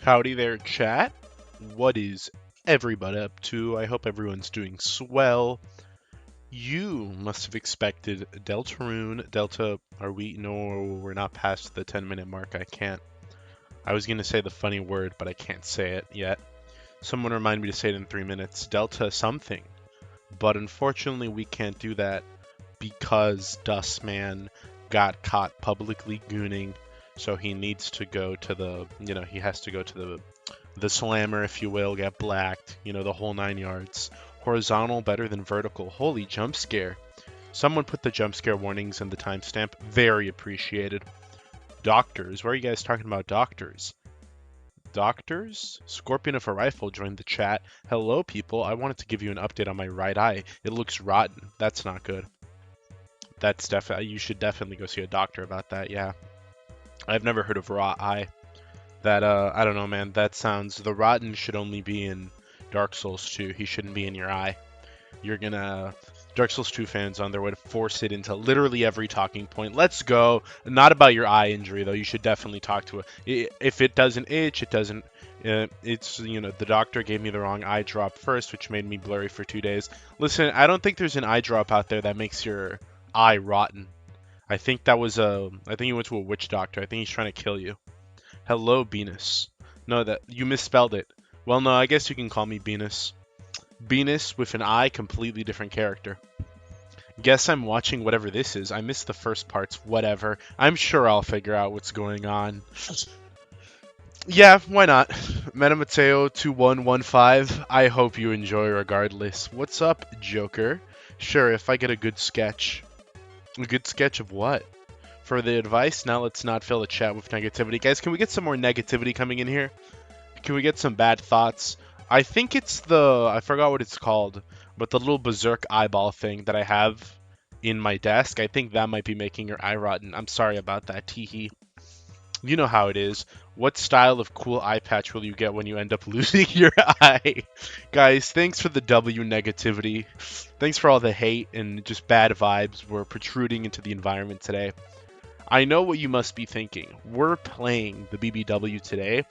Howdy there, chat. What is everybody up to? I hope everyone's doing swell. You must have expected Deltarune. Delta, are we? No, we're not past the 10-minute mark. I can't. I was going to say the funny word, but I can't say it yet. Someone remind me to say it in 3 minutes. Delta something. But unfortunately, we can't do that because Dustman got caught publicly gooning. So he needs to go to the, he has to go to the slammer, if you will, get blacked, the whole 9 yards. Horizontal better than vertical. Holy jump scare. Someone put the jump scare warnings in the timestamp. Very appreciated. Doctors. Why are you guys talking about doctors? Doctors? Scorpion of a Rifle joined the chat. Hello, people. I wanted to give you an update on my right eye. It looks rotten. That's not good. That's definitely, you should definitely go see a doctor about that, yeah. I've never heard of raw eye. That, I don't know, man. That sounds, the rotten should only be in Dark Souls 2. He shouldn't be in your eye. You're gonna, Dark Souls 2 fans on their way to force it into literally every talking point. Let's go. Not about your eye injury, though. You should definitely talk to it. If it doesn't itch, it doesn't, it's, the doctor gave me the wrong eye drop first, which made me blurry for 2 days. Listen, I don't think there's an eye drop out there that makes your eye rotten. I think that was I think he went to a witch doctor. I think he's trying to kill you. Hello, Venus. No, that you misspelled it. Well, no, I guess you can call me Venus. Venus with an I, completely different character. Guess I'm watching whatever this is. I missed the first parts. Whatever. I'm sure I'll figure out what's going on. Yeah, why not? MetaMateo2115. I hope you enjoy regardless. What's up, Joker? Sure, if I get a good sketch. A good sketch of what? For the advice, now let's not fill the chat with negativity. Guys, can we get some more negativity coming in here? Can we get some bad thoughts? I think it's I forgot what it's called, but the little berserk eyeball thing that I have in my desk, I think that might be making your eye rotten. I'm sorry about that, teehee. You know how it is. What style of cool eye patch will you get when you end up losing your eye? Guys, thanks for the W negativity. Thanks for all the hate and just bad vibes we're protruding into the environment today. I know what you must be thinking. We're playing the BBW today.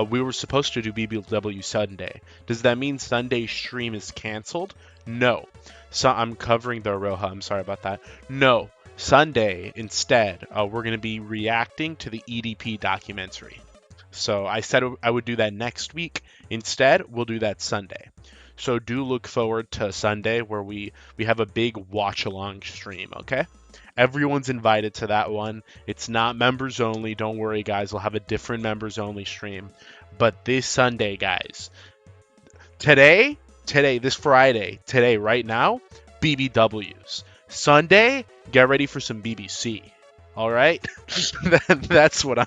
We were supposed to do BBW Sunday. Does that mean Sunday's stream is canceled? No. So I'm covering the Aroha. I'm sorry about that. No. Sunday, instead, we're going to be reacting to the EDP documentary. So I said I would do that next week. Instead, we'll do that Sunday. So do look forward to Sunday where we have a big watch-along stream, okay? Everyone's invited to that one. It's not members only. Don't worry, guys. We'll have a different members only stream. But this Sunday, guys, today, this Friday, right now, BBWs. Sunday, get ready for some BBC. All right? That's what I...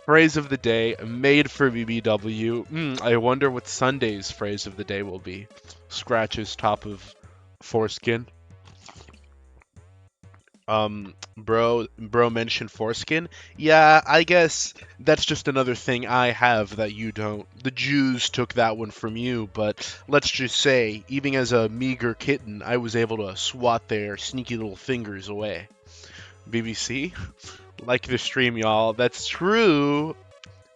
Phrase of the day, made for BBW. I wonder what Sunday's phrase of the day will be. Scratches top of foreskin. Bro mentioned foreskin. Yeah, I guess that's just another thing I have that you don't. The Jews took that one from you, but let's just say, even as a meager kitten, I was able to swat their sneaky little fingers away. BBC? Like the stream, y'all. That's true.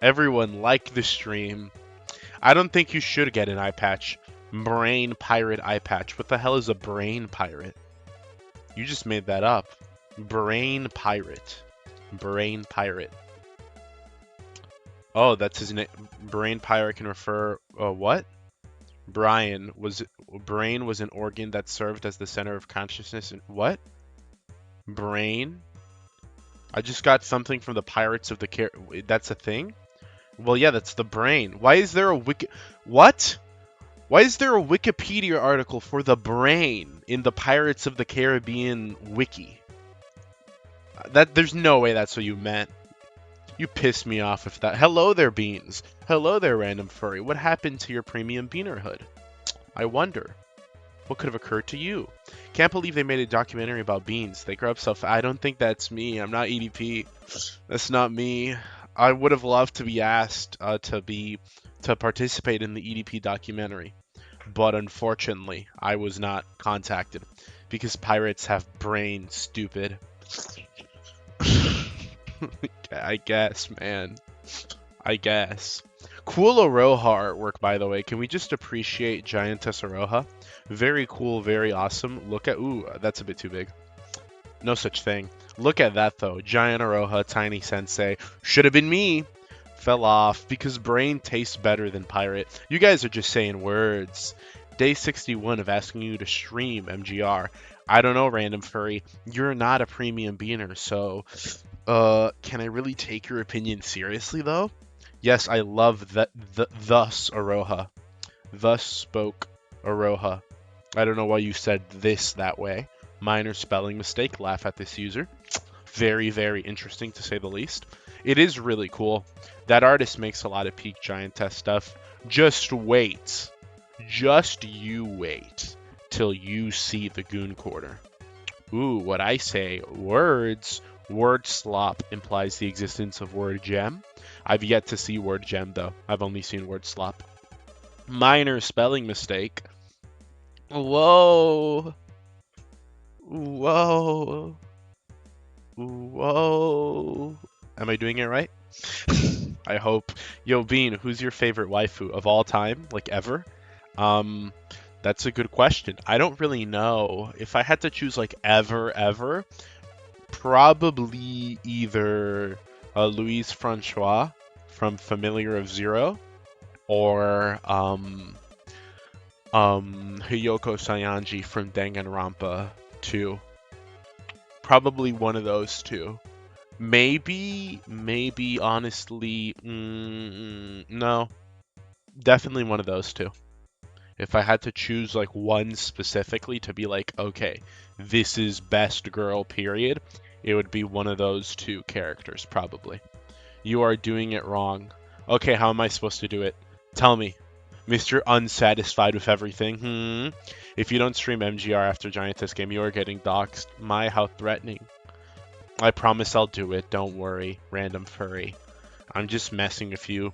Everyone like the stream. I don't think you should get an eye patch. Brain pirate eye patch. What the hell is a brain pirate? You just made that up. Brain pirate. Brain pirate. Oh, that's his name. Brain pirate can refer. What? Brain was an organ that served as the center of consciousness. And what? Brain. I just got something from the Pirates of the That's a thing? Well, yeah, that's the brain. Why is there a What? Why is there a Wikipedia article for the brain in the Pirates of the Caribbean wiki? There's no way that's what you meant. You pissed me off with that. Hello there, Beans. Hello there, random furry. What happened to your premium beanerhood? I wonder. What could have occurred to you? Can't believe they made a documentary about beans. They grow up so I don't think that's me. I'm not EDP. That's not me. I would have loved to be asked to participate in the EDP documentary, but unfortunately, I was not contacted because pirates have brains, stupid. I guess, man. I guess. Cool Aroha artwork, by the way. Can we just appreciate Giantess Aroha? Very cool, very awesome. Look at, ooh, that's a bit too big. No such thing. Look at that, though. Giant Aroha, Tiny Sensei. Should have been me. Fell off because brain tastes better than pirate. You guys are just saying words. Day 61 of asking you to stream MGR. I don't know, Random Furry. You're not a premium beaner, so can I really take your opinion seriously though? Yes, I love that. Thus Aroha. Thus spoke Aroha. I don't know why you said this that way. Minor spelling mistake. Laugh at this user. Very, very interesting to say the least. It is really cool. That artist makes a lot of peak Giantess stuff. Just wait. Just you wait till you see the Goon Quarter. Ooh, what I say, words. Word slop implies the existence of word gem. I've yet to see word gem though. I've only seen word slop. Minor spelling mistake. Whoa. Whoa. Whoa. Am I doing it right? I hope. Yo, Bean, who's your favorite waifu of all time? Like ever? Um, that's a good question. I don't really know. If I had to choose like ever, probably either Louise Francois from Familiar of Zero or Hiyoko Sayanji from Danganronpa 2. Probably one of those two. Maybe, honestly, no. Definitely one of those two. If I had to choose like one specifically to be like, okay, this is best girl, period, it would be one of those two characters, probably. You are doing it wrong. Okay, how am I supposed to do it? Tell me. Mr. Unsatisfied with everything. If you don't stream MGR after Giantess game, you are getting doxxed. My, how threatening. I promise I'll do it. Don't worry, Random Furry. I'm just messing with you.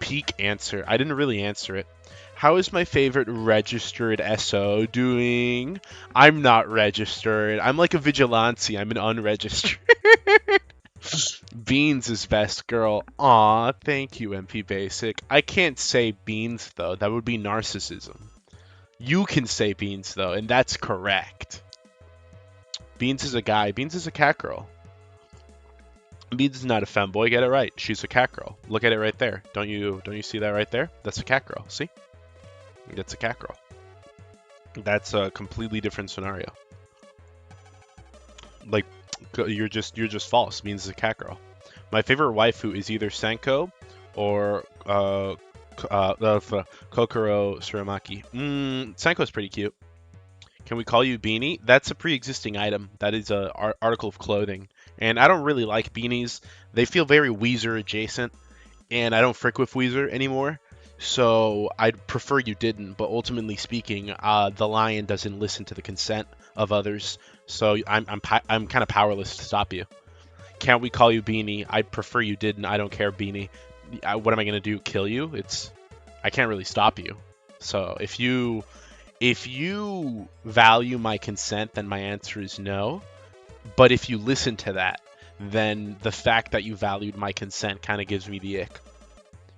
Peak answer. I didn't really answer it. How is my favorite registered SO doing? I'm not registered. I'm like a vigilante. I'm an unregistered. Beans is best girl. Aw, thank you, MP Basic. I can't say Beans, though. That would be narcissism. You can say Beans, though, and that's correct. Beans is a guy. Beans is a cat girl. Beans is not a femboy. Get it right. She's a cat girl. Look at it right there. Don't you see that right there? That's a cat girl. See? That's a cat girl. That's a completely different scenario. Like, you're just false. Beans is a cat girl. My favorite waifu is either Senko or Kokoro Suramaki. Senko's pretty cute. Can we call you Beanie? That's a pre-existing item. That is a article of clothing. And I don't really like beanies. They feel very Weezer adjacent. And I don't frick with Weezer anymore. So I'd prefer you didn't. But ultimately speaking, the lion doesn't listen to the consent of others. So I'm kind of powerless to stop you. Can't we call you Beanie? I'd prefer you didn't. I don't care, Beanie. What am I gonna do? Kill you? I can't really stop you. So if you value my consent, then my answer is no. But if you listen to that, then the fact that you valued my consent kind of gives me the ick.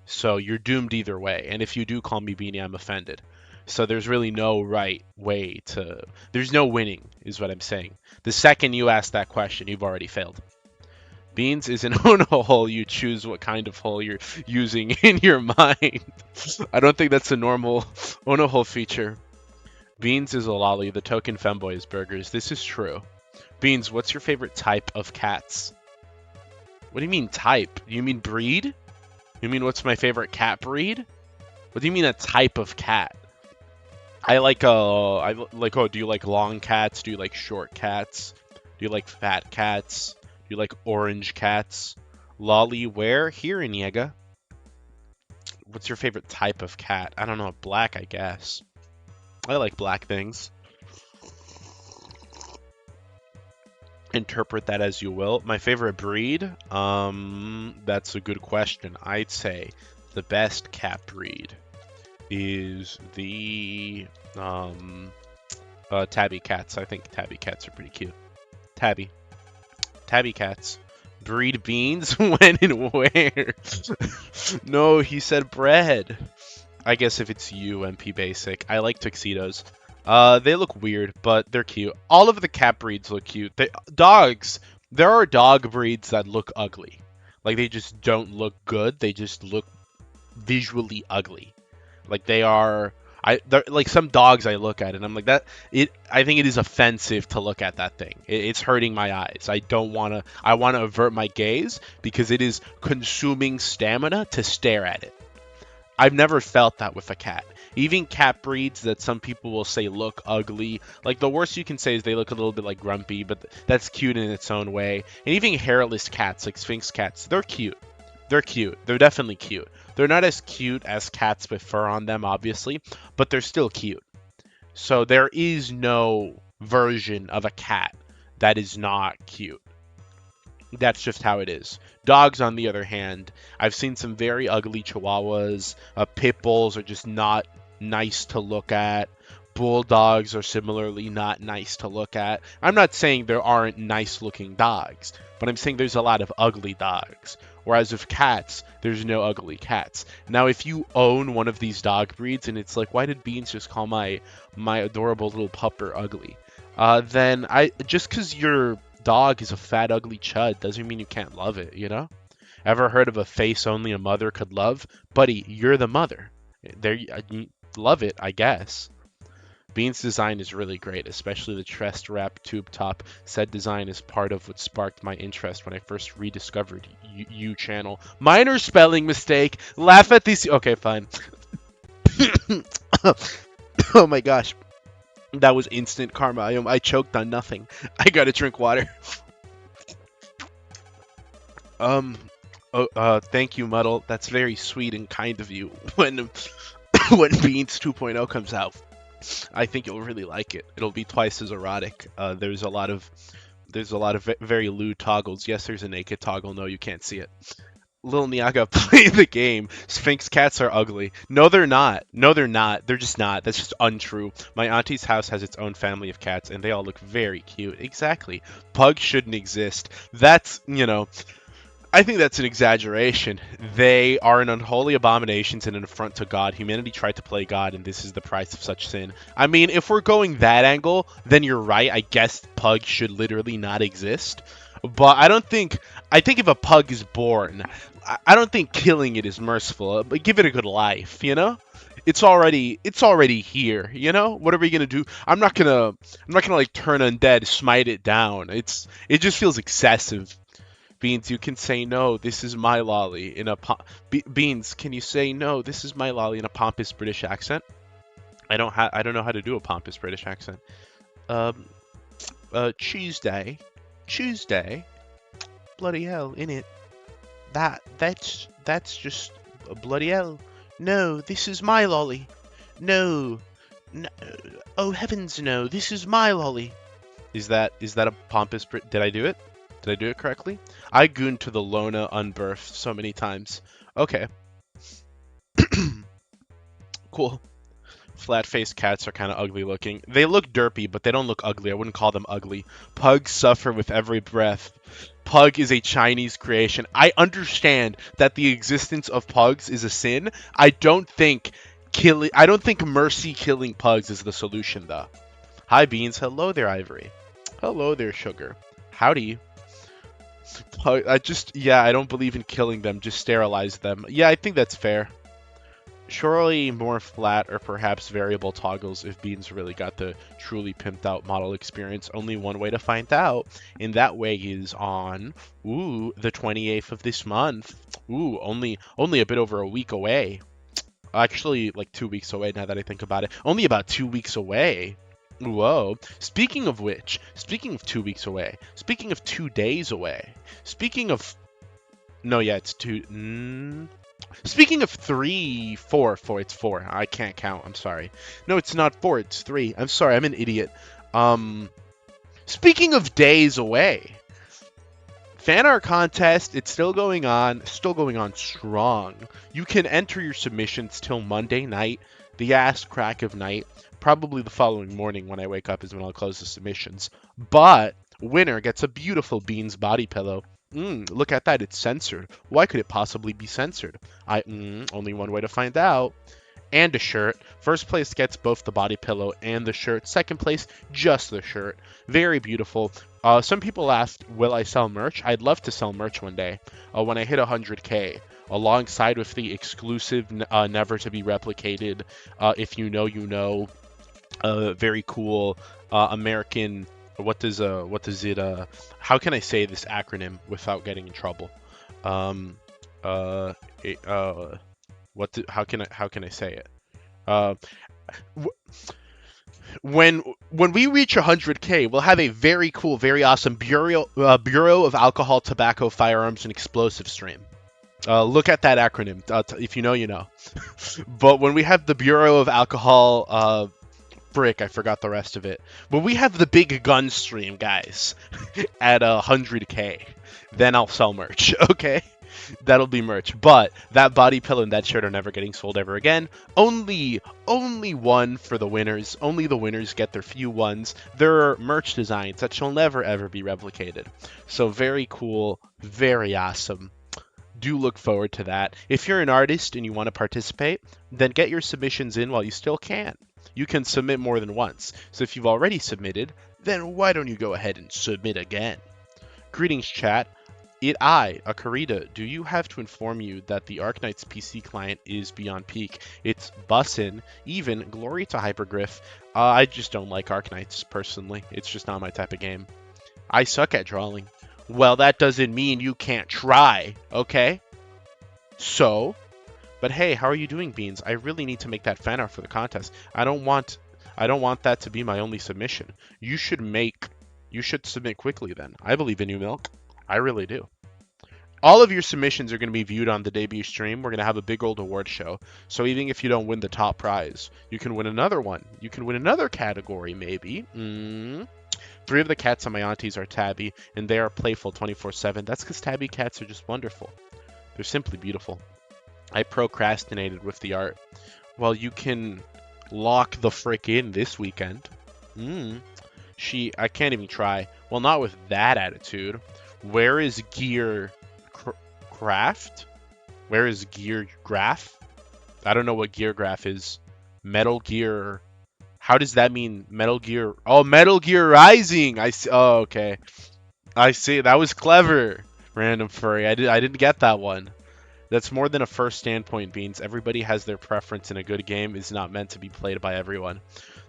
So you're doomed either way. And if you do call me Beanie, I'm offended. So there's really no right way to. There's no winning, is what I'm saying. The second you ask that question, you've already failed. Beans is an Ono hole. You choose what kind of hole you're using in your mind. I don't think that's a normal Ono hole feature. Beans is a lolly. The token femboy is burgers. This is true. Beans, what's your favorite type of cats? What do you mean type? You mean breed? You mean what's my favorite cat breed? What do you mean a type of cat? I like oh, do you like long cats? Do you like short cats? Do you like fat cats? Do you like orange cats? Lolly where? Here in Yega. What's your favorite type of cat? I don't know, black, I guess. I like black things. Interpret that as you will. My favorite breed? That's a good question. I'd say the best cat breed is the tabby cats. I think tabby cats are pretty cute. Tabby cats. Breed beans? When and where? No, he said bread. I guess if it's you, MP Basic. I like tuxedos. They look weird, but they're cute. All of the cat breeds look cute. Dogs. There are dog breeds that look ugly. Like they just don't look good. They just look visually ugly. Like they are. Like some dogs I look at and I'm like that. I think it is offensive to look at that thing. It's hurting my eyes. I don't want to. I want to avert my gaze because it is consuming stamina to stare at it. I've never felt that with a cat. Even cat breeds that some people will say look ugly. Like the worst you can say is they look a little bit like grumpy, but that's cute in its own way. And even hairless cats, like Sphinx cats, they're cute. They're cute. They're definitely cute. They're not as cute as cats with fur on them, obviously, but they're still cute. So there is no version of a cat that is not cute. That's just how it is. Dogs, on the other hand, I've seen some very ugly chihuahuas. Pit bulls are just not nice to look at. Bulldogs are similarly not nice to look at. I'm not saying there aren't nice looking dogs, but I'm saying there's a lot of ugly dogs. Whereas with cats, there's no ugly cats. Now, if you own one of these dog breeds and it's like, why did Beans just call my adorable little pupper ugly? Then just because your dog is a fat, ugly chud doesn't mean you can't love it, you know? Ever heard of a face only a mother could love? Buddy, you're the mother. There, you love it, I guess. Bean's design is really great, especially the chest wrap tube top. Said design is part of what sparked my interest when I first rediscovered you channel. Minor spelling mistake. Laugh at these. Okay, fine. Oh my gosh. That was instant karma. I choked on nothing. I gotta drink water. Thank you, Muddle. That's very sweet and kind of you. When Beans 2.0 comes out, I think you'll really like it. It'll be twice as erotic. There's a lot of very lewd toggles. Yes, there's a naked toggle. No, you can't see it. Lil Niaga, play the game. Sphinx cats are ugly. No, they're not. No, they're not. They're just not. That's just untrue. My auntie's house has its own family of cats, and they all look very cute. Exactly. Pugs shouldn't exist. That's, I think that's an exaggeration. They are an unholy abomination and an affront to God. Humanity tried to play God, and this is the price of such sin. I mean, if we're going that angle, then you're right. I guess pugs should literally not exist. But I think if a pug is born, I don't think killing it is merciful. But give it a good life, It's already here, What are we gonna do? I'm not gonna like turn undead, smite it down. It just feels excessive. Beans, you can say no. This is my lolly in a Beans. Can you say no? This is my lolly in a pompous British accent? I don't know how to do a pompous British accent. Tuesday. Bloody hell, innit? That's just bloody hell. No, this is my lolly. No. Oh heavens, no. This is my lolly. Is that a pompous Did I do it? Did I do it correctly? I gooned to the Lona unbirthed so many times. Okay. Cool. Flat-faced cats are kind of ugly looking. They look derpy, but they don't look ugly. I wouldn't call them ugly. Pugs suffer with every breath. Pug is a Chinese creation. I understand that the existence of pugs is a sin. I don't think mercy killing pugs is the solution, though. Hi, Beans. Hello there, Ivory. Hello there, Sugar. Howdy. I don't believe in killing them. Just sterilize them. Yeah, I think that's fair. Surely more flat or perhaps variable toggles if Beans really got the truly pimped out model experience. Only one way to find out, and that way is on, the 28th of this month. Only a bit over a week away. Actually, like 2 weeks away now that I think about it. Only about 2 weeks away. Whoa. Speaking of 2 weeks away. Speaking of 2 days away. It's 2... Speaking of 3, 4, it's 4. I can't count. I'm sorry. No, it's not 4. It's 3. I'm sorry. I'm an idiot. Speaking of days away, fan art contest. It's still going on. Still going on strong. You can enter your submissions till Monday night, the ass crack of night. Probably the following morning when I wake up is when I'll close the submissions. But winner gets a beautiful Beans body pillow. Look at that, it's censored. Why could it possibly be censored? Only one way to find out. And a shirt. First place gets both the body pillow and the shirt. Second place, just the shirt. Very beautiful. Some people asked, will I sell merch? I'd love to sell merch one day. When I hit 100K, alongside with the exclusive, never to be replicated, if you know, you know, very cool American. What does it? How can I say this acronym without getting in trouble? Um, uh, it, how can I say it? Uh, when we reach 100K, we'll have a very cool, very awesome Bureau of Alcohol, Tobacco, Firearms, and Explosive stream. Look at that acronym. If you know, you know. But when we have the Bureau of Alcohol, I forgot the rest of it. When we have the big gun stream, guys, at 100K, then I'll sell merch. Okay. That'll be merch. But that body pillow and that shirt are never getting sold ever again. Only one for the winners. Only the winners get their few ones. There are merch designs that shall never ever be replicated. So very cool, very awesome. Do look forward to that. If you're an artist and you want to participate, then get your submissions in while you still can. You can submit more than once. So if you've already submitted, then why don't you go ahead and submit again? Greetings, chat. Akarita, do you have to inform you that the Arknight's PC client is beyond peak? It's bussin', even, glory to Hypergriff. I just don't like Arknights, personally. It's just not my type of game. I suck at drawing. Well, that doesn't mean you can't try, okay? So, but hey, how are you doing, Beans? I really need to make that fan art for the contest. I don't want that to be my only submission. You should submit quickly then. I believe in you, Milk. I really do. All of your submissions are going to be viewed on the debut stream. We're going to have a big old award show. So even if you don't win the top prize, you can win another one. You can win another category, maybe. 3 of the cats on my aunties are tabby, and they are playful 24/7. That's because tabby cats are just wonderful. They're simply beautiful. I procrastinated with the art. Well, you can lock the frick in this weekend. I can't even try. Well, not with that attitude. Where is Gear Craft? Where is Gear Graph? I don't know what Gear Graph is. Metal Gear. How does that mean? Metal Gear. Oh, Metal Gear Rising. I see. Oh, okay. I see. That was clever, Random Furry. I didn't get that one. That's more than a first standpoint, Beans. Everybody has their preference, and a good game is not meant to be played by everyone.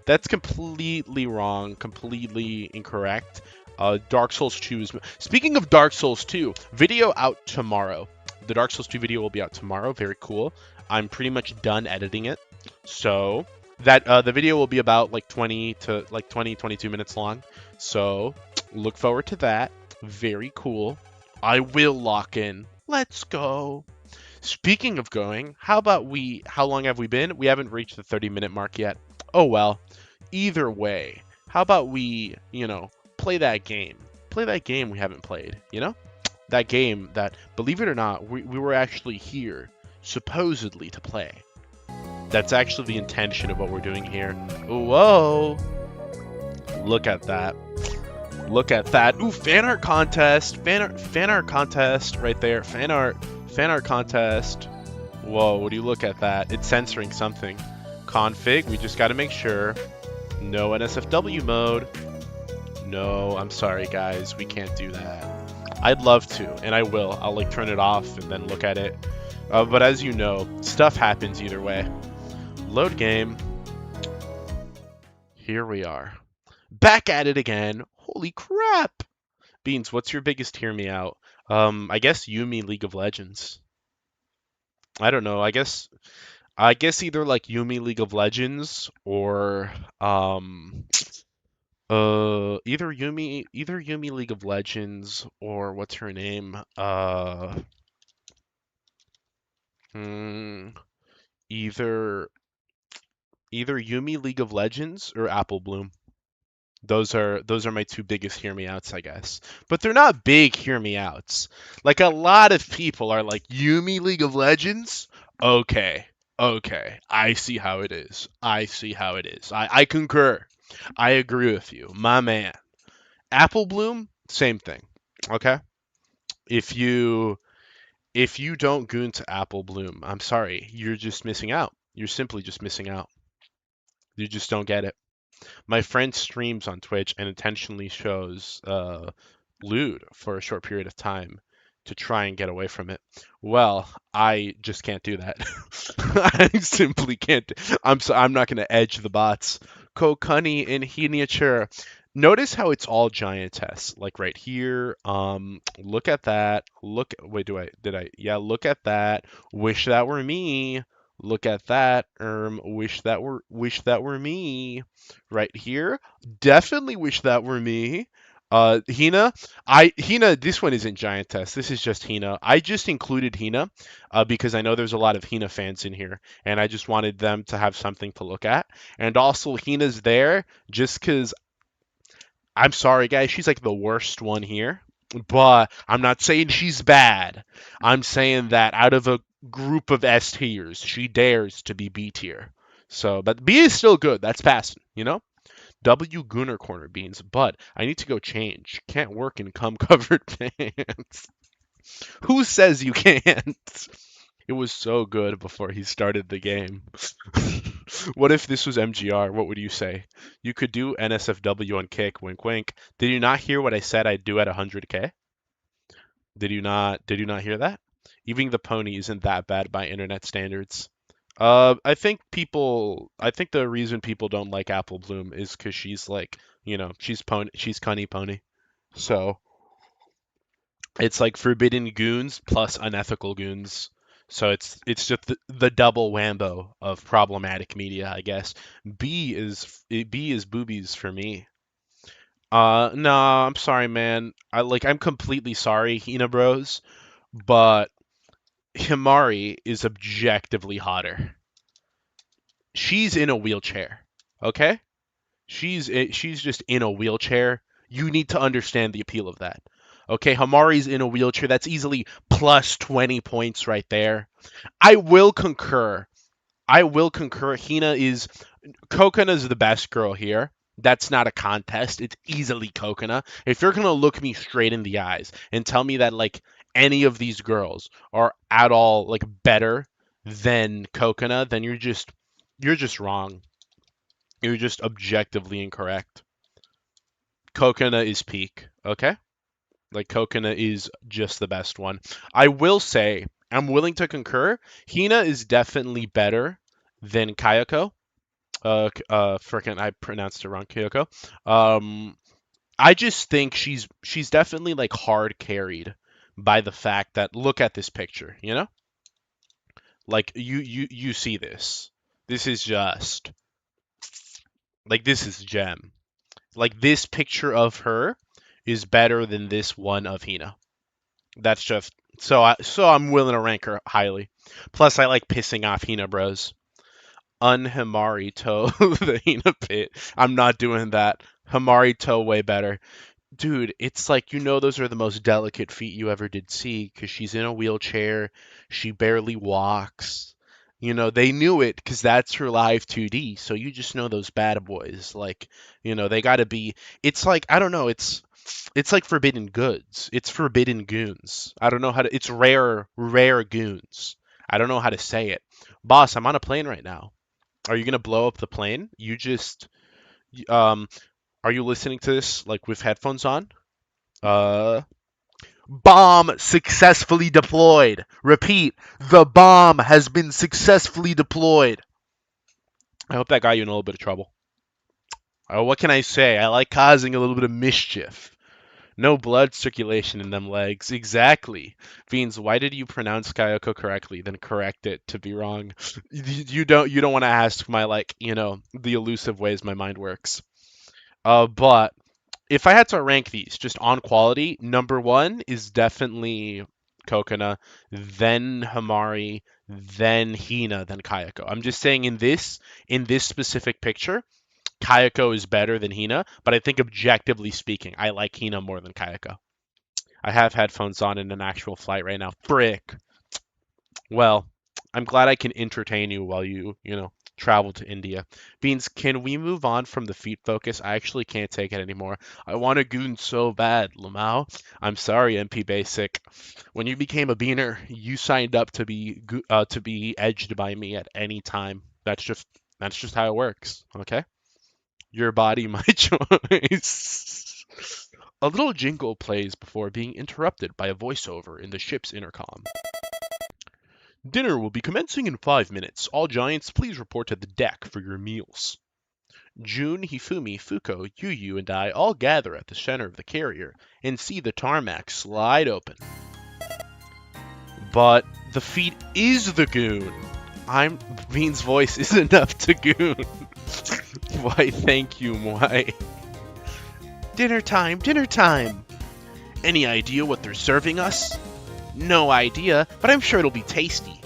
That's completely wrong, completely incorrect. Dark Souls 2 is... Speaking of Dark Souls 2, video out tomorrow. The Dark Souls 2 video will be out tomorrow. Very cool. I'm pretty much done editing it. So, that the video will be about like 22 minutes long. So, look forward to that. Very cool. I will lock in. Let's go. Speaking of going, how long have we been? We haven't reached the 30-minute mark yet. Oh well. Either way, how about we, play that game. Play that game we haven't played, That game that, believe it or not, we were actually here, supposedly, to play. That's actually the intention of what we're doing here. Whoa! Look at that. Look at that. Ooh, fan art contest. Fan art contest right there. Fan art contest. Whoa, would you look at that? It's censoring something. Config, we just gotta make sure. No NSFW mode. No, I'm sorry guys, we can't do that. I'd love to, and I will. I'll turn it off and then look at it. But as you know, stuff happens either way. Load game. Here we are. Back at it again. Holy crap! Beans, what's your biggest hear me out? I guess Yumi League of Legends. I don't know. I guess either Yumi League of Legends or either Yumi League of Legends or what's her name? Either Yumi League of Legends or Apple Bloom. Those are my 2 biggest hear me outs, I guess. But they're not big hear me outs. A lot of people are like, Yumi League of Legends? Okay. I see how it is. I concur. I agree with you. My man. Apple Bloom? Same thing. Okay? If you if you don't goon to Apple Bloom, I'm sorry, you're just missing out. You're simply just missing out. You just don't get it. My friend streams on Twitch and intentionally shows lewd for a short period of time to try and get away from it. Well, I just can't do that. I simply can't. I'm not gonna edge the bots. Kokani in Hiniature. Notice how it's all Giantess. Like right here. Look at that. Look. Wait. Did I? Yeah. Look at that. Wish that were me. Look at that. Wish that were me. Right here. Definitely wish that were me. Hina, Hina. This one isn't Giantess. This is just Hina. I just included Hina, because I know there's a lot of Hina fans in here, and I just wanted them to have something to look at. And also Hina's there just because I'm sorry, guys. She's like the worst one here, but I'm not saying she's bad. I'm saying that out of a group of S tiers, she dares to be B tier. So, but B is still good. That's passing. W Gunner corner beans, but I need to go change. Can't work in cum covered pants. Who says you can't? It was so good before he started the game. What if this was MGR? What would you say? You could do NSFW on kick, wink wink. Did you not hear what I said I'd do at 100k? Did you not hear that? Even the pony isn't that bad by internet standards. I think the reason people don't like Apple Bloom is because she's like, she's cunny pony. So it's like forbidden goons plus unethical goons. So it's just the double whambo of problematic media, I guess. B is boobies for me. No, I'm sorry, man. I'm completely sorry, Hina Bros, but Himari is objectively hotter. She's in a wheelchair. Okay? She's just in a wheelchair. You need to understand the appeal of that. Okay, Hamari's in a wheelchair. That's easily plus 20 points right there. I will concur. I will concur. Kokona's the best girl here. That's not a contest. It's easily Kokona. If you're gonna look me straight in the eyes and tell me that like any of these girls are at all like better than Kokona, then you're just wrong. You're just objectively incorrect. Kokona is peak, okay? Like Kokona is just the best one. I will say, I'm willing to concur. Hina is definitely better than Kayako. Frickin' I pronounced it wrong, Kyoko. I just think she's definitely like hard carried by the fact that look at this picture. Like you see this. This is just like this is gem. Like this picture of her is better than this one of Hina. That's just so I'm willing to rank her highly. Plus I like pissing off Hina bros. Unhimari toe the Hina pit. I'm not doing that. Himari toe way better. Dude, it's like those are the most delicate feet you ever did see because she's in a wheelchair, she barely walks. They knew it because that's her live 2D. So you just know those bad boys. Like, they gotta be. It's like I don't know. It's like forbidden goods. It's forbidden goons. I don't know how to. It's rare goons. I don't know how to say it. Boss, I'm on a plane right now. Are you gonna blow up the plane? Um, are you listening to this like with headphones on? Uh, Bomb successfully deployed. Repeat, the bomb has been successfully deployed. I hope that got you in a little bit of trouble. What can I say? I like causing a little bit of mischief. No blood circulation in them legs. Exactly. Beans, why did you pronounce Kayoko correctly, then correct it to be wrong? You don't want to ask my the elusive ways my mind works. But if I had to rank these just on quality, number one is definitely Kokona, then Hamari, then Hina, then Kayako. I'm just saying in this specific picture, Kayako is better than Hina, but I think objectively speaking, I like Hina more than Kayako. I have headphones on in an actual flight right now. Frick. Well, I'm glad I can entertain you while you know. travel to India. Beans, can we move on from the feet focus? I actually can't take it anymore. I want a goon so bad, Lamau. I'm sorry, MP Basic. When you became a beaner, you signed up to be edged by me at any time. That's just how it works. Okay. Your body, my choice. A little jingle plays before being interrupted by a voiceover in the ship's intercom. Dinner will be commencing in 5 minutes. All giants, please report to the deck for your meals. Jun, Hifumi, Fuko, Yuyu, and I all gather at the center of the carrier and see the tarmac slide open. But the feet is the goon. Bean's voice is enough to goon. Why, thank you, Mwai. Dinner time, dinner time. Any idea what they're serving us? No idea, but I'm sure it'll be tasty.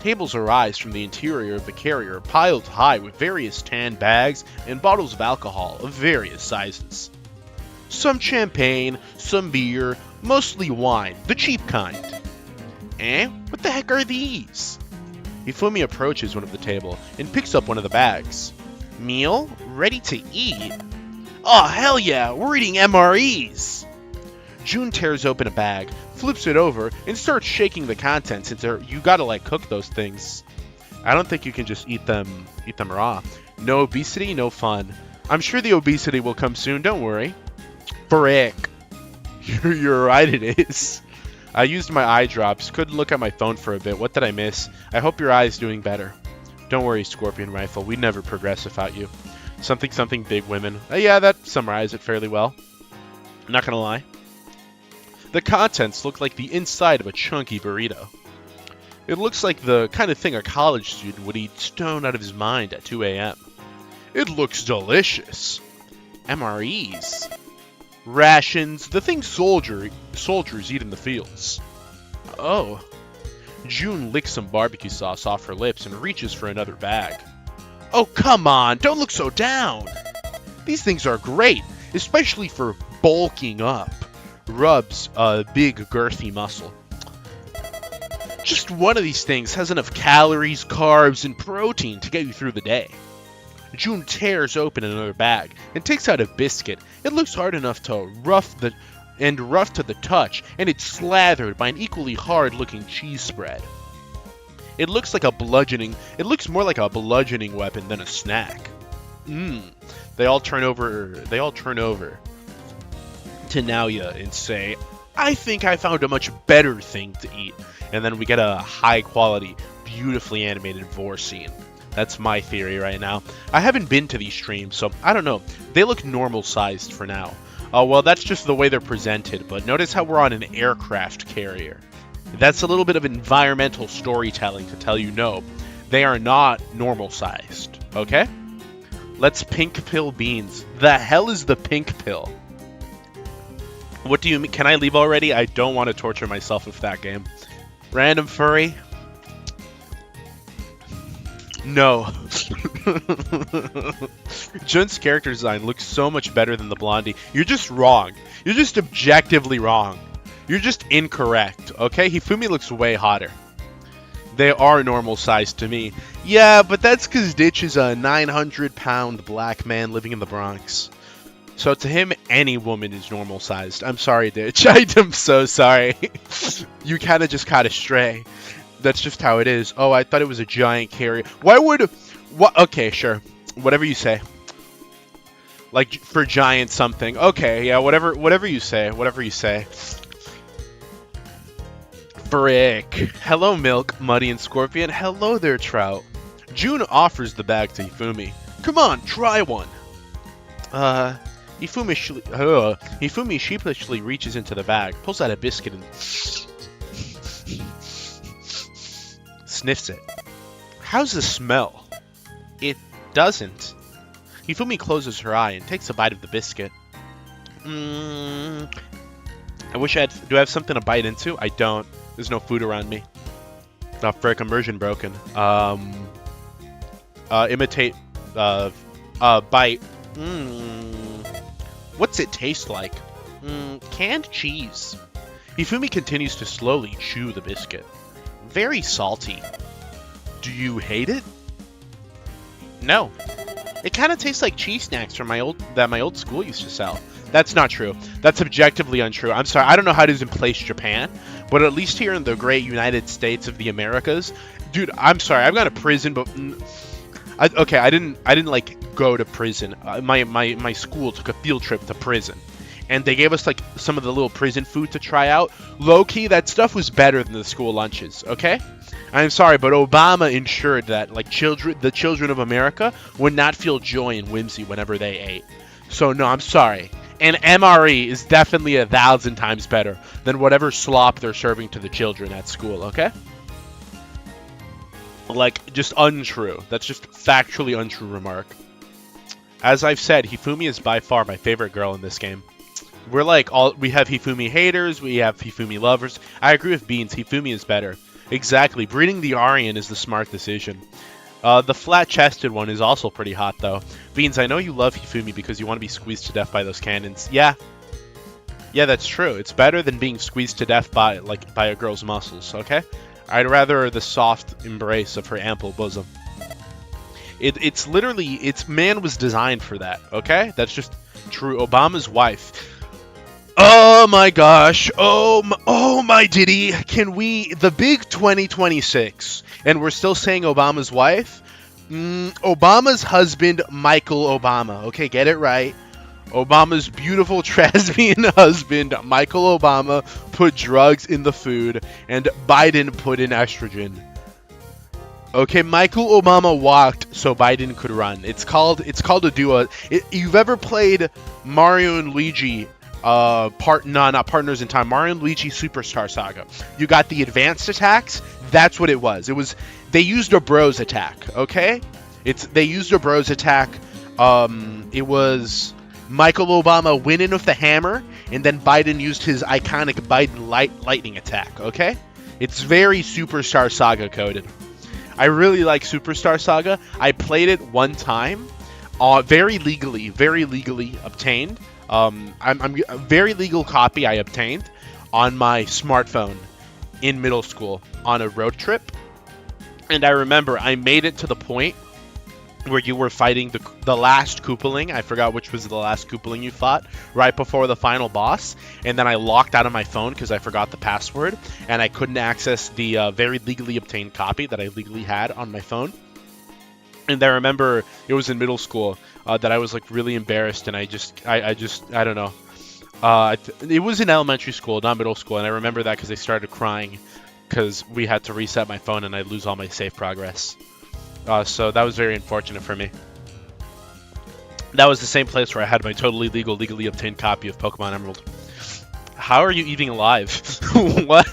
Tables arise from the interior of the carrier, piled high with various tan bags and bottles of alcohol of various sizes. Some champagne, some beer, mostly wine, the cheap kind. Eh? What the heck are these? Hifumi approaches one of the table and picks up one of the bags. Meal? Ready to eat? Oh, hell yeah, we're eating MREs! Jun tears open a bag, flips it over, and starts shaking the contents since you gotta cook those things. I don't think you can just eat them raw. No obesity, no fun. I'm sure the obesity will come soon, don't worry. Frick. You're right, it is. I used my eye drops, couldn't look at my phone for a bit. What did I miss? I hope your eye's doing better. Don't worry, Scorpion Rifle, we'd never progress without you. Something big women. Yeah, that summarized it fairly well. Not gonna lie. The contents look like the inside of a chunky burrito. It looks like the kind of thing a college student would eat stoned out of his mind at 2 a.m. It looks delicious. MREs. Rations, the things soldiers eat in the fields. Oh. Jun licks some barbecue sauce off her lips and reaches for another bag. Oh, come on, don't look so down. These things are great, especially for bulking up. Rubs a big girthy muscle. Just one of these things has enough calories, carbs, and protein to get you through the day. Jun tears open another bag and takes out a biscuit. It looks hard enough to rough to the touch, and it's slathered by an equally hard-looking cheese spread. It looks more like a bludgeoning weapon than a snack. They all turn over to Naoya and say, I think I found a much better thing to eat. And then we get a high-quality, beautifully animated vor scene. That's my theory right now. I haven't been to these streams, so I don't know. They look normal-sized for now. Well, that's just the way they're presented, but notice how we're on an aircraft carrier. That's a little bit of environmental storytelling to tell you no, they are not normal-sized, okay? Let's pink pill Beans. The hell is the pink pill? What do you mean? Can I leave already? I don't want to torture myself with that game. Random furry? No. Jun's character design looks so much better than the blondie. You're just wrong. You're just objectively wrong. You're just incorrect, okay? Hifumi looks way hotter. They are normal sized to me. Yeah, but that's because Ditch is a 900-pound black man living in the Bronx. So to him, any woman is normal sized. I'm sorry, Ditch. I'm so sorry. You kind of just caught astray. That's just how it is. Oh, I thought it was a giant carrier. Why would... What? Okay, sure. Whatever you say. Like, for giant something. Okay, yeah, whatever you say. Whatever you say. Frick. Hello, Milk, Muddy, and Scorpion. Hello there, Trout. Jun offers the bag to Hifumi. Come on, try one. Hifumi sheepishly reaches into the bag, pulls out a biscuit, and sniffs it. How's the smell? It doesn't. Hifumi closes her eye and takes a bite of the biscuit. I wish I had... Do I have something to bite into? I don't. There's no food around me. Oh, frick, immersion broken. Imitate... bite. What's it taste like? Canned cheese. Hifumi continues to slowly chew the biscuit. Very salty. Do you hate it? No. It kind of tastes like cheese snacks from my old school used to sell. That's not true. That's objectively untrue. I'm sorry. I don't know how it is in place Japan, but at least here in the great United States of the Americas, dude. I'm sorry. I've gone to prison, but okay, I didn't like go to prison. My school took a field trip to prison, and they gave us like some of the little prison food to try out. Low key, that stuff was better than the school lunches. Okay. I'm sorry, but Obama ensured that like the children of America would not feel joy and whimsy whenever they ate. So no, I'm sorry. And MRE is definitely 1,000 times better than whatever slop they're serving to the children at school, okay? Like, just untrue. That's just factually untrue remark. As I've said, Hifumi is by far my favorite girl in this game. We have Hifumi haters, we have Hifumi lovers. I agree with Beans, Hifumi is better. Exactly, breeding the Aryan is the smart decision. The flat-chested one is also pretty hot, though. Beans, I know you love Hifumi because you want to be squeezed to death by those cannons. Yeah. Yeah, that's true. It's better than being squeezed to death by a girl's muscles, okay? I'd rather the soft embrace of her ample bosom. It's man was designed for that, okay? That's just true. Obama's wife. Oh my gosh. Oh my Diddy. The big 2026. And we're still saying Obama's wife? Obama's husband, Michael Obama. Okay, get it right. Obama's beautiful lesbian husband, Michael Obama, put drugs in the food, and Biden put in estrogen. Okay, Michael Obama walked so Biden could run. It's called a duo. You've ever played Mario and Luigi? Not Partners in Time. Mario and Luigi Superstar Saga. You got the advanced attacks. That's what it was. They used a bros attack. Okay, they used a bros attack. It was Michael Obama winning with the hammer, and then Biden used his iconic Biden lightning attack. Okay, it's very Superstar Saga coded. I really like Superstar Saga. I played it one time, very legally obtained. I'm a very legal copy I obtained on my smartphone in middle school on a road trip. And I remember I made it to the point where you were fighting the last Koopaling. I forgot which was the last Koopaling you fought, right before the final boss. And then I locked out of my phone because I forgot the password, and I couldn't access the very legally obtained copy that I legally had on my phone. And I remember it was in middle school that I was like really embarrassed, and I don't know. It was in elementary school, not middle school, and I remember that because I started crying because we had to reset my phone and I'd lose all my save progress. So that was very unfortunate for me. That was the same place where I had my totally legally obtained copy of Pokemon Emerald. How are you even alive? What?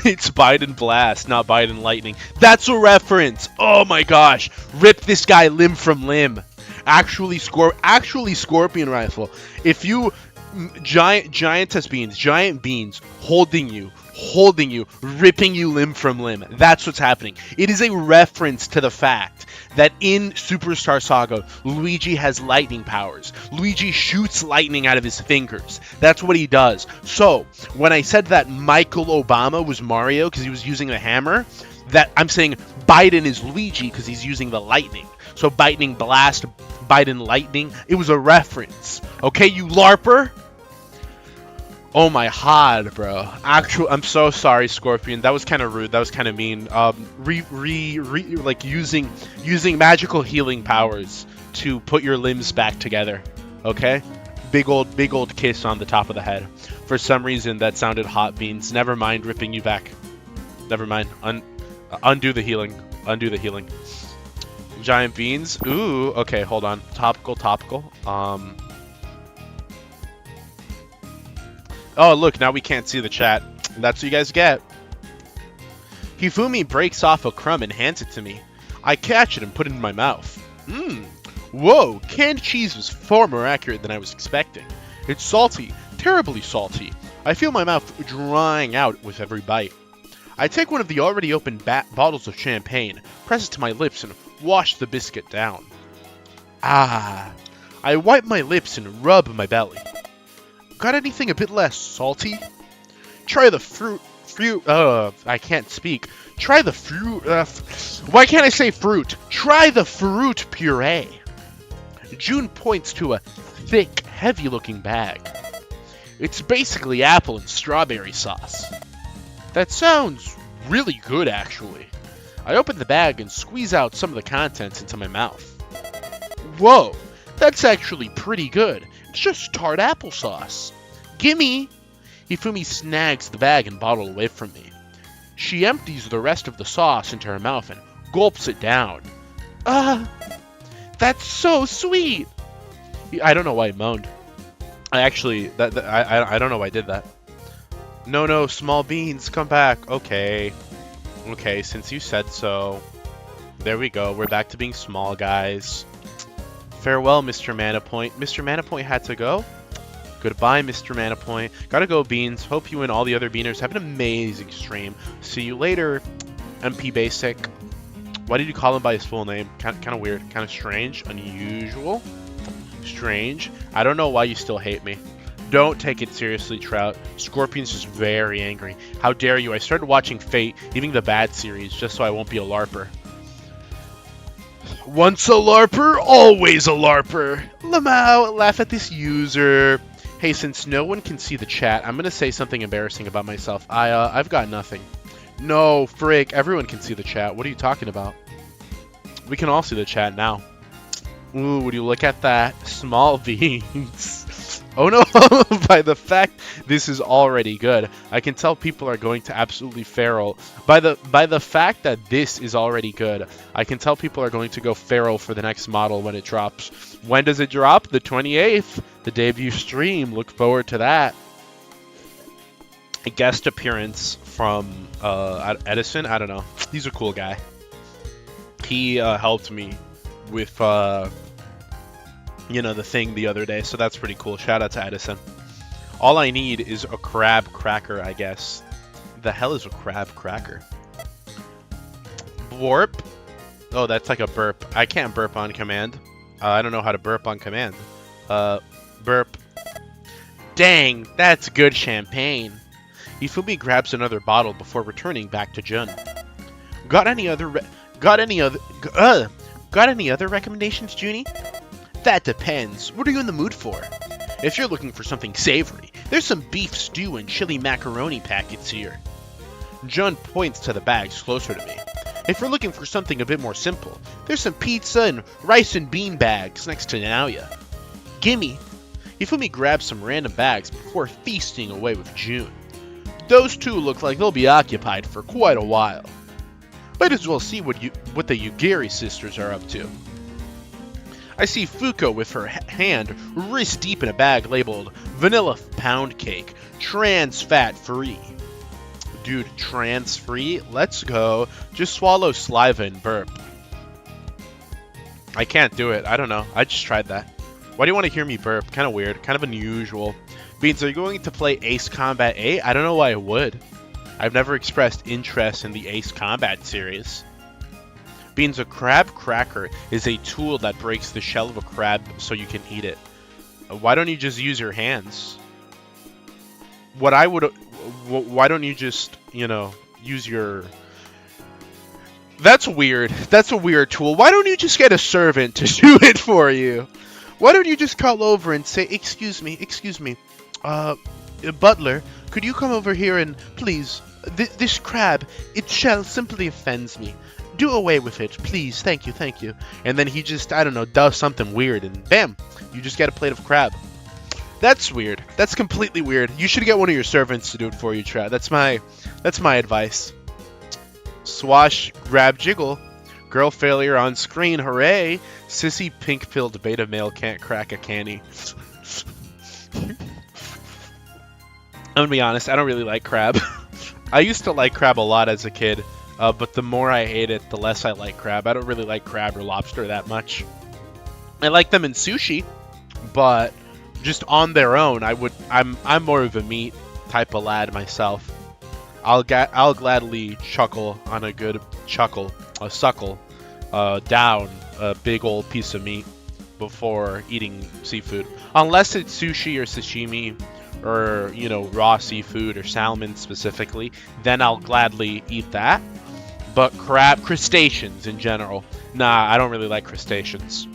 It's Biden Blast, not Biden Lightning. That's a reference! Oh my gosh! Rip this guy limb from limb. Actually Scorpion Rifle. If you... Giantess Beans, Giant Beans, holding you, ripping you limb from limb. That's what's happening. It is a reference to the fact that in Superstar Saga, Luigi has lightning powers. Luigi shoots lightning out of his fingers. That's what he does. So, when I said that Michael Obama was Mario because he was using the hammer, that I'm saying Biden is Luigi because he's using the lightning. So, Biden Blast, Biden Lightning, it was a reference. Okay, you LARPer? Oh my god, bro. I'm so sorry, Scorpion. That was kind of rude. That was kind of mean. Like using magical healing powers to put your limbs back together. Okay? Big old kiss on the top of the head. For some reason, that sounded hot, Beans. Never mind ripping you back. Never mind. Undo the healing. Undo the healing. Giant Beans. Ooh. Okay, hold on. Topical. Oh, look, now we can't see the chat. That's what you guys get. Hifumi breaks off a crumb and hands it to me. I catch it and put it in my mouth. Whoa, canned cheese was far more accurate than I was expecting. It's salty, terribly salty. I feel my mouth drying out with every bite. I take one of the already opened bottles of champagne, press it to my lips, and wash the biscuit down. Ah, I wipe my lips and rub my belly. Got anything a bit less salty? Try the fruit. I can't speak. Try the fruit. Why can't I say fruit? Try the fruit puree. June points to a thick, heavy-looking bag. It's basically apple and strawberry sauce. That sounds really good, actually. I open the bag and squeeze out some of the contents into my mouth. Whoa, that's actually pretty good. It's just tart applesauce. Gimme! Hifumi snags the bag and bottle away from me. She empties the rest of the sauce into her mouth and gulps it down. That's so sweet! I don't know why I moaned. I don't know why I did that. No, small beans, come back. Okay, since you said so. There we go, we're back to being small guys. Farewell, Mr. Mana Point. Mr. Mana Point had to go. Goodbye, Mr. Mana Point. Gotta go, Beans. Hope you and all the other Beaners have an amazing stream. See you later, MP Basic. Why did you call him by his full name? Kind of weird. Kind of strange. Unusual. Strange. I don't know why you still hate me. Don't take it seriously, Trout. Scorpion's just very angry. How dare you? I started watching Fate, even the bad series, just so I won't be a LARPer. Once a LARPer, always a LARPer. Lamau, laugh at this user. Hey, since no one can see the chat, I'm gonna say something embarrassing about myself. I've got nothing. No, frick, everyone can see the chat. What are you talking about? We can all see the chat now. Ooh, would you look at that? Small beans. Oh no, by the fact this is already good, I can tell people are going to absolutely feral. By the fact that this is already good, I can tell people are going to go feral for the next model when it drops. When does it drop? The 28th, the debut stream. Look forward to that. A guest appearance from Edison. I don't know. He's a cool guy. He helped me with the thing the other day, so that's pretty cool. Shout out to Edison. All I need is a crab cracker, I guess. The hell is a crab cracker? Blorp? Oh, that's like a burp. I can't burp on command. I don't know how to burp on command. Burp. Dang, that's good champagne. Ifumi grabs another bottle before returning back to Jun. Got any other recommendations, Junie? That depends. What are you in the mood for? If you're looking for something savory, there's some beef stew and chili macaroni packets here. Jun points to the bags closer to me. If you're looking for something a bit more simple, there's some pizza and rice and bean bags next to Naoya. Gimme. Ifumi grabs some random bags before feasting away with June. Those two look like they'll be occupied for quite a while. Might as well see what the Yugiri sisters are up to. I see Fuko with her hand wrist deep in a bag labeled Vanilla Pound Cake, trans fat free. Dude, trans free? Let's go. Just swallow saliva and burp. I can't do it. I don't know. I just tried that. Why do you want to hear me burp? Kind of weird. Kind of unusual. Beans, are you going to play Ace Combat 8? I don't know why I would. I've never expressed interest in the Ace Combat series. Beans, a crab cracker is a tool that breaks the shell of a crab so you can eat it. Why don't you just use your hands? Why don't you just, use your... That's weird. That's a weird tool. Why don't you just get a servant to do it for you? Why don't you just call over and say, excuse me, butler, could you come over here and please, this crab, its shell simply offends me. Do away with it, please. Thank you. And then he just, I don't know, does something weird, and bam, you just get a plate of crab. That's weird. That's completely weird. You should get one of your servants to do it for you, Trout. That's my advice. Swash, grab, jiggle. Girl failure on screen, hooray. Sissy pink-pilled beta male can't crack a canny. I'm gonna be honest, I don't really like crab. I used to like crab a lot as a kid. But the more I ate it, the less I like crab. I don't really like crab or lobster that much. I like them in sushi, but just on their own, I'm more of a meat type of lad myself. I'll gladly chuckle on a good suckle down a big old piece of meat before eating seafood, unless it's sushi or sashimi or, you know, raw seafood or salmon specifically, then I'll gladly eat that. But crustaceans in general, nah, I don't really like crustaceans.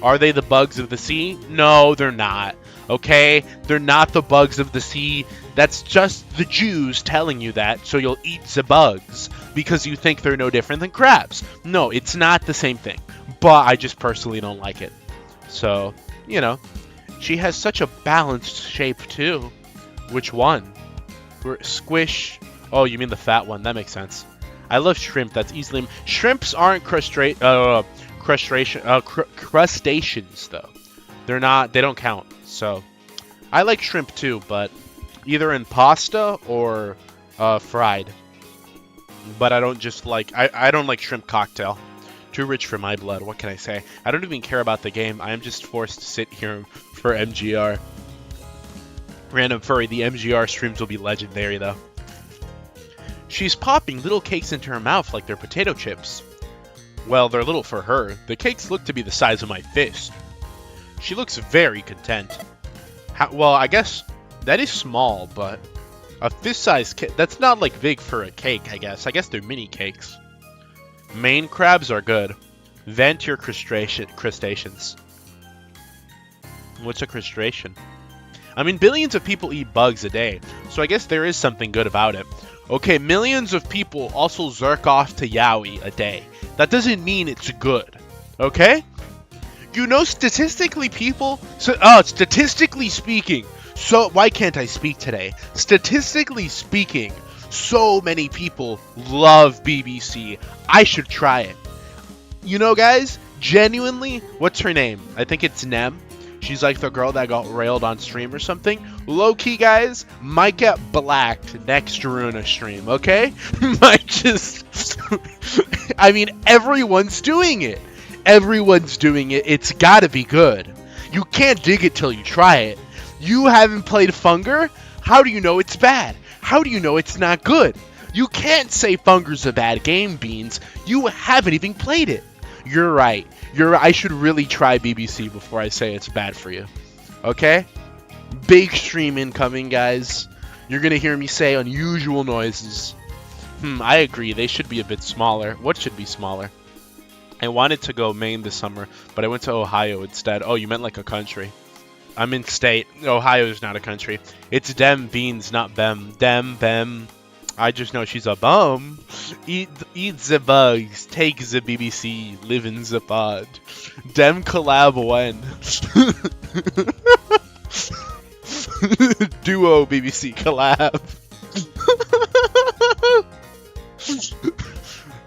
Are they the bugs of the sea? No, they're not. Okay? They're not the bugs of the sea. That's just the Jews telling you that so you'll eat the bugs because you think they're no different than crabs. No, it's not the same thing. But I just personally don't like it. So, you know, she has such a balanced shape too. Which one? Squish. Oh, you mean the fat one. That makes sense. I love shrimp. That's easily... Shrimps aren't crustaceans, though. They're not... They don't count. So, I like shrimp too, but either in pasta or fried. But I don't just like... I don't like shrimp cocktail. Too rich for my blood. What can I say? I don't even care about the game. I am just forced to sit here for MGR. Random furry. The MGR streams will be legendary, though. She's popping little cakes into her mouth like they're potato chips. Well, they're little for her. The cakes look to be the size of my fist. She looks very content. Well, I guess that is small, but a fist-sized cake, that's not like big for a cake, I guess. I guess they're mini cakes. Main crabs are good. Vent your crustaceans. What's a crustacean? I mean, billions of people eat bugs a day, so I guess there is something good about it. Okay, millions of people also zerk off to yaoi a day. That doesn't mean it's good, okay? You know, statistically speaking, so why can't I speak today? Statistically speaking, so many people love BBC. I should try it. You know, guys, genuinely, what's her name? I think it's Nem. She's like the girl that got railed on stream or something. Low-key, guys, might get blacked next Runa stream, okay? Might just... I mean, everyone's doing it. Everyone's doing it. It's gotta be good. You can't dig it till you try it. You haven't played Funger? How do you know it's bad? How do you know it's not good? You can't say Funger's a bad game, Beans. You haven't even played it. You're right. I should really try BBC before I say it's bad for you. Okay? Big stream incoming, guys. You're gonna hear me say unusual noises. I agree. They should be a bit smaller. What should be smaller? I wanted to go Maine this summer, but I went to Ohio instead. Oh, you meant like a country. I'm in state. Ohio is not a country. It's Dem Beans, not Bem. Dem, Bem. I just know she's a bum. Eat the bugs, take the BBC, live in the pod. Dem collab when. Duo BBC collab.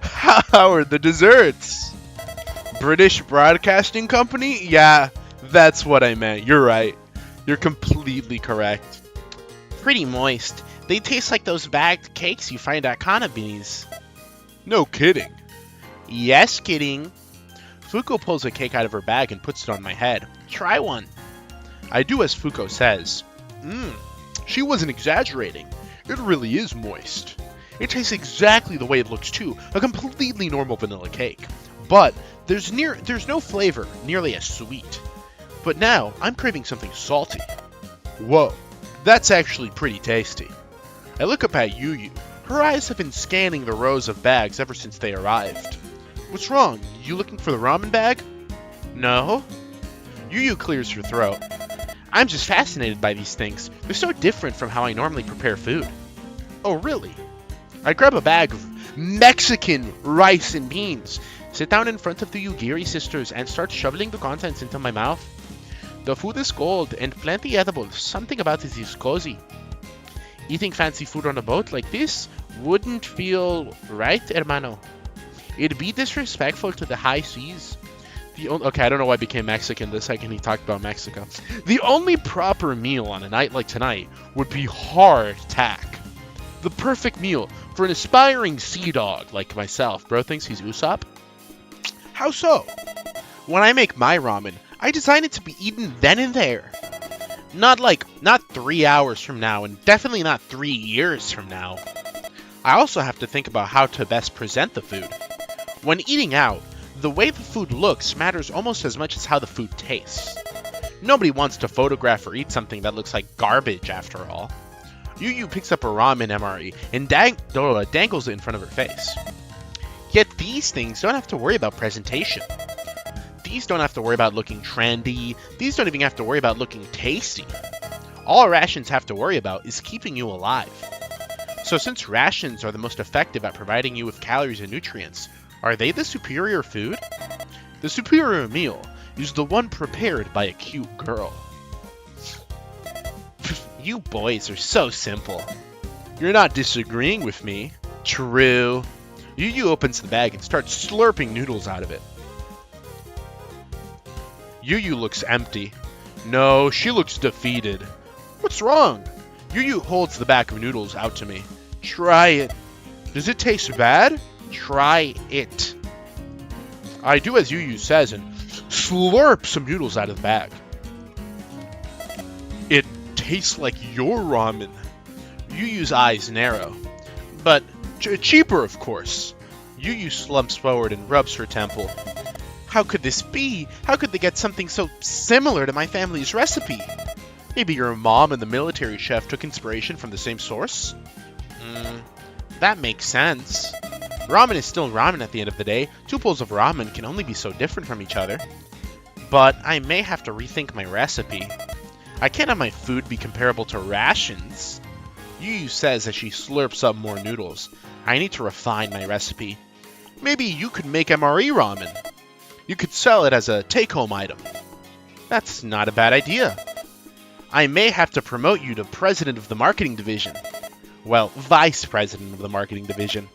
How are the desserts? British Broadcasting Company? Yeah, that's what I meant. You're right. You're completely correct. Pretty moist. They taste like those bagged cakes you find at Kanabi's. No kidding. Yes, kidding. Fuko pulls a cake out of her bag and puts it on my head. Try one. I do as Fuko says. She wasn't exaggerating. It really is moist. It tastes exactly the way it looks too, a completely normal vanilla cake. But there's no flavor nearly as sweet. But now I'm craving something salty. Whoa, that's actually pretty tasty. I look up at Yu. Her eyes have been scanning the rows of bags ever since they arrived. What's wrong? You looking for the ramen bag? No? Yu clears her throat. I'm just fascinated by these things. They're so different from how I normally prepare food. Oh, really? I grab a bag of Mexican rice and beans, sit down in front of the Ugiri sisters, and start shoveling the contents into my mouth. The food is cold and plenty edible. Something about it is cozy. Eating fancy food on a boat like this wouldn't feel right, hermano. It'd be disrespectful to the high seas. Okay, I don't know why I became Mexican the second he talked about Mexico. The only proper meal on a night like tonight would be hardtack. The perfect meal for an aspiring sea dog like myself. Bro thinks he's Usopp? How so? When I make my ramen, I design it to be eaten then and there. Not 3 hours from now, and definitely not 3 years from now. I also have to think about how to best present the food. When eating out, the way the food looks matters almost as much as how the food tastes. Nobody wants to photograph or eat something that looks like garbage after all. Yu picks up a ramen MRE and dangles it in front of her face. Yet these things don't have to worry about presentation. These don't have to worry about looking trendy. These don't even have to worry about looking tasty. All rations have to worry about is keeping you alive. So since rations are the most effective at providing you with calories and nutrients, are they the superior food? The superior meal is the one prepared by a cute girl. You boys are so simple. You're not disagreeing with me. True. Yu opens the bag and starts slurping noodles out of it. Yu looks empty. No, she looks defeated. What's wrong? Yu holds the bag of noodles out to me. Try it. Does it taste bad? Try it. I do as Yu says and slurp some noodles out of the bag. It tastes like your ramen. Yu's eyes narrow. But cheaper, of course. Yu slumps forward and rubs her temple. How could this be? How could they get something so similar to my family's recipe? Maybe your mom and the military chef took inspiration from the same source? That makes sense. Ramen is still ramen at the end of the day. Two bowls of ramen can only be so different from each other. But I may have to rethink my recipe. I can't have my food be comparable to rations. Yu says as she slurps up more noodles. I need to refine my recipe. Maybe you could make MRE ramen. You could sell it as a take-home item. That's not a bad idea. I may have to promote you to president of the marketing division. Well, vice president of the marketing division.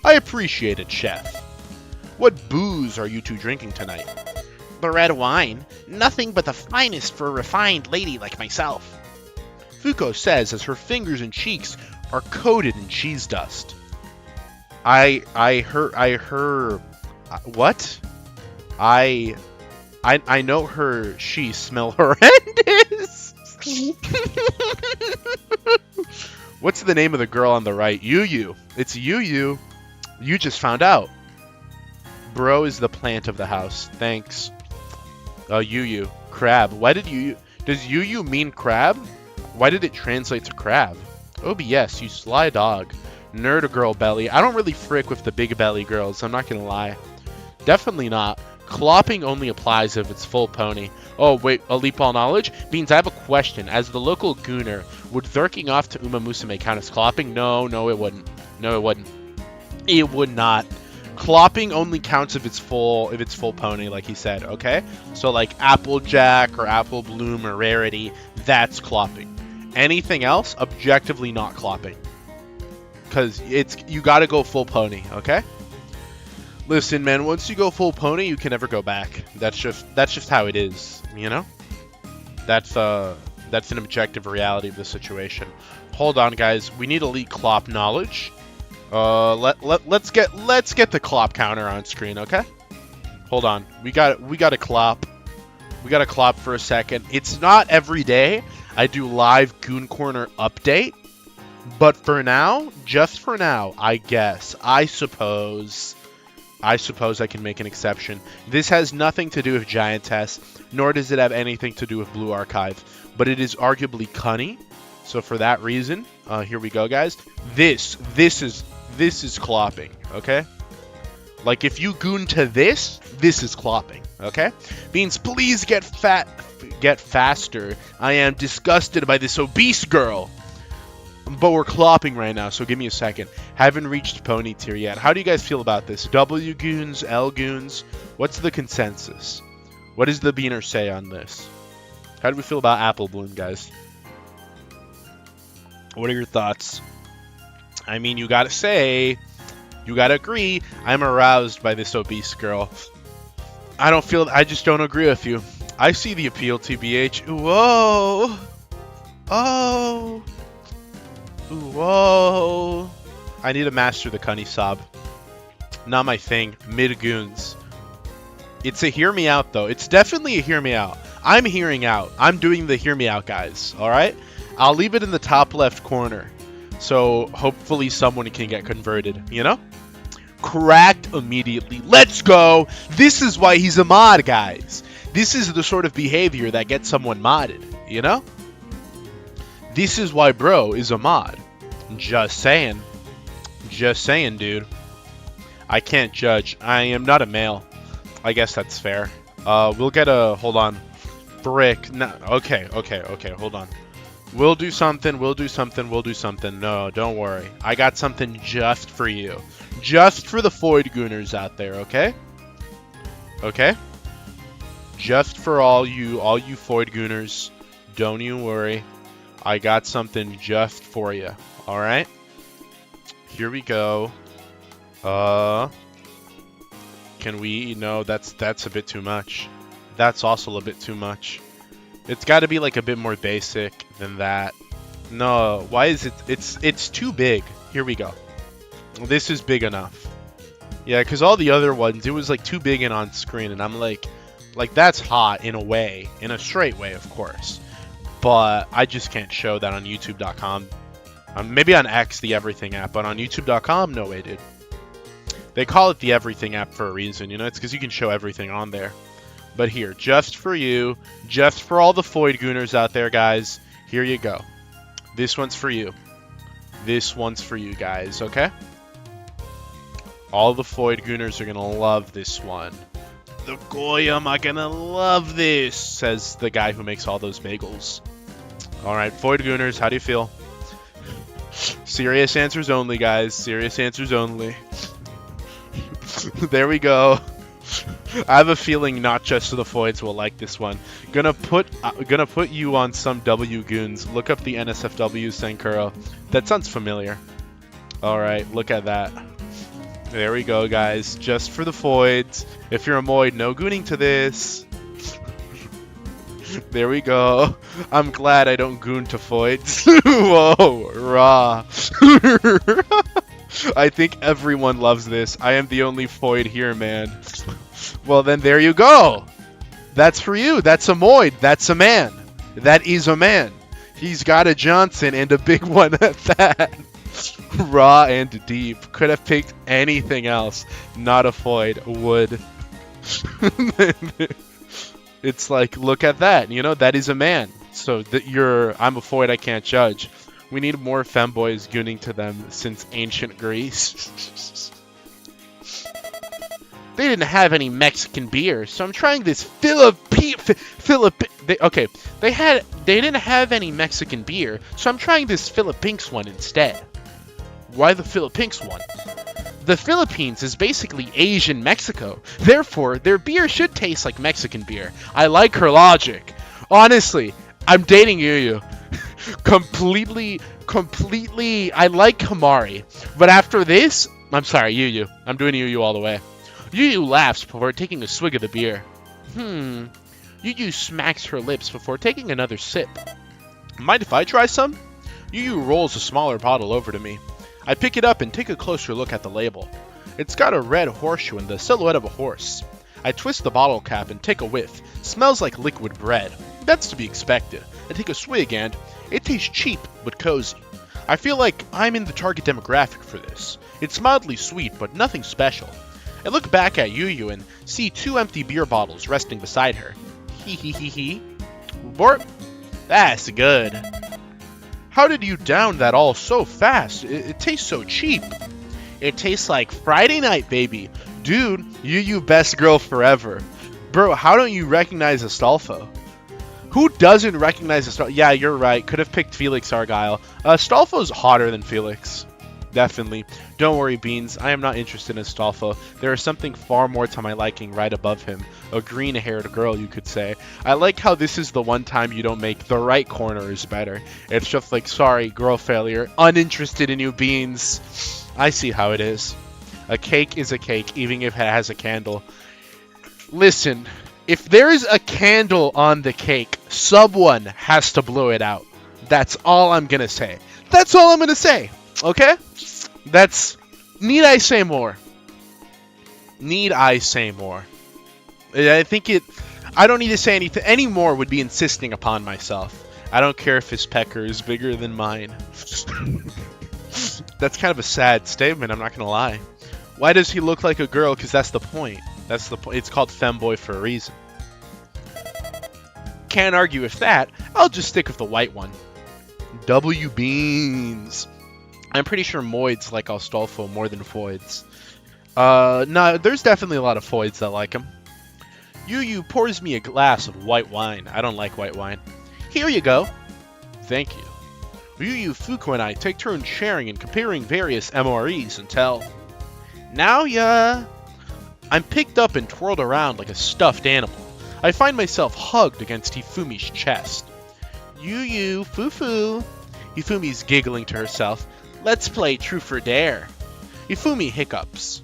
I appreciate it, chef. What booze are you two drinking tonight? The red wine. Nothing but the finest for a refined lady like myself. Fuko says as her fingers and cheeks are coated in cheese dust. I heard, what? I know her, she smell horrendous. What's the name of the girl on the right? Yu. It's Yu. You just found out. Bro is the plant of the house. Thanks. Yu. Crab. Why did does Yu mean crab? Why did it translate to crab? OBS, you sly dog. Nerd girl belly. I don't really frick with the big belly girls, I'm not gonna lie. Definitely not. Clopping only applies if it's full pony. Oh, wait, a leap all knowledge? Beans, I have a question. As the local gooner, would thurking off to Uma Musume count as clopping? No, it wouldn't. No, it wouldn't. It would not. Clopping only counts if it's full pony, like he said, okay? So like Applejack or Apple Bloom or Rarity, that's clopping. Anything else, objectively not clopping. Because you gotta go full pony, okay? Listen, man, once you go full pony, you can never go back. That's just how it is, you know? That's an objective reality of the situation. Hold on, guys. We need elite clop knowledge. Let's get the clop counter on screen, okay? Hold on. We got a clop. We got a clop for a second. It's not every day I do live Goon Corner update, but for now, just for now, I guess, I suppose I can make an exception. This has nothing to do with Giantess, nor does it have anything to do with Blue Archive, but it is arguably cunny. So for that reason, here we go, guys. This is clopping, okay? Like if you goon to this is clopping, okay? Beans, please get faster. I am disgusted by this obese girl. But we're clopping right now, so give me a second. Haven't reached pony tier yet. How do you guys feel about this? W goons, L goons? What's the consensus? What does the beaner say on this? How do we feel about Apple Bloom, guys? What are your thoughts? I mean, you gotta agree, I'm aroused by this obese girl. I just don't agree with you. I see the appeal, TBH. Whoa! Oh! Whoa! I need to master the cunny sob. Not my thing. Mid-goons. It's a hear me out, though. It's definitely a hear me out. I'm hearing out. I'm doing the hear me out, guys. Alright? I'll leave it in the top left corner. So, hopefully someone can get converted. You know? Cracked immediately. Let's go! This is why he's a mod, guys. This is the sort of behavior that gets someone modded, you know? This is why bro is a mod. Just saying. Just saying, dude. I can't judge. I am not a male. I guess that's fair. We'll get a... Hold on. Brick. No, okay, hold on. We'll do something. No, don't worry. I got something just for you. Just for the Void Gooners out there, okay? Okay? Just for all you Void Gooners. Don't you worry. I got something just for you. Alright? Here we go. Can we... No, that's a bit too much. That's also a bit too much. It's got to be like a bit more basic than that. No, why is it... It's too big. Here we go. This is big enough. Yeah, because all the other ones, it was like too big and on screen, and I'm like, that's hot in a way. In a straight way, of course. But I just can't show that on YouTube.com. Maybe on X, the Everything app, but on YouTube.com, no way, dude. They call it the Everything app for a reason, you know? It's because you can show everything on there. But here, just for you, just for all the Void Gooners out there, guys, here you go. This one's for you. This one's for you guys, okay? All the Void Gooners are going to love this one. The Goyim are going to love this, says the guy who makes all those bagels. Alright, Void Gooners, how do you feel? Serious answers only, guys. Serious answers only. There we go. I have a feeling not just the Voids will like this one. Gonna put you on some W goons. Look up the NSFW Sankuro. That sounds familiar. Alright, look at that. There we go, guys. Just for the Voids. If you're a Moid, no gooning to this. There we go. I'm glad I don't goon to Voids. Whoa, raw. I think everyone loves this. I am the only Void here, man. Well, then there you go. That's for you. That's a Moid. That's a man. That is a man. He's got a Johnson and a big one at that. Raw and deep. Could have picked anything else. Not a Void. Would. It's like, look at that. You know, that is a man. So I'm a Void, I can't judge. We need more femboys gooning to them since ancient Greece. They didn't have any Mexican beer, so I'm trying this They didn't have any Mexican beer, so I'm trying this Philippines one instead. Why the Philippines one? The Philippines is basically Asian Mexico. Therefore, their beer should taste like Mexican beer. I like her logic. Honestly, I'm dating Yu. Completely, I like Kamari. But after this, I'm sorry, Yu. I'm doing Yu all the way. Yu laughs before taking a swig of the beer. Yu smacks her lips before taking another sip. Mind if I try some? Yu rolls a smaller bottle over to me. I pick it up and take a closer look at the label. It's got a red horseshoe and the silhouette of a horse. I twist the bottle cap and take a whiff. Smells like liquid bread. That's to be expected. I take a swig and it tastes cheap but cozy. I feel like I'm in the target demographic for this. It's mildly sweet but nothing special. I look back at Yu and see 2 empty beer bottles resting beside her. Hee. Borp. That's good. How did you down that all so fast? It tastes so cheap. It tastes like Friday night, baby. Dude, Yu best girl forever. Bro, how don't you recognize Astolfo? Who doesn't recognize Astolfo? Yeah, you're right. Could have picked Felix Argyle. Astolfo's hotter than Felix. Definitely. Don't worry, Beans. I am not interested in Astolfo. There is something far more to my liking right above him. A green-haired girl, you could say. I like how this is the one time you don't make the right corner is better. It's just like, sorry, girl failure. Uninterested in you, Beans. I see how it is. A cake is a cake, even if it has a candle. Listen, if there's a candle on the cake, someone has to blow it out. That's all I'm gonna say. That's all I'm gonna say. Okay? Need I say more? Need I say more? I don't need to say anything. Any more would be insisting upon myself. I don't care if his pecker is bigger than mine. That's kind of a sad statement, I'm not gonna lie. Why does he look like a girl? Because that's the point. That's the point. It's called femboy for a reason. can't argue with that. I'll just stick with the white one. W beans. I'm pretty sure Moids like Astolfo more than Foids. No, there's definitely a lot of Foids that like him. Yu pours me a glass of white wine. I don't like white wine. Here you go. Thank you. Yu, Fuku, and I take turns sharing and comparing various MREs until... Now I'm picked up and twirled around like a stuffed animal. I find myself hugged against Hifumi's chest. Yu, Fufu. Hifumi's giggling to herself. Let's play Truth or Dare. Hifumi hiccups.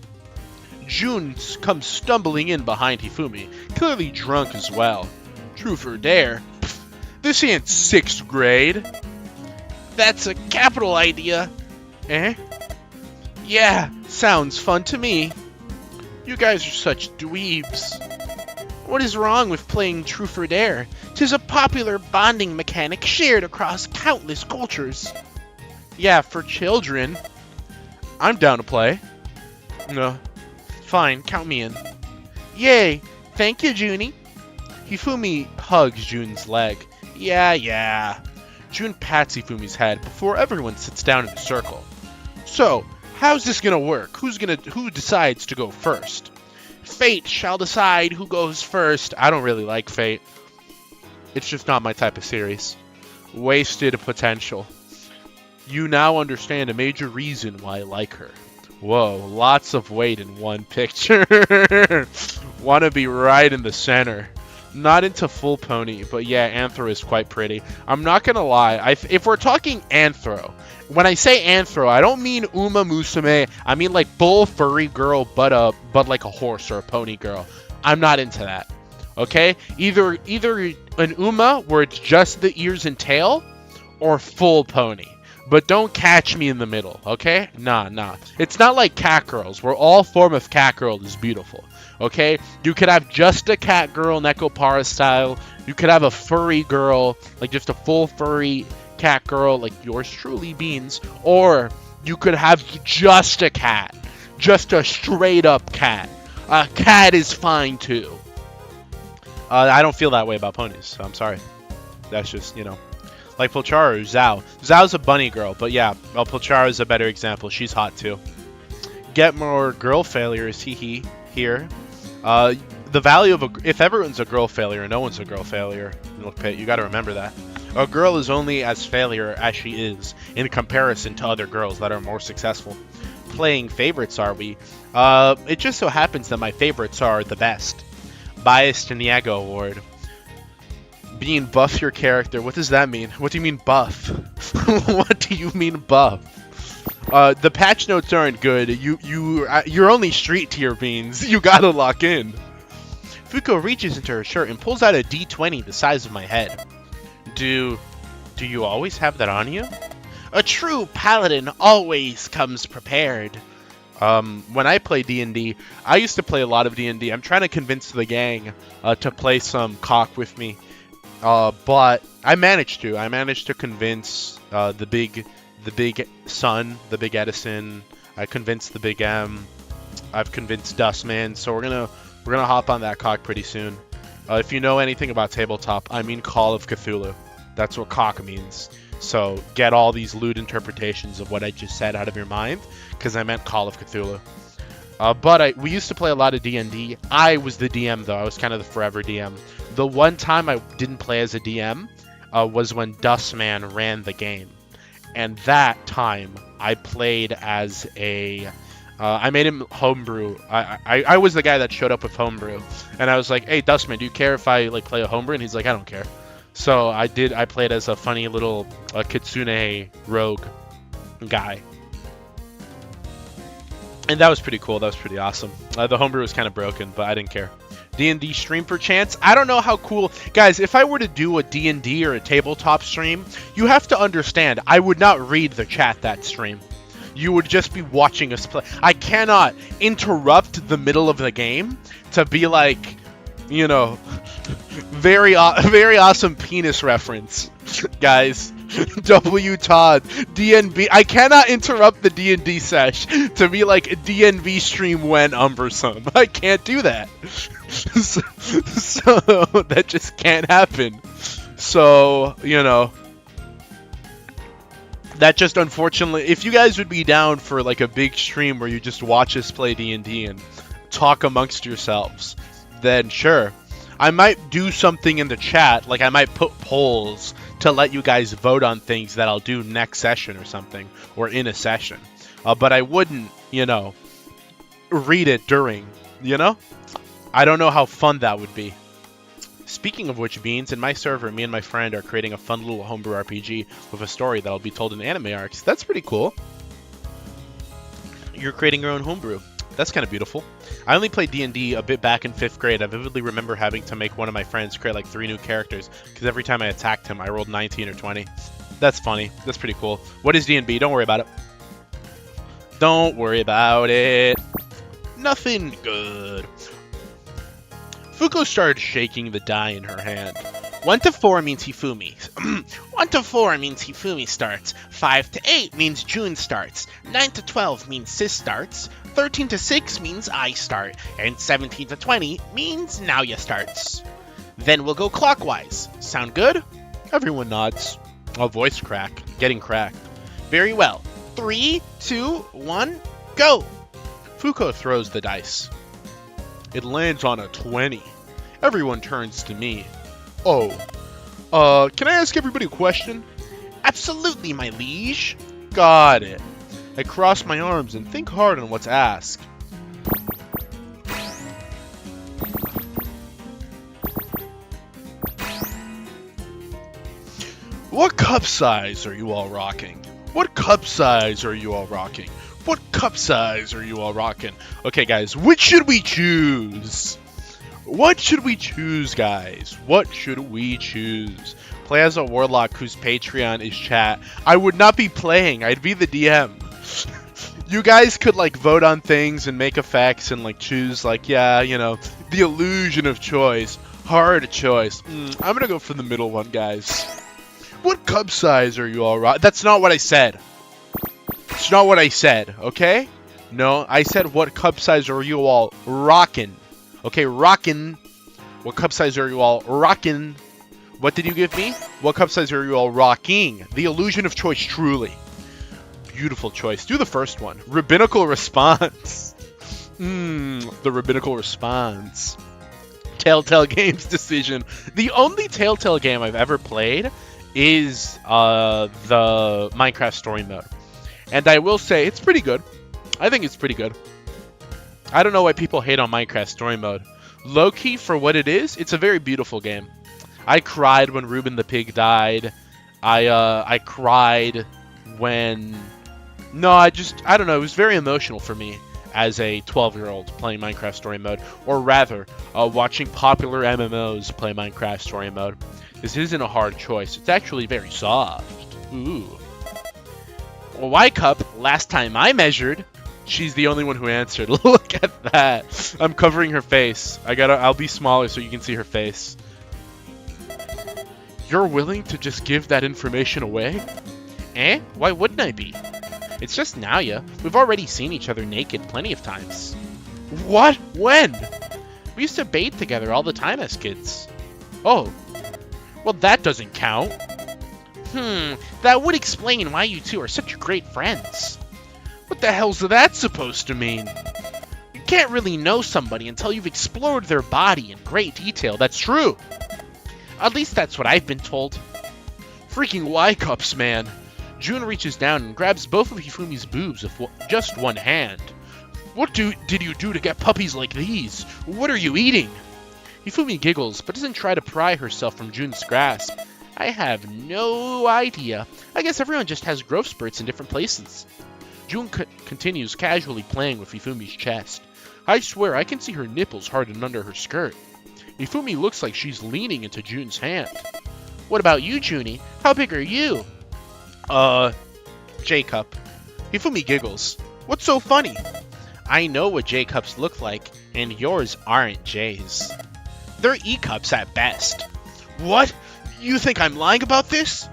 Jun comes stumbling in behind Hifumi, clearly drunk as well. Truth or Dare? Pfft, this ain't 6th grade. That's a capital idea. Eh? Yeah, sounds fun to me. You guys are such dweebs. What is wrong with playing Truth or Dare? 'Tis a popular bonding mechanic shared across countless cultures. Yeah, for children. I'm down to play. No. Fine, count me in. Yay! Thank you, Junie. Hifumi hugs Jun's leg. Yeah. Jun pats Hifumi's head before everyone sits down in a circle. So, how's this gonna work? Who decides to go first? Fate shall decide who goes first. I don't really like Fate. It's just not my type of series. Wasted potential. You now understand a major reason why I like her. Whoa, lots of weight in one picture. Want to be right in the center. Not into full pony, but yeah, Anthro is quite pretty. I'm not gonna lie, if we're talking Anthro, when I say Anthro, I don't mean Uma Musume. I mean like bull furry girl, but like a horse or a pony girl. I'm not into that. Okay, either an Uma where it's just the ears and tail, or full pony. But don't catch me in the middle, okay? Nah. It's not like cat girls, where all form of cat girl is beautiful, okay? You could have just a cat girl, Nekopara style. You could have a furry girl, like just a full furry cat girl, like yours truly, Beans. Or you could have just a cat, just a straight up cat. A cat is fine too. I don't feel that way about ponies, so I'm sorry. That's just, like Pulchara or Zhao. Zhao's a bunny girl, but yeah, Pulchara is a better example. She's hot too. Get more girl failures, hee here. The value of if everyone's a girl failure, no one's a girl failure. Look, Pit, you gotta remember that. A girl is only as failure as she is in comparison to other girls that are more successful. Playing favorites, are we? It just so happens that my favorites are the best. Biased in the Ego Award. Being buff your character, what does that mean? What do you mean buff? What do you mean buff? The patch notes aren't good. You're only street tier, Beans. You gotta lock in. Fuko reaches into her shirt and pulls out a D20 the size of my head. Do you always have that on you? A true paladin always comes prepared. When I play D&D, I used to play a lot of D&D. I'm trying to convince the gang to play some cock with me. But I managed to convince the big Sun, the big Edison. I convinced the big M. I've convinced Dustman. So we're gonna hop on that cock pretty soon. If you know anything about tabletop, I mean Call of Cthulhu. That's what cock means. So get all these lewd interpretations of what I just said out of your mind, because I meant Call of Cthulhu. But we used to play a lot of D&D. I was the DM, though. I was kind of the forever DM. The one time I didn't play as a DM was when Dustman ran the game. And that time, I played as a... I made him homebrew. I was the guy that showed up with homebrew. And I was like, hey, Dustman, do you care if I play a homebrew? And he's like, I don't care. So I played as a funny little Kitsune rogue guy. And that was pretty cool. That was pretty awesome. The homebrew was kind of broken, but I didn't care. D&D stream per chance. I don't know how cool... Guys, if I were to do a D&D or a tabletop stream, you have to understand, I would not read the chat that stream. You would just be watching us play. I cannot interrupt the middle of the game to be like, very awesome penis reference. Guys, W Todd, DNB. I cannot interrupt the D&D sesh to be like DNB stream when umbersome. I can't do that. So that just can't happen. So, you know, that just unfortunately, if you guys would be down for like a big stream where you just watch us play D&D and talk amongst yourselves, then sure. I might do something in the chat, like I might put polls to let you guys vote on things that I'll do next session or something, or in a session. But I wouldn't, you know, read it during, you know? I don't know how fun that would be. Speaking of which, Beans, in my server, me and my friend are creating a fun little homebrew RPG with a story that'll be told in anime arcs. That's pretty cool. You're creating your own homebrew. That's kind of beautiful. I only played D&D a bit back in 5th grade. I vividly remember having to make one of my friends create like 3 new characters, because every time I attacked him, I rolled 19 or 20. That's funny. That's pretty cool. What is D&B? Don't worry about it. Don't worry about it. Nothing good. Fuko started shaking the die in her hand. 1 to 4 means Hifumi. 1 to 4 means Hifumi starts. 5 to 8 means June starts. 9 to 12 means Sis starts. 13 to 6 means I start. And 17 to 20 means Naoya starts. Then we'll go clockwise. Sound good? Everyone nods. A voice crack. Getting cracked. Very well. 3, 2, 1, go! Fuko throws the dice. It lands on a 20. Everyone turns to me. Oh, can I ask everybody a question? Absolutely, my liege. Got it. I cross my arms and think hard on what's asked. What cup size are you all rocking? What cup size are you all rocking? What cup size are you all rocking? Okay, guys, which should we choose? What should we choose, guys? What should we choose? Play as a warlock whose Patreon is chat. I would not be playing. I'd be the DM. You guys could, like, vote on things and make effects and, like, choose, like, yeah, you know, the illusion of choice. Hard choice. I'm gonna go for the middle one, guys. What cup size are you all That's not what I said. It's not what I said, okay? No, I said what cup size are you all rockin'? Okay, rockin'. What cup size are you all rockin'? What did you give me? What cup size are you all rocking? The illusion of choice, truly. Beautiful choice. Do the first one. Rabbinical response. The rabbinical response. Telltale Games decision. The only Telltale game I've ever played is the Minecraft story mode. And I will say, it's pretty good. I think it's pretty good. I don't know why people hate on Minecraft story mode. Low-key, for what it is, it's a very beautiful game. I cried when Ruben the Pig died. I cried when... No, I don't know. It was very emotional for me as a 12-year-old playing Minecraft story mode. Or rather, watching popular MMOs play Minecraft story mode. This isn't a hard choice. It's actually very soft. Ooh. Well, Y-Cup, last time I measured... She's the only one who answered. Look at that. I'm covering her face. I'll be smaller so you can see her face. You're willing to just give that information away? Eh? Why wouldn't I be? It's just Naoya. We've already seen each other naked plenty of times. What? When? We used to bathe together all the time as kids. Oh. Well, that doesn't count. That would explain why you two are such great friends. What the hell's that supposed to mean? You can't really know somebody until you've explored their body in great detail. That's true. At least that's what I've been told. Freaking Y-Cups, man. June reaches down and grabs both of Hifumi's boobs with just one hand. What did you do to get puppies like these? What are you eating? Hifumi giggles, but doesn't try to pry herself from June's grasp. I have no idea. I guess everyone just has growth spurts in different places. June continues casually playing with Hifumi's chest. I swear I can see her nipples harden under her skirt. Hifumi looks like she's leaning into June's hand. What about you, Junie? How big are you? J-Cup. Hifumi giggles. What's so funny? I know what J-Cups look like, and yours aren't J's. They're E-Cups at best. What? You think I'm lying about this?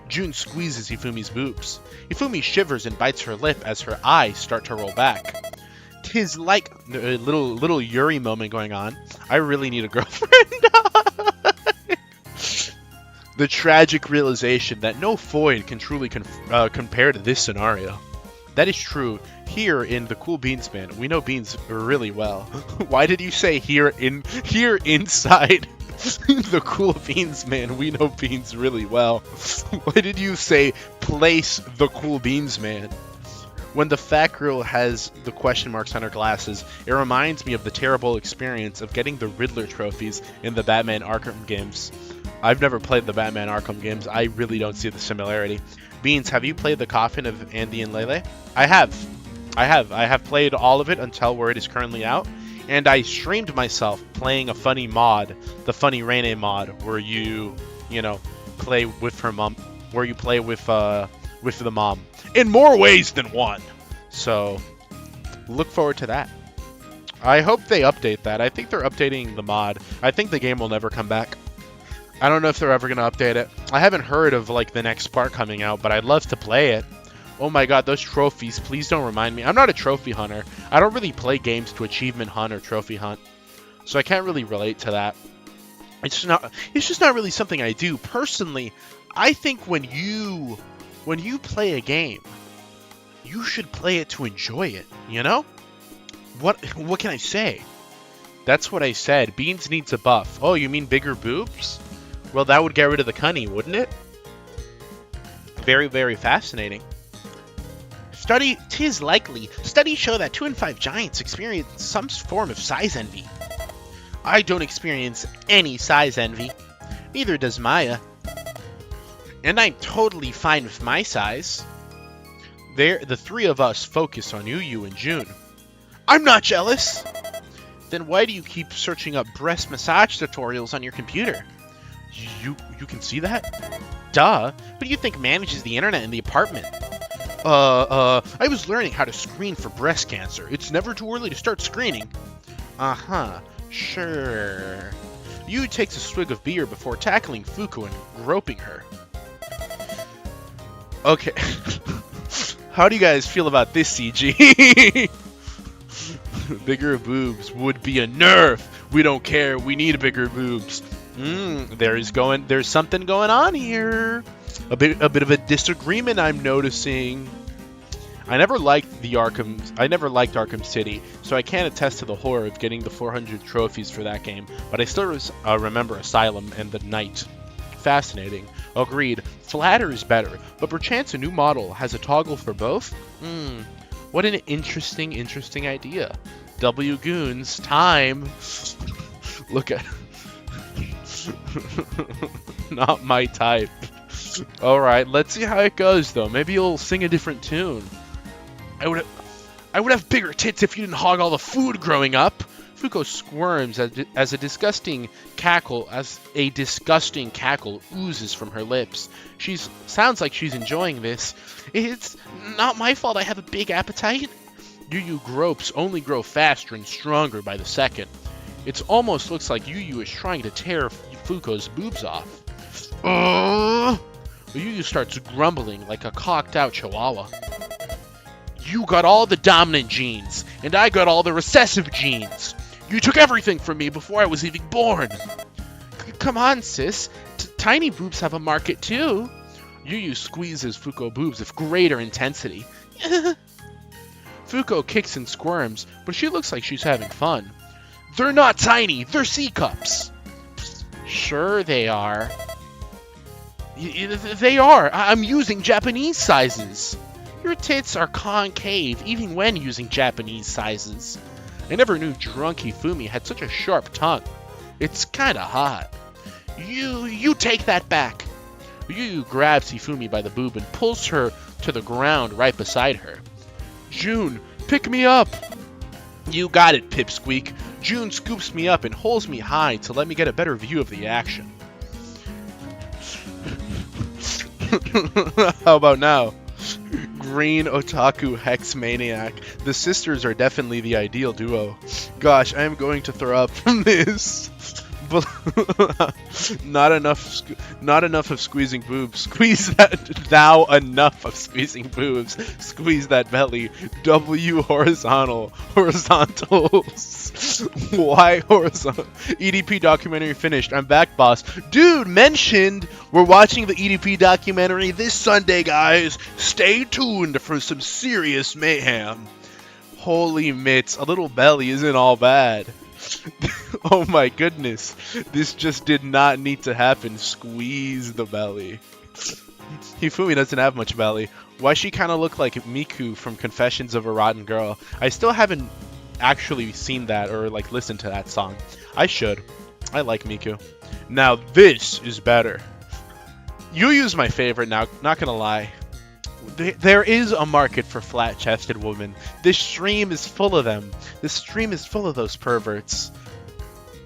June squeezes Hifumi's boobs. Hifumi shivers and bites her lip as her eyes start to roll back. Tis like a little Yuri moment going on. I really need a girlfriend. The tragic realization that no Foyd can truly compare to this scenario. That is true. Here in the Cool Beans Man, we know Beans really well. Why did you say here inside the Cool Beans Man, we know Beans really well? Why did you say place the Cool Beans Man? When the fat girl has the question marks on her glasses, it reminds me of the terrible experience of getting the Riddler trophies in the Batman Arkham games. I've never played the Batman Arkham games. I really don't see the similarity. Beans, have you played the Coffin of Andy and Lele? I have. I have played all of it until where it is currently out, and I streamed myself playing a funny mod, the Funny Rene mod, where you play with her mom, where you play with the mom in more ways than one. So look forward to that. I hope they update that. I think they're updating the mod. I think the game will never come back. I don't know if they're ever going to update it. I haven't heard of like the next part coming out, but I'd love to play it. Oh my god, those trophies, please don't remind me. I'm not a trophy hunter. I don't really play games to achievement hunt or trophy hunt. So I can't really relate to that. It's just not really something I do. Personally, I think when you play a game, you should play it to enjoy it, you know? What can I say? That's what I said. Beans needs a buff. Oh, you mean bigger boobs? Well, that would get rid of the cunny, wouldn't it? Very, very fascinating. Tis likely. Studies show that 2 in 5 giants experience some form of size envy. I don't experience any size envy. Neither does Maya. And I'm totally fine with my size. The three of us focus on you and June. I'm not jealous! Then why do you keep searching up breast massage tutorials on your computer? You can see that? Duh. Who do you think manages the internet in the apartment? I was learning how to screen for breast cancer. It's never too early to start screening. Uh-huh. Sure. Yu takes a swig of beer before tackling Fuku and groping her. Okay. How do you guys feel about this, CG? Bigger boobs would be a nerf. We don't care. We need bigger boobs. There's something going on here. A bit of a disagreement I'm noticing. I never liked Arkham City, so I can't attest to the horror of getting the 400 trophies for that game, but I still remember Asylum and the Knight. Fascinating. Agreed. Flatter is better, but perchance a new model has a toggle for both? What an interesting idea. W Goons, time. Look at... Not my type. Alright, let's see how it goes, though. Maybe you'll sing a different tune. I would have bigger tits if you didn't hog all the food growing up. Fuko squirms as a disgusting cackle oozes from her lips. Sounds like she's enjoying this. It's not my fault I have a big appetite. Yu gropes only grow faster and stronger by the second. It almost looks like Yu is trying to tear Fuko's boobs off. Yu starts grumbling like a cocked-out chihuahua. You got all the dominant genes, and I got all the recessive genes. You took everything from me before I was even born. Come on, sis. Tiny boobs have a market, too. Yu squeezes Fuko boobs with greater intensity. Fuko kicks and squirms, but she looks like she's having fun. They're not tiny, they're C-cups. Sure they are. They are. I'm using Japanese sizes. Your tits are concave even when using Japanese sizes. I never knew drunk Hifumi had such a sharp tongue. It's kinda hot. You take that back. Yu grabs Hifumi by the boob and pulls her to the ground right beside her. June, pick me up. You got it, Pipsqueak. June scoops me up and holds me high to let me get a better view of the action. How about now? Green Otaku Hex Maniac. The sisters are definitely the ideal duo. Gosh, I am going to throw up from this. Not enough. Not enough of squeezing boobs. Squeeze that. Thou enough of squeezing boobs. Squeeze that belly. W horizontal. Horizontals. Y horizontal. EDP documentary finished. I'm back, boss. Dude, mentioned. We're watching the EDP documentary this Sunday, guys. Stay tuned for some serious mayhem. Holy mitts, a little belly isn't all bad. Oh my goodness, this just did not need to happen. Squeeze the belly. Hifumi doesn't have much belly. Why she kind of look like Miku from Confessions of a Rotten Girl? I still haven't actually seen that or like listened to that song. I should. I like Miku. Now this is better. Yu's my favorite now, not gonna lie. There is a market for flat-chested women. This stream is full of them. This stream is full of those perverts.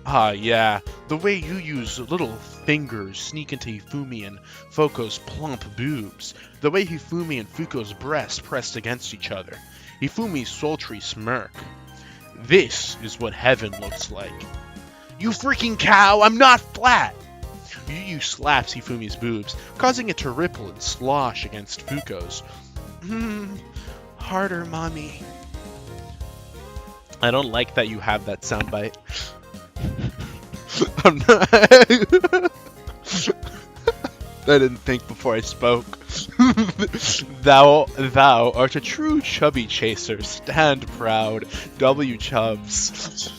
Ah, yeah. The way you use little fingers sneak into Hifumi and Fuko's plump boobs. The way Hifumi and Fuko's breasts pressed against each other. Hifumi's sultry smirk. This is what heaven looks like. You freaking cow! I'm not flat! Yu slaps Hifumi's boobs, causing it to ripple and slosh against Fuko's. Harder, mommy. I don't like that you have that soundbite. I'm not. I didn't think before I spoke. Thou art a true chubby chaser. Stand proud, W Chubs.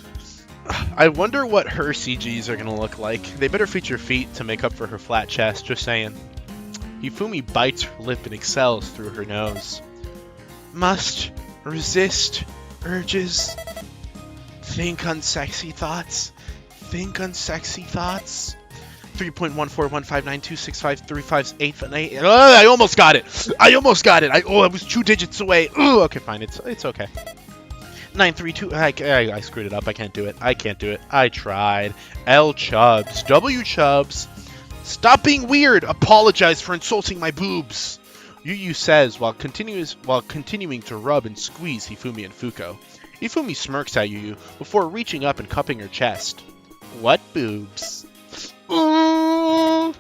I wonder what her CGs are gonna look like. They better feature feet to make up for her flat chest, just saying. Hifumi bites her lip and exhales through her nose. Must resist urges. Think unsexy thoughts. Think unsexy thoughts. 3.14159265358. I almost got it. I was 2 digits away. Okay, fine. It's okay. 932. I screwed it up. I can't do it. I tried. L Chubs. W Chubs. Stop being weird. Apologize for insulting my boobs. Yu says while continuing to rub and squeeze Hifumi and Fuko. Hifumi smirks at Yu before reaching up and cupping her chest. What boobs? Whoa.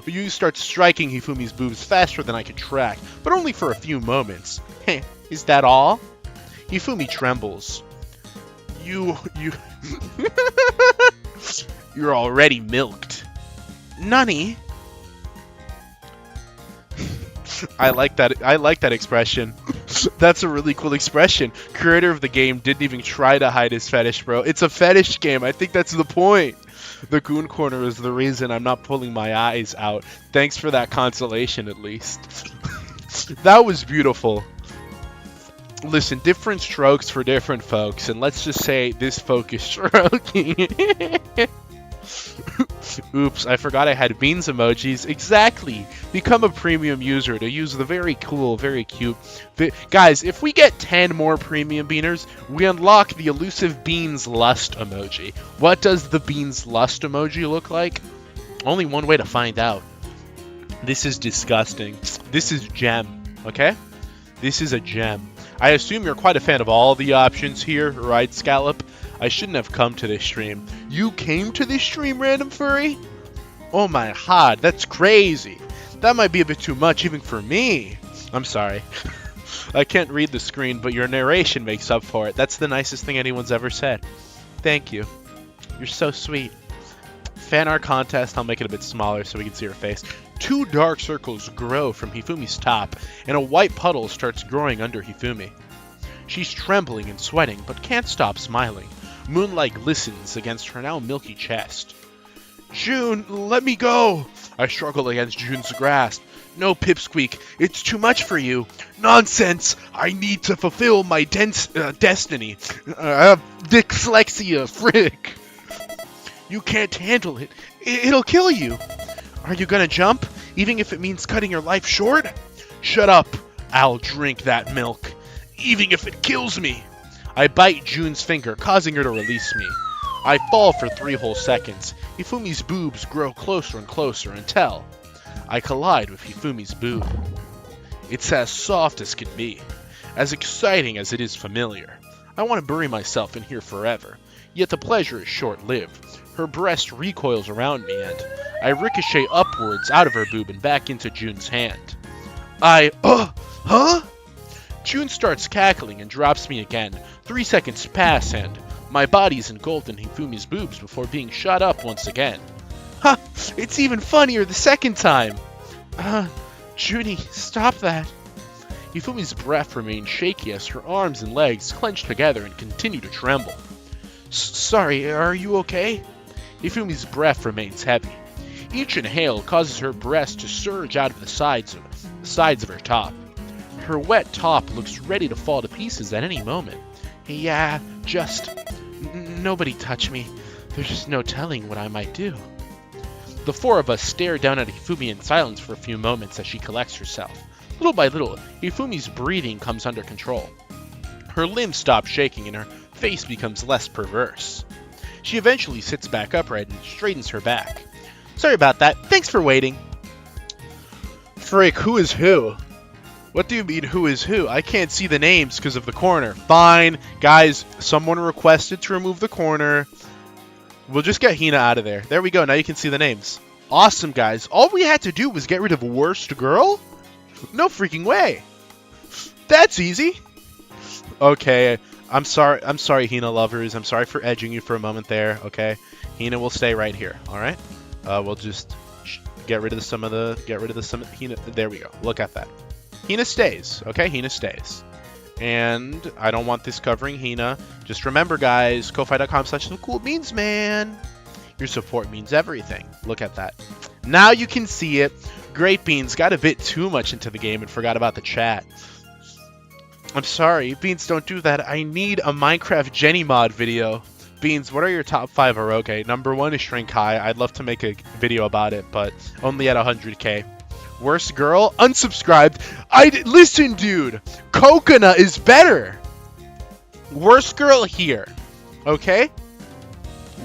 Yu starts striking Hifumi's boobs faster than I could track, but only for a few moments. Heh, is that all? Hifumi trembles. You're already milked. Nani? I like that expression. That's a really cool expression. Creator of the game didn't even try to hide his fetish, bro. It's a fetish game. I think that's the point. The Goon Corner is the reason I'm not pulling my eyes out. Thanks for that consolation, at least. That was beautiful. Listen, different strokes for different folks, and let's just say this folk is stroking. Oops, I forgot I had beans emojis. Exactly. Become a premium user to use the very cool, very cute... Guys, if we get 10 more premium beaners, we unlock the elusive beans lust emoji. What does the beans lust emoji look like? Only one way to find out. This is disgusting. This is gem, okay? This is a gem. I assume you're quite a fan of all the options here, right, Scallop? I shouldn't have come to this stream. You came to this stream, random furry? Oh my god, that's crazy. That might be a bit too much even for me. I'm sorry. I can't read the screen, but your narration makes up for it. That's the nicest thing anyone's ever said. Thank you. You're so sweet. Fan art contest, I'll make it a bit smaller so we can see her face. 2 dark circles grow from Hifumi's top, and a white puddle starts growing under Hifumi. She's trembling and sweating, but can't stop smiling. Moonlight glistens against her now milky chest. June, let me go! I struggle against June's grasp. No, Pipsqueak, it's too much for you. Nonsense! I need to fulfill my destiny. Dyslexia, frick! You can't handle it. It'll kill you. Are you gonna jump, even if it means cutting your life short? Shut up. I'll drink that milk, even if it kills me. I bite June's finger, causing her to release me. I fall for 3 whole seconds. Hifumi's boobs grow closer and closer until I collide with Hifumi's boob. It's as soft as can be, as exciting as it is familiar. I want to bury myself in here forever. Yet the pleasure is short-lived. Her breast recoils around me, and I ricochet upwards out of her boob and back into June's hand. Huh? June starts cackling and drops me again. 3 seconds pass, and my body's engulfed in Hifumi's boobs before being shot up once again. Ha! It's even funnier the second time! Junie, stop that. Hifumi's breath remains shaky as her arms and legs clench together and continue to tremble. Sorry, are you okay? Hifumi's breath remains heavy. Each inhale causes her breast to surge out of the sides of her top. Her wet top looks ready to fall to pieces at any moment. Yeah, just... nobody touch me. There's just no telling what I might do. The four of us stare down at Hifumi in silence for a few moments as she collects herself. Little by little, Hifumi's breathing comes under control. Her limbs stop shaking and her face becomes less perverse. She eventually sits back upright and straightens her back. Sorry about that. Thanks for waiting. Frick, who is who? What do you mean, who is who? I can't see the names because of the corner. Fine. Guys, someone requested to remove the corner. We'll just get Hina out of there. There we go. Now you can see the names. Awesome, guys. All we had to do was get rid of Worst Girl? No freaking way. That's easy. Okay. I'm sorry, Hina lovers. I'm sorry for edging you for a moment there. Okay. Hina will stay right here. All right. We'll just get rid of some of the Hina. There we go. Look at that. Hina stays. Okay. Hina stays. And I don't want this covering Hina. Just remember, guys, ko-fi.com/coolbeans, man. Your support means everything. Look at that. Now you can see it. Great Beans got a bit too much into the game and forgot about the chat. I'm sorry. Beans, don't do that. I need a Minecraft Jenny mod video. Beans, what are your top 5 Oroke? Number 1 is Shrink High. I'd love to make a video about it, but only at 100k. Worst Girl? Unsubscribed. Listen, dude. Coconut is better. Worst Girl here. Okay?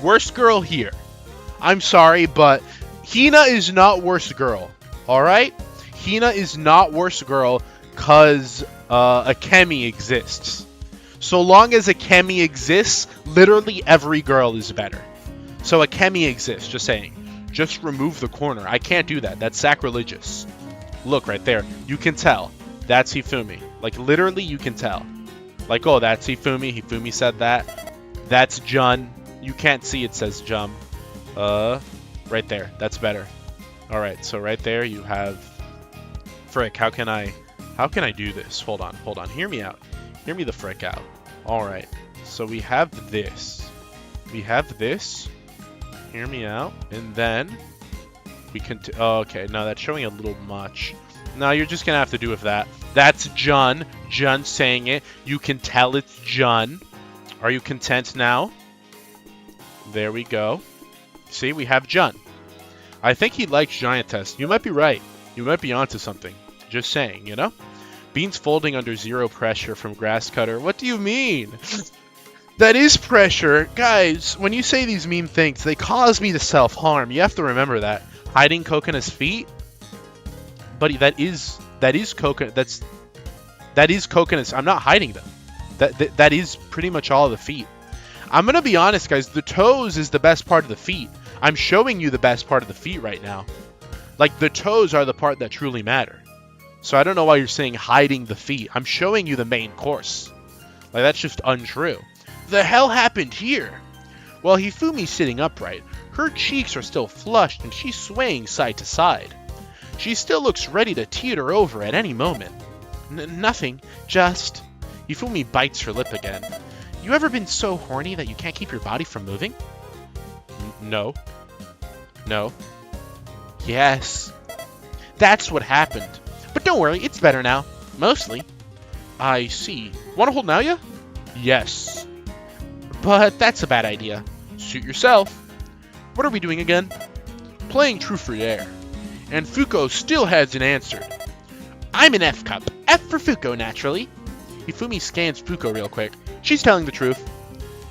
Worst Girl here. I'm sorry, but Hina is not Worst Girl. Alright? Hina is not Worst Girl because a Kemi exists. So long as a Kemi exists, literally every girl is better. So a Kemi exists, just saying. Just remove the corner. I can't do that. That's sacrilegious. Look right there. You can tell. That's Hifumi. Like, literally, you can tell. Like, oh, that's Hifumi. Hifumi said that. That's Jun. You can't see it says Jum. Right there. That's better. Alright, so right there you have... Frick, how can I do this? Hold on. Hear me out. Hear me the frick out. Alright, so we have this. We have this. Hear me out. And then we can... okay, no, that's showing a little much. No, you're just going to have to do with that. That's Jun. Jun saying it. You can tell it's Jun. Are you content now? There we go. See, we have Jun. I think he likes Giantess. You might be right. You might be onto something. Just saying, you know? Beans folding under zero pressure from Grass Cutter. What do you mean? That is pressure. Guys, when you say these meme things, they cause me to self-harm. You have to remember that. Hiding Coconut's feet? Buddy, that is Coconut. That is Coconut's. I'm not hiding them. That is pretty much all of the feet. I'm going to be honest, guys. The toes is the best part of the feet. I'm showing you the best part of the feet right now. Like, the toes are the part that truly matter. So I don't know why you're saying hiding the feet. I'm showing you the main course. Like, that's just untrue. The hell happened here? While Hifumi's sitting upright, her cheeks are still flushed and she's swaying side to side. She still looks ready to teeter over at any moment. Nothing, just... Hifumi bites her lip again. You ever been so horny that you can't keep your body from moving? No. No. Yes. That's what happened. But don't worry, it's better now. Mostly. I see. Wanna hold Naoya? Yes. But that's a bad idea. Suit yourself. What are we doing again? Playing Truth or Dare. And Fuko still hasn't answered. I'm an F cup. F for Fuko, naturally. Hifumi scans Fuko real quick. She's telling the truth.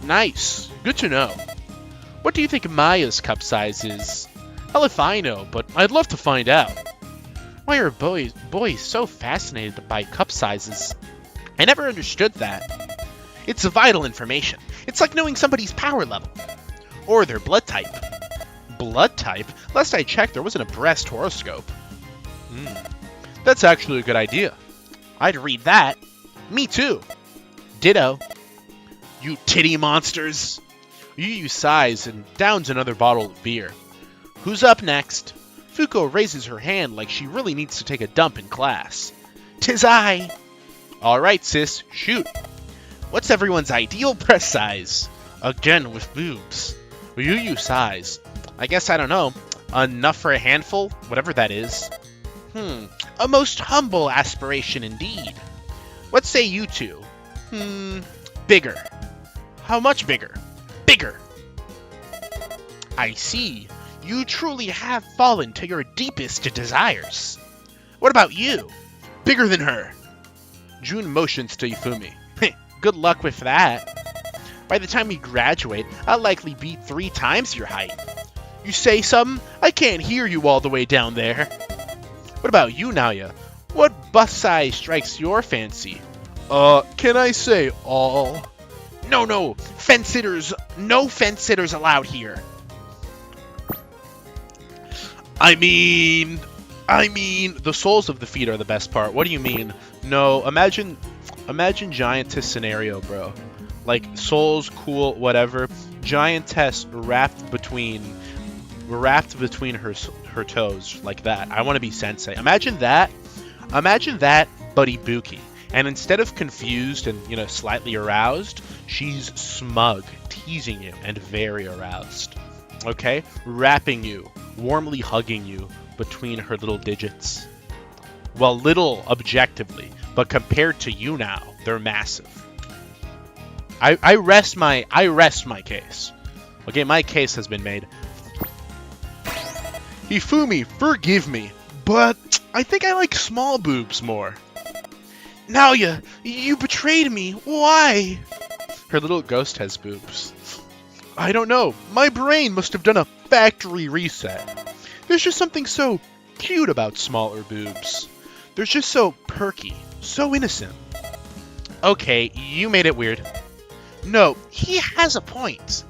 Nice. Good to know. What do you think Maya's cup size is? Hell if I know, but I'd love to find out. Why are boys so fascinated by cup sizes? I never understood that. It's vital information. It's like knowing somebody's power level. Or their blood type. Blood type? Last I checked, there wasn't a breast horoscope. That's actually a good idea. I'd read that. Me too. Ditto. You titty monsters. Yu sighs and downs another bottle of beer. Who's up next? Fuko raises her hand like she really needs to take a dump in class. 'Tis I. All right, sis, shoot. What's everyone's ideal breast size? Again with boobs. Yu sighs. I guess I don't know. Enough for a handful? Whatever that is. A most humble aspiration indeed. What say you two? Bigger. How much bigger? Bigger. I see. You truly have fallen to your deepest desires. What about you? Bigger than her. Jun motions to Ifumi. Good luck with that. By the time we graduate, I'll likely be 3 times your height. You say something? I can't hear you all the way down there. What about you, Naoya? What bust size strikes your fancy? Can I say all? No, no fence-sitters allowed here. I mean, the soles of the feet are the best part. What do you mean? No, imagine Giantess scenario, bro. Like, soles, cool, whatever. Giantess wrapped between her toes, like that. I want to be sensei. Imagine that, but Ibuki. And instead of confused and, slightly aroused, she's smug, teasing you, and very aroused. Okay? Wrapping you, warmly hugging you between her little digits. Well, little objectively, but compared to you now, they're massive. I rest my case. Okay, my case has been made. Ifumi, forgive me, but I think I like small boobs more. Naoya, you betrayed me. Why? Her little ghost has boobs. I don't know. My brain must have done a factory reset. There's just something so cute about smaller boobs. They're just so perky, so innocent. Okay, you made it weird. No, he has a point.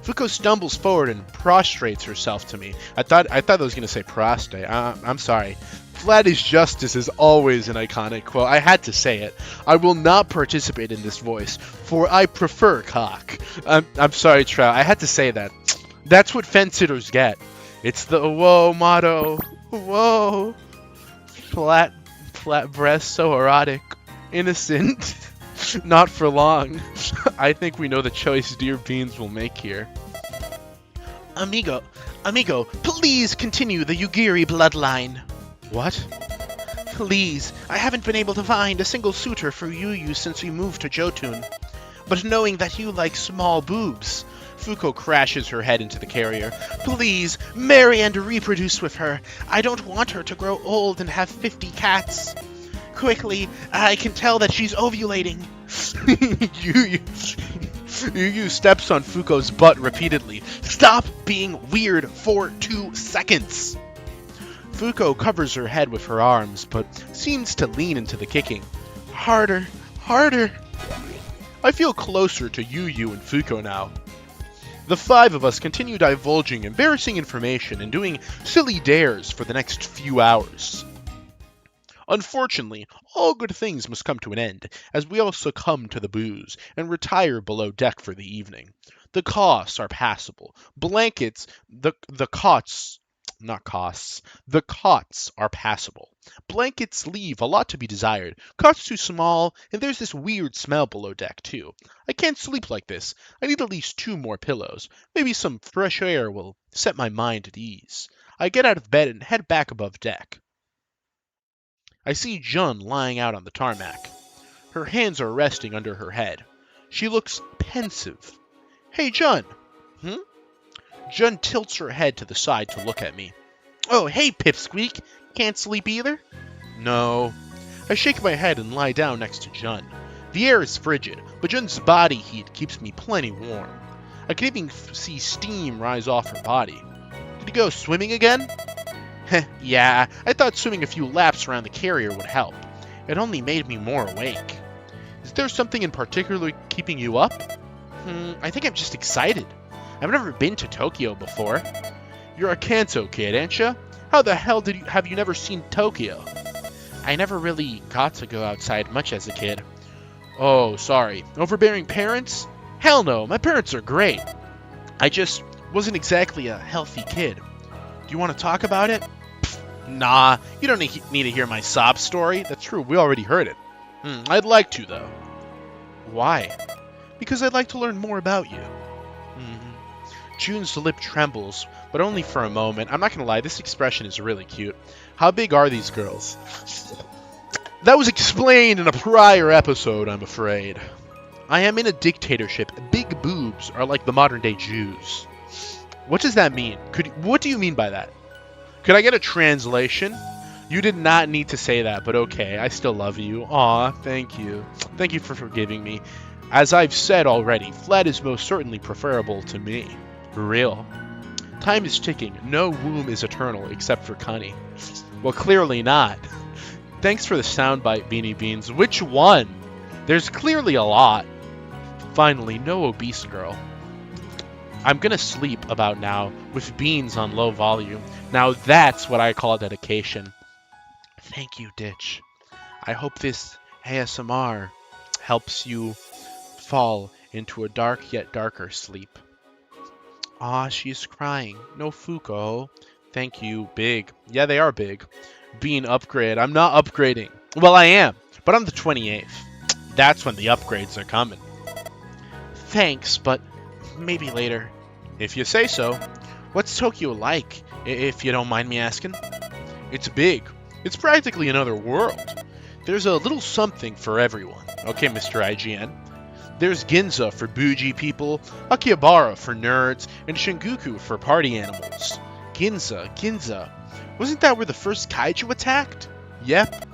Fuko stumbles forward and prostrates herself to me. I thought I was going to say prostate. I'm sorry. Flat is justice is always an iconic quote. I had to say it. I will not participate in this voice, for I prefer cock. I'm sorry, Trout. I had to say that. That's what fence-sitters get. It's the whoa motto. Whoa. Flat breast, so erotic. Innocent. Not for long. I think we know the choice Dear Beans will make here. Amigo, please continue the Yugiri bloodline. What? Please, I haven't been able to find a single suitor for Yu since we moved to Jotun. But knowing that you like small boobs, Fuko crashes her head into the carrier. Please, marry and reproduce with her. I don't want her to grow old and have 50 cats. Quickly, I can tell that she's ovulating. Yu steps on Fuko's butt repeatedly. Stop being weird for 2 seconds. Fuko covers her head with her arms, but seems to lean into the kicking. Harder, harder. I feel closer to Yu and Fuko now. The 5 of us continue divulging embarrassing information and doing silly dares for the next few hours. Unfortunately, all good things must come to an end, as we all succumb to the booze and retire below deck for the evening. The costs are passable. Blankets, the cots are passable. Blankets leave a lot to be desired. Cots too small, and there's this weird smell below deck too. I can't sleep like this. I need at least 2 more pillows. Maybe some fresh air will set my mind at ease. I get out of bed and head back above deck. I see Jun lying out on the tarmac. Her hands are resting under her head. She looks pensive. Hey, Jun. Jun tilts her head to the side to look at me. Oh, hey, Pipsqueak. Can't sleep either? No. I shake my head and lie down next to Jun. The air is frigid, but Jun's body heat keeps me plenty warm. I can even see steam rise off her body. Did he go swimming again? Yeah, I thought swimming a few laps around the carrier would help. It only made me more awake. Is there something in particular keeping you up? I think I'm just excited. I've never been to Tokyo before. You're a Kanto kid, ain't ya? How the hell have you never seen Tokyo? I never really got to go outside much as a kid. Oh, sorry. Overbearing parents? Hell no, my parents are great. I just wasn't exactly a healthy kid. Do you want to talk about it? Pfft, nah, you don't need to hear my sob story. That's true, we already heard it. I'd like to, though. Why? Because I'd like to learn more about you. June's lip trembles, but only for a moment. I'm not gonna lie, this expression is really cute. How big are these girls? That was explained in a prior episode, I'm afraid. I am in a dictatorship. Big boobs are like the modern-day Jews. What does that mean? What do you mean by that? Could I get a translation? You did not need to say that, but okay, I still love you. Aw, thank you. Thank you for forgiving me. As I've said already, flat is most certainly preferable to me. For real. Time is ticking. No womb is eternal, except for Connie. Well, clearly not. Thanks for the soundbite, Beanie Beans. Which one? There's clearly a lot. Finally, no obese girl. I'm gonna sleep about now, with Beans on low volume. Now that's what I call dedication. Thank you, Ditch. I hope this ASMR helps you fall into a dark yet darker sleep. Aw, she's crying. No Fuko. Thank you, big. Yeah, they are big. Bean upgrade. I'm not upgrading. Well, I am, but on the 28th. That's when the upgrades are coming. Thanks, but maybe later. If you say so. What's Tokyo like, if you don't mind me asking? It's big. It's practically another world. There's a little something for everyone. Okay, Mr. IGN. There's Ginza for bougie people, Akihabara for nerds, and Shinjuku for party animals. Ginza. Wasn't that where the first kaiju attacked? Yep.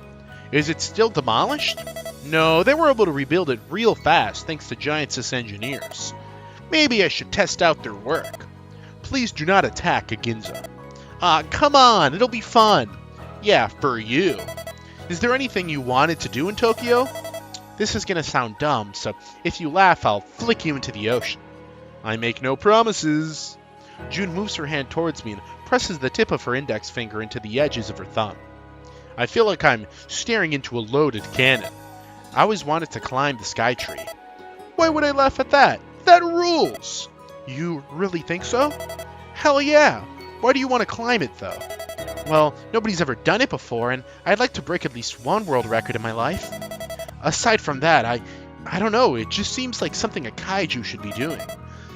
Is it still demolished? No, they were able to rebuild it real fast thanks to Giantess engineers. Maybe I should test out their work. Please do not attack a Ginza. Come on, it'll be fun. Yeah, for you. Is there anything you wanted to do in Tokyo? This is gonna sound dumb, so if you laugh, I'll flick you into the ocean. I make no promises. June moves her hand towards me and presses the tip of her index finger into the edges of her thumb. I feel like I'm staring into a loaded cannon. I always wanted to climb the sky tree. Why would I laugh at that? That rules! You really think so? Hell yeah! Why do you want to climb it, though? Well, nobody's ever done it before, and I'd like to break at least one world record in my life. Aside from that, I don't know, it just seems like something a kaiju should be doing.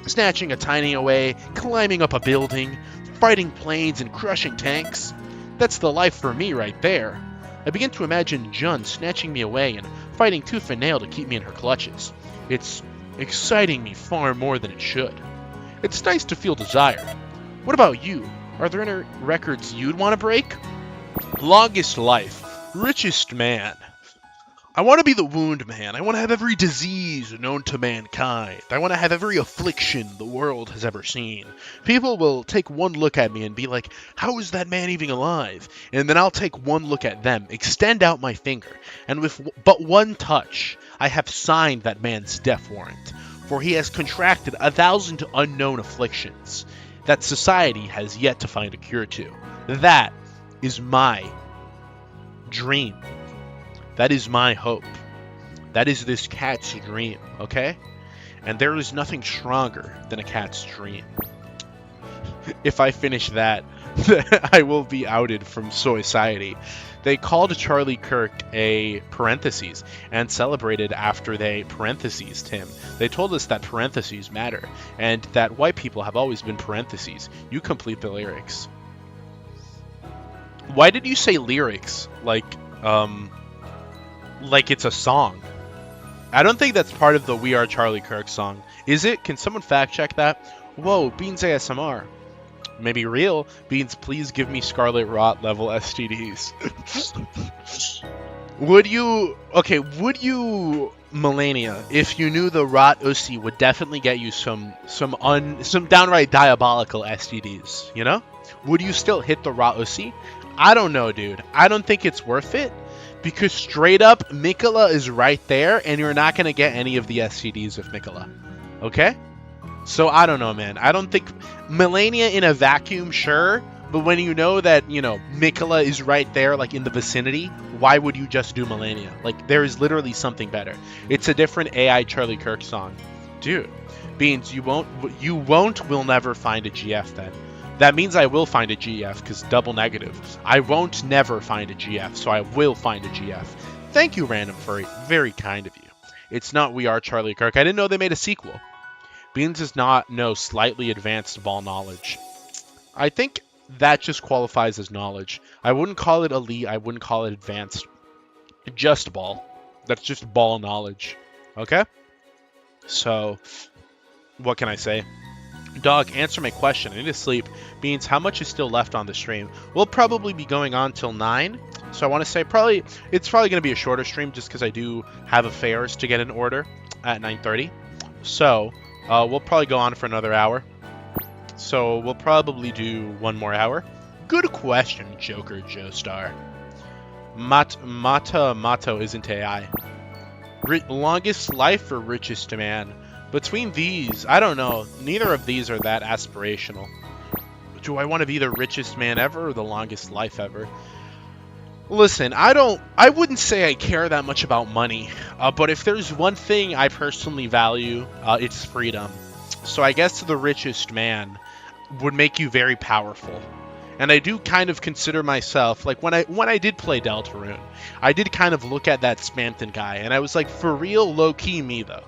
Snatching a tiny away, climbing up a building, fighting planes and crushing tanks. That's the life for me right there. I begin to imagine Jun snatching me away and fighting tooth and nail to keep me in her clutches. It's exciting me far more than it should. It's nice to feel desired. What about you? Are there any records you'd want to break? Longest life. Richest man. I want to be the wound man. I want to have every disease known to mankind. I want to have every affliction the world has ever seen. People will take one look at me and be like, how is that man even alive? And then I'll take one look at them, extend out my finger, and with but one touch, I have signed that man's death warrant. For he has contracted 1,000 unknown afflictions that society has yet to find a cure to. That is my dream. That is my hope. That is this cat's dream, okay? And there is nothing stronger than a cat's dream. If I finish that, I will be outed from society. They called Charlie Kirk a parentheses and celebrated after they parenthesesed him. They told us that parentheses matter and that white people have always been parentheses. You complete the lyrics. Why did you say lyrics? Like it's a song. I don't think that's part of the We Are Charlie Kirk song. Is it? Can someone fact check that? Whoa, Beans ASMR. Maybe real. Beans, please give me Scarlet Rot level STDs. Would you, Melania, if you knew the Rot Ussy would definitely get you some downright diabolical STDs, you know? Would you still hit the Rot Ussy? I don't know, dude. I don't think it's worth it. Because straight up, Mikola is right there, and you're not going to get any of the SCDs with Mikola. Okay? So I don't know, man. I don't think Melania in a vacuum, sure, but when you know that, Mikola is right there, like in the vicinity, why would you just do Melania? Like, there is literally something better. It's a different AI Charlie Kirk song. Dude, Beans, we'll never find a GF then. That means I will find a GF, because double negative. I won't never find a GF, so I will find a GF. Thank you, Random Furry. Very kind of you. It's not We Are Charlie Kirk. I didn't know they made a sequel. Beans does not know slightly advanced ball knowledge. I think that just qualifies as knowledge. I wouldn't call it elite. I wouldn't call it advanced. Just ball. That's just ball knowledge. Okay? So, what can I say? Dog, answer my question. I need to sleep. Beans, how much is still left on the stream? We'll probably be going on till 9. So I want to say it's probably going to be a shorter stream just because I do have affairs to get in order at 9:30. So we'll probably go on for another hour. So we'll probably do one more hour. Good question, Joker Joestar. Mato isn't AI. Longest life or richest man? Between these, I don't know. Neither of these are that aspirational. Do I want to be the richest man ever or the longest life ever? Listen, I wouldn't say I care that much about money, but if there's one thing I personally value, it's freedom. So I guess the richest man would make you very powerful. And I do kind of consider myself, like when I did play Deltarune, I did kind of look at that Spamton guy, and I was like, for real, low-key me though.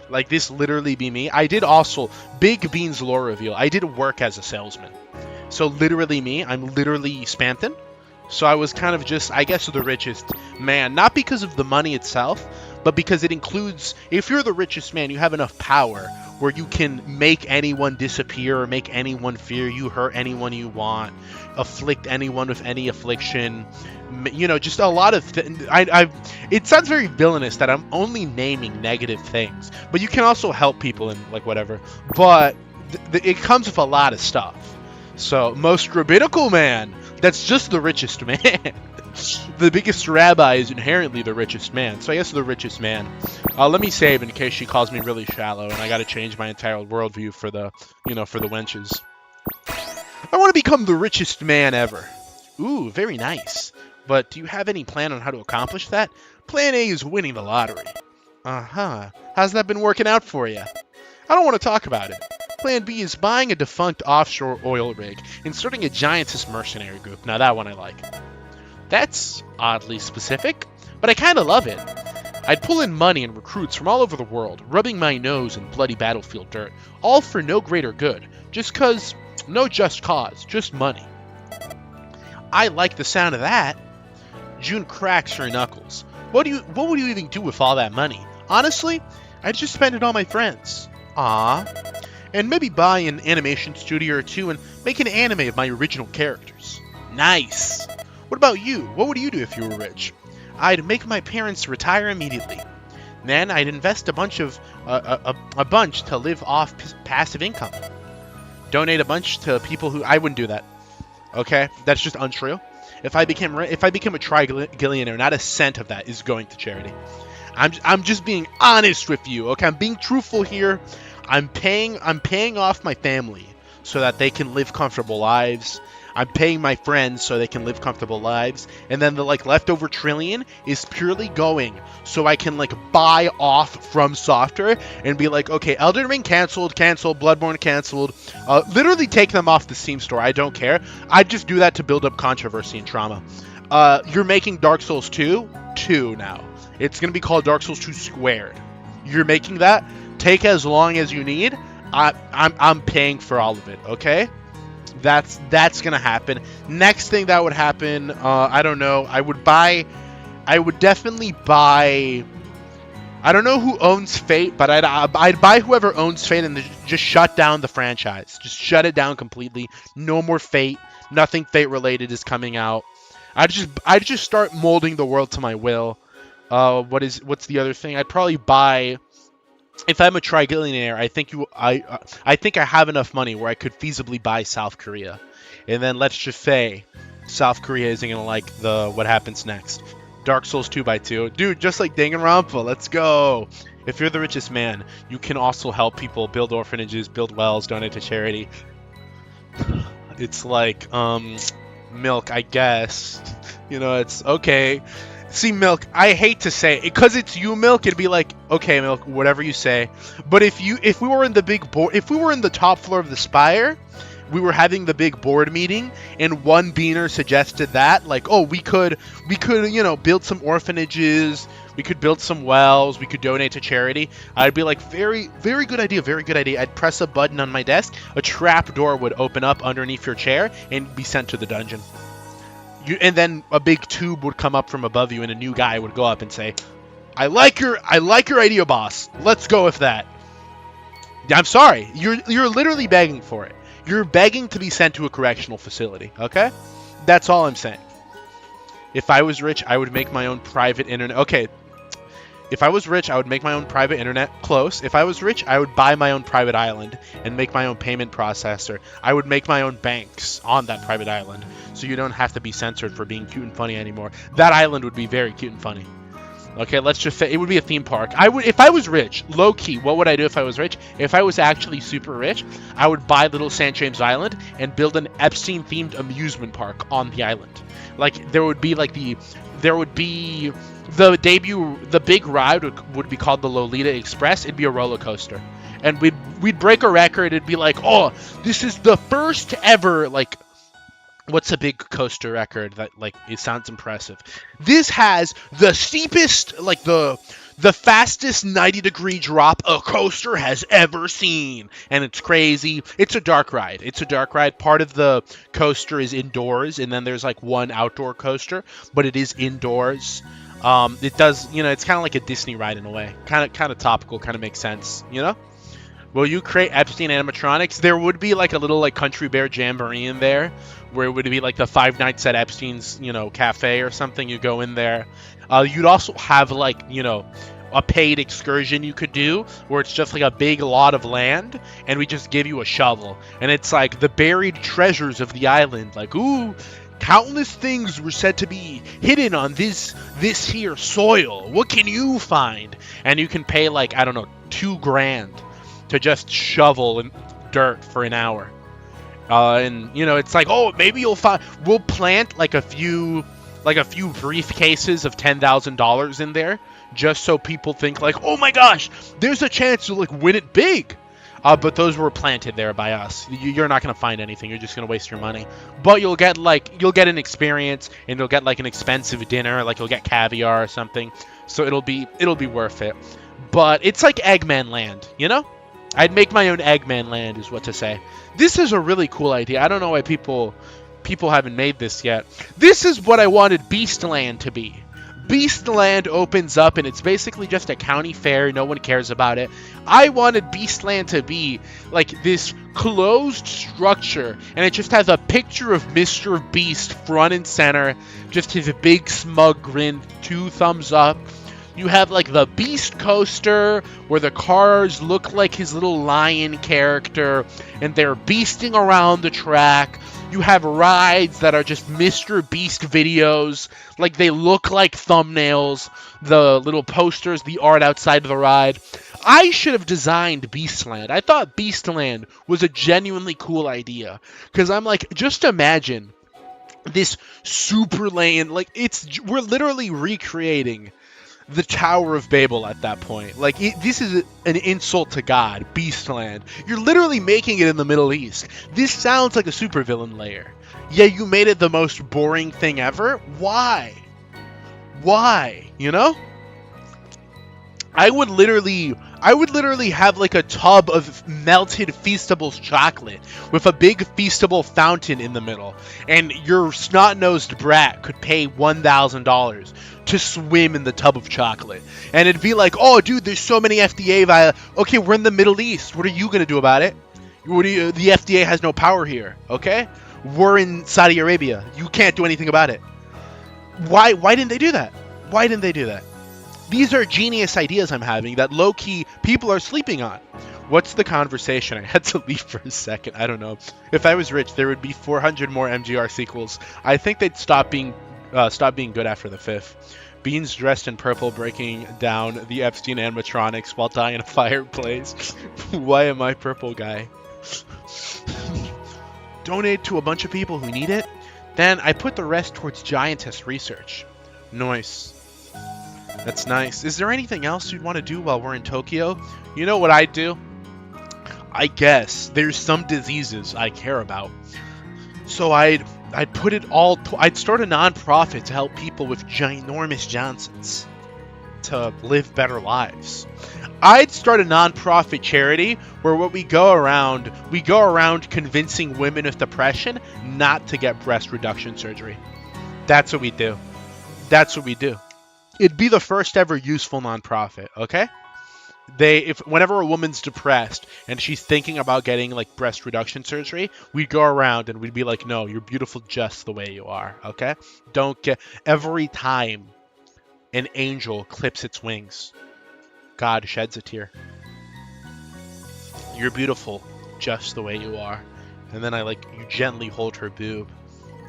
Like, this literally be me. I did also, Big Beans lore reveal, I did work as a salesman. So literally me, I'm literally Spamton. So I was kind of just, I guess, the richest man. Not because of the money itself, but because it includes, if you're the richest man, you have enough power where you can make anyone disappear or make anyone fear you, hurt anyone you want, afflict anyone with any affliction. Just a lot of it sounds very villainous that I'm only naming negative things, but you can also help people and like whatever. But it comes with a lot of stuff. So most rabbinical man, that's just the richest man. The biggest rabbi is inherently the richest man. So I guess the richest man. Let me save in case she calls me really shallow and I got to change my entire worldview for the wenches. I want to become the richest man ever. Ooh, very nice. But do you have any plan on how to accomplish that? Plan A is winning the lottery. Uh-huh. How's that been working out for you? I don't want to talk about it. Plan B is buying a defunct offshore oil rig and starting a Giantess mercenary group. Now that one I like. That's oddly specific, but I kind of love it. I'd pull in money and recruits from all over the world, rubbing my nose in bloody battlefield dirt, all for no greater good, just cause, no just cause, just money. I like the sound of that. June cracks her knuckles. What would you even do with all that money? Honestly, I'd just spend it on my friends. Ah, and maybe buy an animation studio or two and make an anime of my original characters. Nice. What about you? What would you do if you were rich? I'd make my parents retire immediately. Then I'd invest a bunch to live off passive income. Donate a bunch to people who I wouldn't do that. Okay, that's just untrue. If I became a trigillionaire, not a cent of that is going to charity. I'm just being honest with you. Okay, I'm being truthful here. I'm paying off my family so that they can live comfortable lives. I'm paying my friends so they can live comfortable lives, and then the leftover trillion is purely going so I can buy off from software and be like, okay, Elden Ring canceled, Bloodborne canceled, literally take them off the Steam store. I don't care. I'd just do that to build up controversy and trauma. You're making Dark Souls 2 now. It's gonna be called Dark Souls 2 Squared. You're making that. Take as long as you need. I'm paying for all of it. Okay. That's gonna happen. Next thing that would happen, I don't know. I would definitely buy. I don't know who owns Fate, but I'd buy whoever owns Fate and just shut down the franchise. Just shut it down completely. No more Fate. Nothing Fate related is coming out. I'd just start molding the world to my will. What's the other thing? I'd probably buy. If I'm a trigillionaire, I think I have enough money where I could feasibly buy South Korea, and then let's just say South Korea isn't gonna like what happens next. Dark Souls 2x2. Dude, just like Danganronpa, let's go. If you're the richest man, you can also help people build orphanages, build wells, donate to charity. It's like, Milk, I guess. You know, it's okay. See, Milk, I hate to say it, because it's you, Milk, it'd be like, okay, Milk, whatever you say. But if we were in the big board, if we were in the top floor of the spire, we were having the big board meeting, and one beaner suggested that, like, oh, we could, you know, build some orphanages, we could build some wells, we could donate to charity. I'd be like, very, very good idea, very good idea. I'd press a button on my desk, a trap door would open up underneath your chair, and be sent to the dungeon. And then a big tube would come up from above you, and a new guy would go up and say, I like your idea, boss. Let's go with that. I'm sorry. You're literally begging for it. You're begging to be sent to a correctional facility, okay? That's all I'm saying. If I was rich, I would make my own private internet. Okay. If I was rich, I would make my own private internet. Close. If I was rich, I would buy my own private island and make my own payment processor. I would make my own banks on that private island, so you don't have to be censored for being cute and funny anymore. That island would be very cute and funny. Okay, let's just say it would be a theme park. If I was rich, low key, what would I do if I was rich? If I was actually super rich, I would buy Little St. James Island and build an Epstein-themed amusement park on the island. Like, there would be the big ride would be called the Lolita Express. It'd be a roller coaster, and we'd break a record. It'd be like, oh, this is the first ever, like, what's a big coaster record that, like, it sounds impressive? This has the steepest, like, the fastest 90-degree drop a coaster has ever seen. And it's crazy. It's a dark ride. Part of the coaster is indoors, and then there's, like, one outdoor coaster, but it is indoors. It does, you know, it's kind of like a Disney ride in a way. Kind of topical, kind of makes sense, you know? Will you create Epstein animatronics? There would be, like, a little, like, Country Bear Jamboree in there, where it would be like the Five Nights at Epstein's, you know, cafe or something. You go in there. You'd also have, like, you know, a paid excursion you could do, where it's just like a big lot of land, and we just give you a shovel, and it's like the buried treasures of the island. Like, ooh, countless things were said to be hidden on this here soil. What can you find? And you can pay, like, I don't know, $2,000 to just shovel in dirt for an hour. And, you know, it's like, oh, maybe we'll plant like a few briefcases of $10,000 in there, just so people think, like, oh my gosh, there's a chance to, like, win it big. But those were planted there by us. You're not going to find anything. You're just going to waste your money. But you'll get an experience, and you'll get, like, an expensive dinner, like you'll get caviar or something. So it'll be worth it. But it's like Eggman Land, you know? I'd make my own Eggman Land, is what to say. This is a really cool idea. I don't know why people haven't made this yet. This is what I wanted Beastland to be. Beastland opens up, and it's basically just a county fair. No one cares about it. I wanted Beastland to be like this closed structure, and it just has a picture of Mr. Beast front and center. Just his big smug grin, 2 thumbs up. You have, like, the Beast Coaster, where the cars look like his little lion character, and they're beasting around the track. You have rides that are just Mr. Beast videos. Like, they look like thumbnails. The little posters, the art outside of the ride. I should have designed Beastland. I thought Beastland was a genuinely cool idea. Because I'm like, just imagine this super lane. Like, we're literally recreating the Tower of Babel at that point. Like, this is an insult to God, Beastland. You're literally making it in the Middle East. This sounds like a supervillain lair. Yeah, you made it the most boring thing ever? Why? Why? You know? I would literally have, like, a tub of melted Feastables chocolate with a big Feastable fountain in the middle, and your snot-nosed brat could pay $1,000 to swim in the tub of chocolate. And it'd be like, oh, dude, there's so many FDA okay, we're in the Middle East. What are you gonna do about it? The FDA has no power here, okay? We're in Saudi Arabia. You can't do anything about it. Why didn't they do that? Why didn't they do that? These are genius ideas I'm having that low-key people are sleeping on. What's the conversation? I had to leave for a second. I don't know. If I was rich, there would be 400 more MGR sequels. I think they'd stop being good after the 5th. Beans dressed in purple breaking down the Epstein animatronics while dying in a fireplace. Why am I purple guy? Donate to a bunch of people who need it. Then I put the rest towards Giantess research. Nice. That's nice. Is there anything else you'd want to do while we're in Tokyo? You know what I'd do? I guess there's some diseases I care about. So I'd put it all. I'd start a non-profit to help people with ginormous Johnsons to live better lives. I'd start a non-profit charity where we go around convincing women with depression not to get breast reduction surgery. That's what we do. That's what we do. It'd be the first ever useful non-profit, okay? Whenever a woman's depressed and she's thinking about getting like breast reduction surgery, we'd go around and we'd be like, no, you're beautiful just the way you are, okay? Every time an angel clips its wings, God sheds a tear. You're beautiful just the way you are. And then you gently hold her boob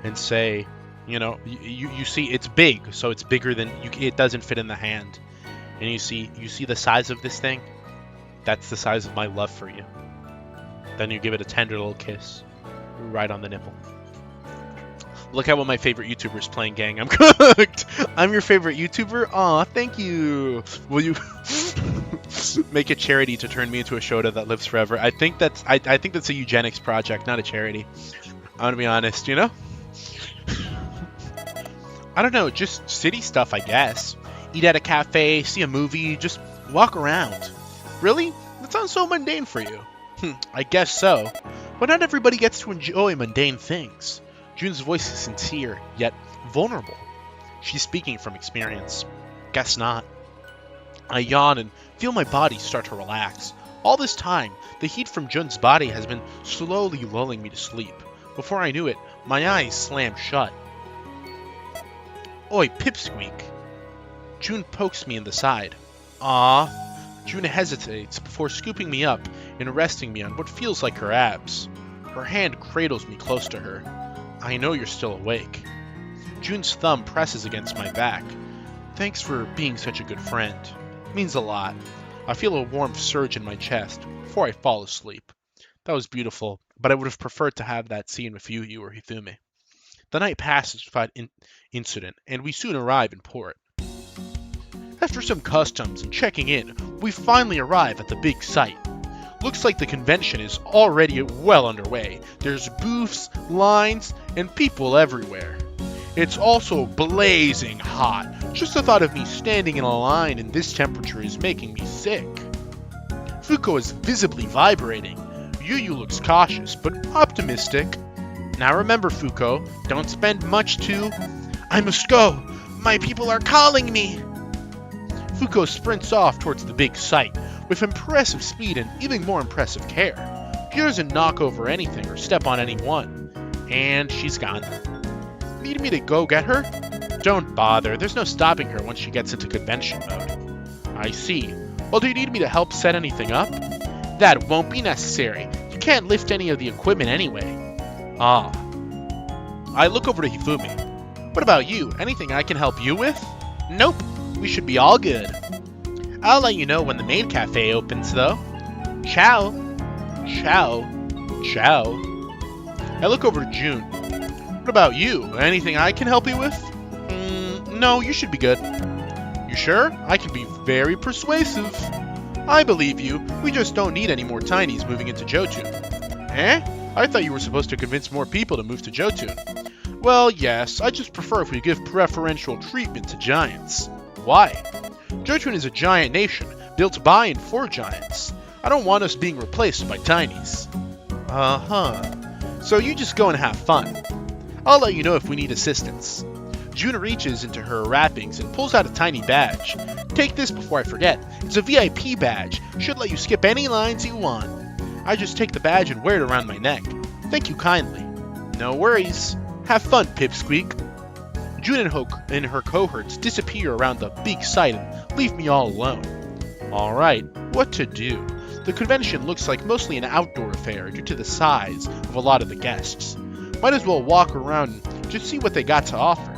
and say, you see it's big, so it's bigger than it doesn't fit in the hand. And you see the size of this thing? That's the size of my love for you. Then you give it a tender little kiss right on the nipple. Look at what my favorite YouTuber's playing, gang. I'm cooked. I'm your favorite YouTuber. Aw, thank you. Will you make a charity to turn me into a Shota that lives forever? I think that's a eugenics project, not a charity. I'm gonna be honest, I don't know, just city stuff, I guess. Eat at a cafe, see a movie, just walk around. Really? That sounds so mundane for you. I guess so. But not everybody gets to enjoy mundane things. June's voice is sincere, yet vulnerable. She's speaking from experience. Guess not. I yawn and feel my body start to relax. All this time, the heat from Jun's body has been slowly lulling me to sleep. Before I knew it, my eyes slammed shut. Oi, pipsqueak. June pokes me in the side. Ah. June hesitates before scooping me up and resting me on what feels like her abs. Her hand cradles me close to her. I know you're still awake. June's thumb presses against my back. Thanks for being such a good friend. Means a lot. I feel a warmth surge in my chest before I fall asleep. That was beautiful, but I would have preferred to have that scene with you or Hithumi. The night passes without incident, and we soon arrive in port. After some customs and checking in, we finally arrive at the big site. Looks like the convention is already well underway. There's booths, lines, and people everywhere. It's also blazing hot. Just the thought of me standing in a line in this temperature is making me sick. Fuko is visibly vibrating. Yu looks cautious, but optimistic. Now remember, Fuko, don't spend much to... I must go! My people are calling me! Fuko sprints off towards the big site, with impressive speed and even more impressive care. She doesn't knock over anything or step on anyone. And she's gone. Need me to go get her? Don't bother, there's no stopping her once she gets into convention mode. I see. Well, do you need me to help set anything up? That won't be necessary. You can't lift any of the equipment anyway. Ah. I look over to Hifumi. What about you? Anything I can help you with? Nope. We should be all good. I'll let you know when the Maid Cafe opens, though. Ciao. Ciao. Ciao. I look over to June. What about you? Anything I can help you with? No, you should be good. You sure? I can be very persuasive. I believe you. We just don't need any more tinies moving into Jotun. Eh? I thought you were supposed to convince more people to move to Jotun. Well, yes, I just prefer if we give preferential treatment to giants. Why? Jotun is a giant nation, built by and for giants. I don't want us being replaced by tinies. Uh-huh. So you just go and have fun. I'll let you know if we need assistance. June reaches into her wrappings and pulls out a tiny badge. Take this before I forget. It's a VIP badge. Should let you skip any lines you want. I just take the badge and wear it around my neck. Thank you kindly. No worries. Have fun, Pipsqueak. June and her cohorts disappear around the big site and leave me all alone. Alright, what to do? The convention looks like mostly an outdoor affair due to the size of a lot of the guests. Might as well walk around and just see what they got to offer.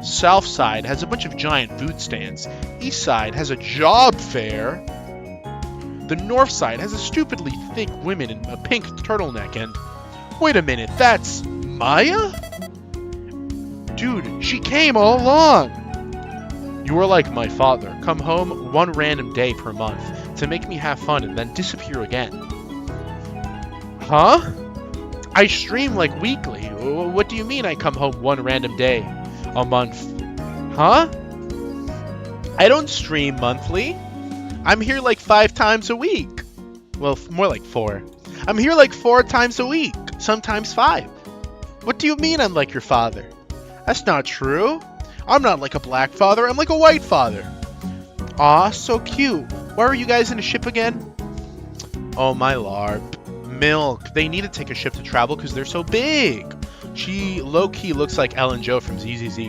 South side has a bunch of giant food stands. East side has a job fair. The north side has a stupidly thick woman in a pink turtleneck and... Wait a minute, that's Maya? Dude, she came all along. You are like my father. Come home one random day per month to make me have fun and then disappear again. Huh? I stream like weekly. What do you mean I come home one random day a month? Huh? I don't stream monthly. I'm here like 5 times a week. Well, more like 4. I'm here like 4 times a week, sometimes 5. What do you mean I'm like your father? That's not true. I'm not like a black father, I'm like a white father. Aw, so cute. Why are you guys in a ship again? Oh my larp. Milk. They need to take a ship to travel because they're so big. She low-key looks like Ellen Jo from ZZZ.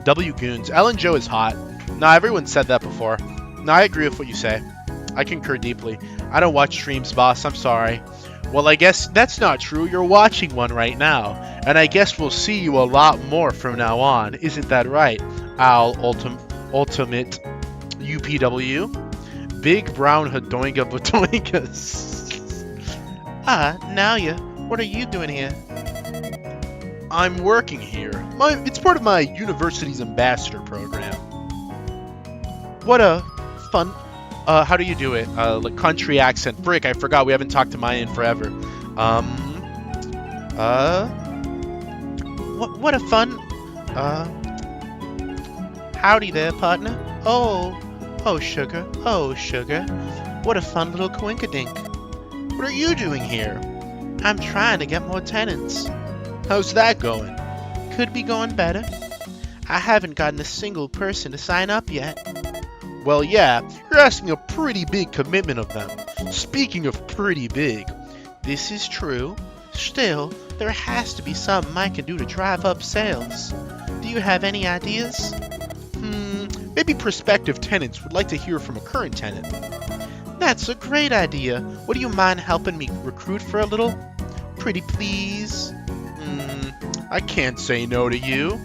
W Goons. Ellen Jo is hot. Nah, everyone said that before. Nah, I agree with what you say. I concur deeply. I don't watch streams, boss. I'm sorry. Well, I guess that's not true. You're watching one right now. And I guess we'll see you a lot more from now on. Isn't that right? Owl Ultimate UPW. Big brown Hadoinga Badoingas. Now you. What are you doing here? I'm working here. It's part of my university's ambassador program. What a fun... how do you do it? Like country accent. Frick, I forgot. We haven't talked to Maya in forever. What a fun... Howdy there, partner. Oh, sugar. Oh, sugar. What a fun little coinkadink. What are you doing here? I'm trying to get more tenants. How's that going? Could be going better. I haven't gotten a single person to sign up yet. Well, yeah, you're asking a pretty big commitment of them. Speaking of pretty big, this is true. Still, there has to be something I can do to drive up sales. Do you have any ideas? Maybe prospective tenants would like to hear from a current tenant. That's a great idea. Would you mind helping me recruit for a little? Pretty please? I can't say no to you.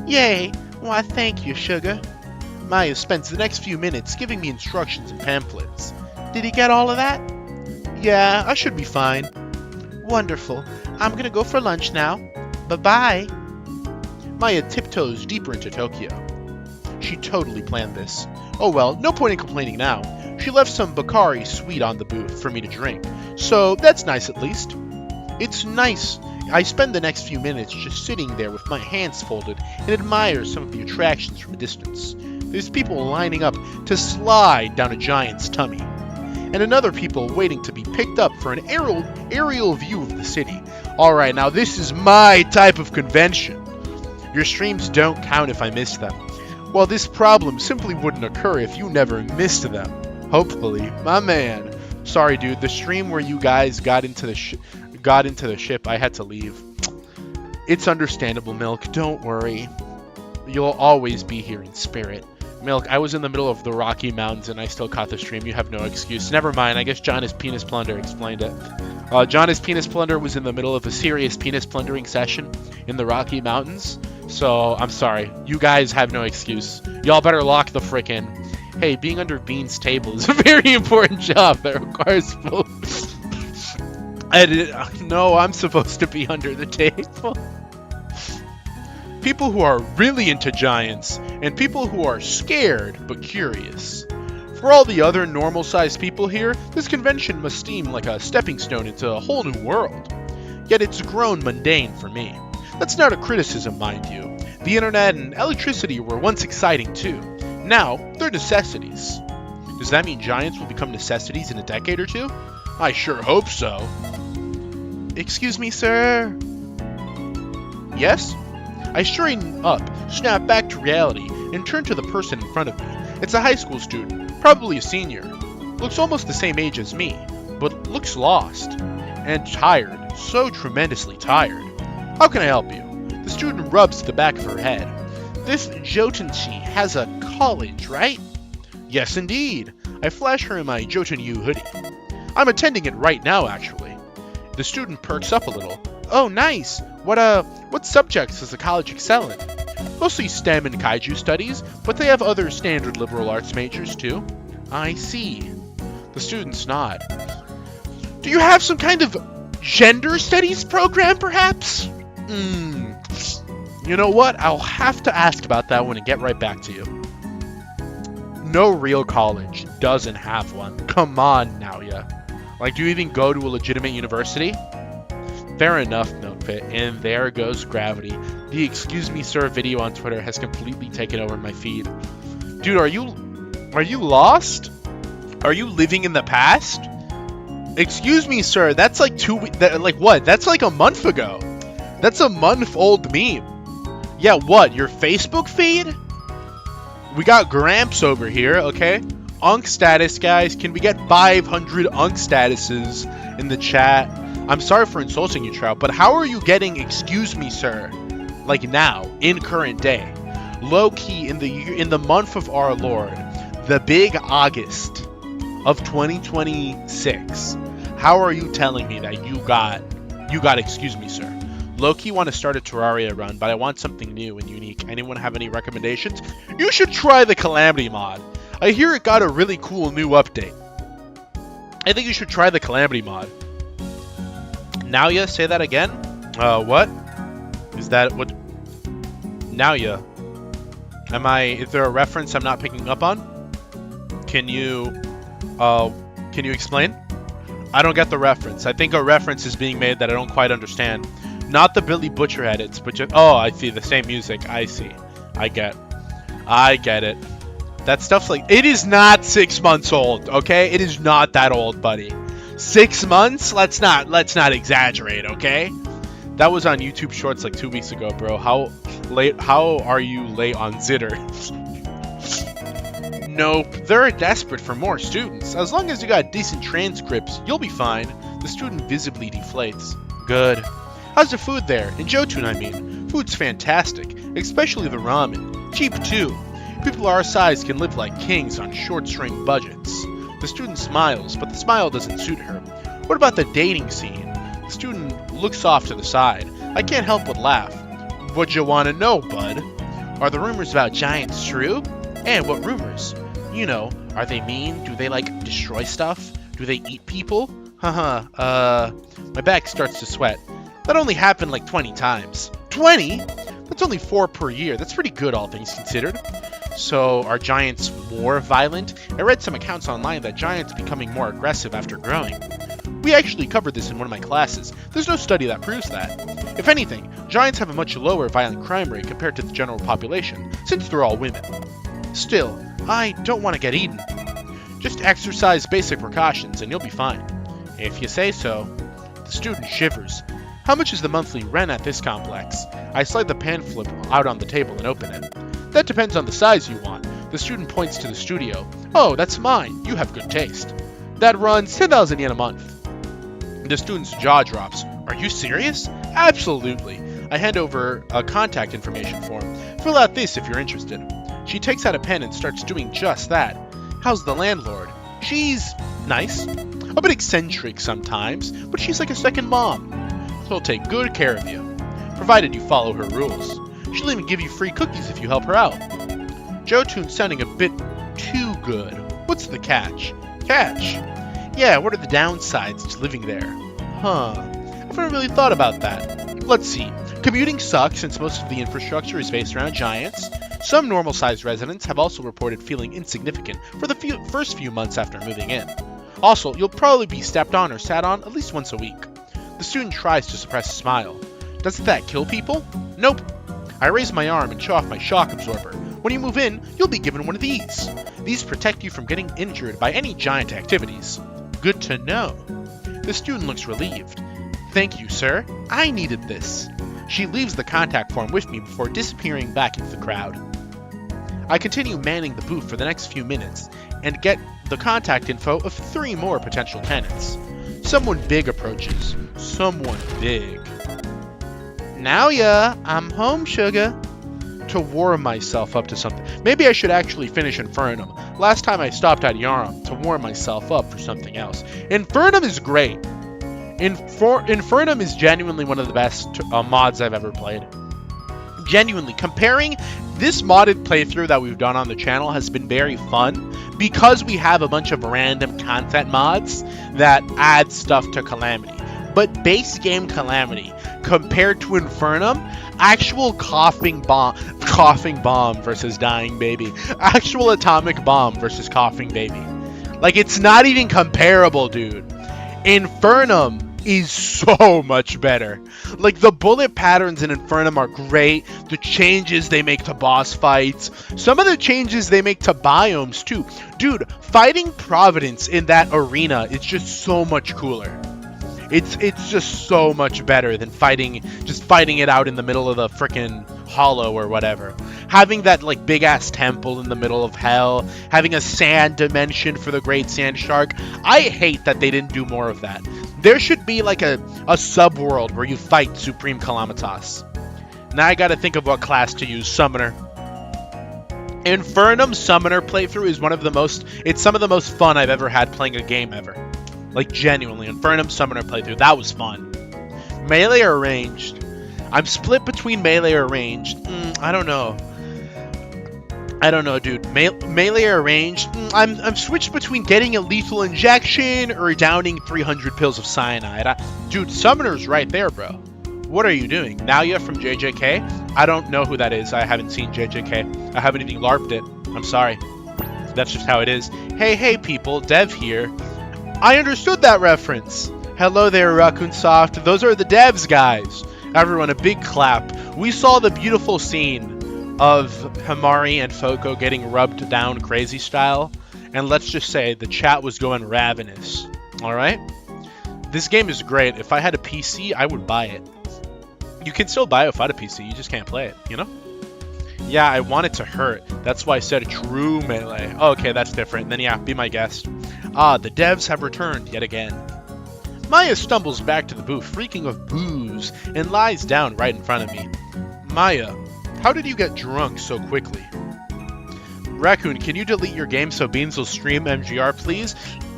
Yay! Why, thank you, sugar. Maya spends the next few minutes giving me instructions and pamphlets. Did he get all of that? Yeah, I should be fine. Wonderful. I'm gonna go for lunch now. Bye-bye. Maya tiptoes deeper into Tokyo. She totally planned this. Oh well, no point in complaining now. She left some Bacardi sweet on the booth for me to drink, so that's nice at least. It's nice. I spend the next few minutes just sitting there with my hands folded and admire some of the attractions from a distance. There's people lining up to slide down a giant's tummy, and another people waiting to be picked up for an aerial view of the city. Alright, now this is my type of convention. Your streams don't count if I miss them. Well, this problem simply wouldn't occur if you never missed them. Hopefully, my man. Sorry, dude. The stream where you guys got into the ship, I had to leave. It's understandable, Milk. Don't worry. You'll always be here in spirit. Milk, I was in the middle of the Rocky Mountains and I still caught the stream. You have no excuse. Never mind. I guess Giantess Penis Plunder explained it. Giantess Penis Plunder was in the middle of a serious penis plundering session in the Rocky Mountains. So, I'm sorry. You guys have no excuse. Y'all better lock the frickin'. Hey, being under Bean's table is a very important job that requires full... No, I'm supposed to be under the table. People who are really into giants, and people who are scared but curious. For all the other normal-sized people here, this convention must seem like a stepping stone into a whole new world. Yet it's grown mundane for me. That's not a criticism, mind you. The internet and electricity were once exciting too. Now, they're necessities. Does that mean giants will become necessities in a decade or two? I sure hope so. Excuse me, sir? Yes? I straighten up, snap back to reality, and turn to the person in front of me. It's a high school student, probably a senior. Looks almost the same age as me, but looks lost. And tired, so tremendously tired. How can I help you? The student rubs the back of her head. This Jotunchi has a college, right? Yes, indeed. I flash her in my Jotun-U hoodie. I'm attending it right now, actually. The student perks up a little. Oh, nice. What subjects does the college excel in? Mostly STEM and Kaiju studies, but they have other standard liberal arts majors too. I see. The students nod. Do you have some kind of gender studies program, perhaps? You know what? I'll have to ask about that one and get right back to you. No real college doesn't have one. Come on now, yeah. Like, do you even go to a legitimate university? Fair enough, Milkpit. And there goes gravity. The excuse me sir video on Twitter has completely taken over my feed. Dude, are you lost? Are you living in the past? Excuse me, sir. That's like That's like a month ago. That's a month-old meme. Yeah, what? Your Facebook feed? We got Gramps over here, okay? Unk status, guys. Can we get 500 Unk statuses in the chat? I'm sorry for insulting you, Trout, but how are you getting excuse me, sir? Like now, in current day. Low-key, in the month of our Lord, the big August of 2026. How are you telling me that you got excuse me, sir? Low-key want to start a Terraria run, but I want something new and unique. Anyone have any recommendations? You should try the Calamity mod. I hear it got a really cool new update. I think you should try the Calamity mod. Now ya, say that again? What? Is that what? Now ya. Is there a reference I'm not picking up on? Can you explain? I don't get the reference. I think a reference is being made that I don't quite understand. Not the Billy Butcher edits, but just... Oh, I see. The same music. I see. I get it. That stuff's like... It is not 6 months old, okay? It is not that old, buddy. 6 months? Let's not exaggerate, okay? That was on YouTube Shorts like 2 weeks ago, bro. How are you late on Zitter? Nope, they're desperate for more students. As long as you got decent transcripts, you'll be fine. The student visibly deflates. Good. How's the food there? In Jotun, I mean. Food's fantastic, especially the ramen. Cheap, too. People our size can live like kings on short-string budgets. The student smiles, but the smile doesn't suit her. What about the dating scene? The student looks off to the side. I can't help but laugh. What you want to know, bud? Are the rumors about giants true? And what rumors? You know, are they mean? Do they, like, destroy stuff? Do they eat people? My back starts to sweat. That only happened like 20 times. 20? That's only 4 per year. That's pretty good, all things considered. So, are giants more violent? I read some accounts online that giants becoming more aggressive after growing. We actually covered this in one of my classes. There's no study that proves that. If anything, giants have a much lower violent crime rate compared to the general population, since they're all women. Still, I don't want to get eaten. Just exercise basic precautions and you'll be fine. If you say so. The student shivers. How much is the monthly rent at this complex? I slide the pamphlet out on the table and open it. That depends on the size you want. The student points to the studio. Oh, that's mine. You have good taste. That runs 10,000 yen a month. The student's jaw drops. Are you serious? Absolutely. I hand over a contact information form. Fill out this if you're interested. She takes out a pen and starts doing just that. How's the landlord? She's nice. A bit eccentric sometimes, but she's like a second mom. She'll take good care of you, provided you follow her rules. She'll even give you free cookies if you help her out. Jotun's sounding a bit too good. What's the catch? Catch? Yeah, what are the downsides to living there? Huh. I haven't really thought about that. Let's see. Commuting sucks since most of the infrastructure is based around giants. Some normal-sized residents have also reported feeling insignificant for the first few months after moving in. Also, you'll probably be stepped on or sat on at least once a week. The student tries to suppress a smile. Doesn't that kill people? Nope. I raise my arm and show off my shock absorber. When you move in, you'll be given one of these. These protect you from getting injured by any giant activities. Good to know. The student looks relieved. Thank you, sir. I needed this. She leaves the contact form with me before disappearing back into the crowd. I continue manning the booth for the next few minutes and get the contact info of 3 more potential tenants. Someone big approaches. Someone big. Now I'm home, sugar. To warm myself up to something. Maybe I should actually finish Infernum. Last time I stopped at Yarum to warm myself up for something else. Infernum is great. Infernum is genuinely one of the best mods I've ever played. Genuinely, comparing this modded playthrough that we've done on the channel has been very fun because we have a bunch of random content mods that add stuff to Calamity. But base game Calamity compared to Infernum, actual coughing bomb versus dying baby, actual atomic bomb versus coughing baby. Like, it's not even comparable, dude. Infernum is so much better. Like, the bullet patterns in Infernum are great. The changes they make to boss fights. Some of the changes they make to biomes, too. Dude, fighting Providence in that arena is just so much cooler. It's just so much better than fighting it out in the middle of the frickin' hollow or whatever. Having that, like, big-ass temple in the middle of hell. Having a sand dimension for the Great Sand Shark. I hate that they didn't do more of that. There should be, like, a sub-world where you fight Supreme Calamitas. Now I gotta think of what class to use. Summoner. Infernum Summoner playthrough is some of the most fun I've ever had playing a game ever. Like, genuinely, Infernum Summoner playthrough, that was fun. Melee or ranged? I'm split between melee or ranged. I don't know. Dude. Melee or ranged? I'm switched between getting a lethal injection or downing 300 pills of cyanide. Dude, Summoner's right there, bro. What are you doing? Naoya from JJK? I don't know who that is. I haven't seen JJK. I haven't even LARPed it. I'm sorry. That's just how it is. Hey, people. Dev here. I understood that reference. Hello there, Raccoon Soft. Those are the devs, guys. Everyone, a big clap. We saw the beautiful scene of Himari and Foko getting rubbed down crazy style. And let's just say the chat was going ravenous. Alright? This game is great. If I had a PC, I would buy it. You can still buy it without a PC. You just can't play it, you know? Yeah, I want it to hurt. That's why I said true melee. Oh, okay, that's different. Then yeah, be my guest. Ah, the devs have returned yet again. Maya stumbles back to the booth, reeking of booze, and lies down right in front of me. Maya, how did you get drunk so quickly? Raccoon, can you delete your game so Beans will stream MGR, please?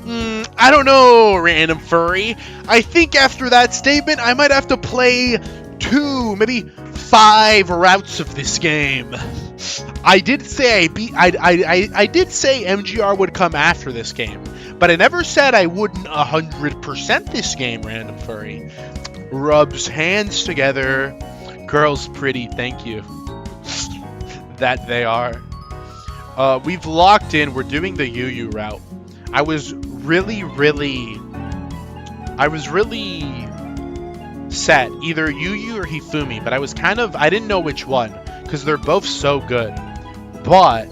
I don't know, random furry. I think after that statement, I might have to play 2, maybe 5 routes of this game. I did say I did say MGR would come after this game, but I never said I wouldn't 100% this game, random furry. Rubs hands together. Girls pretty, thank you. That they are. We've locked in. We're doing the Yu route. I was really set, either Yu or Hifumi, but I didn't know which one, because they're both so good. But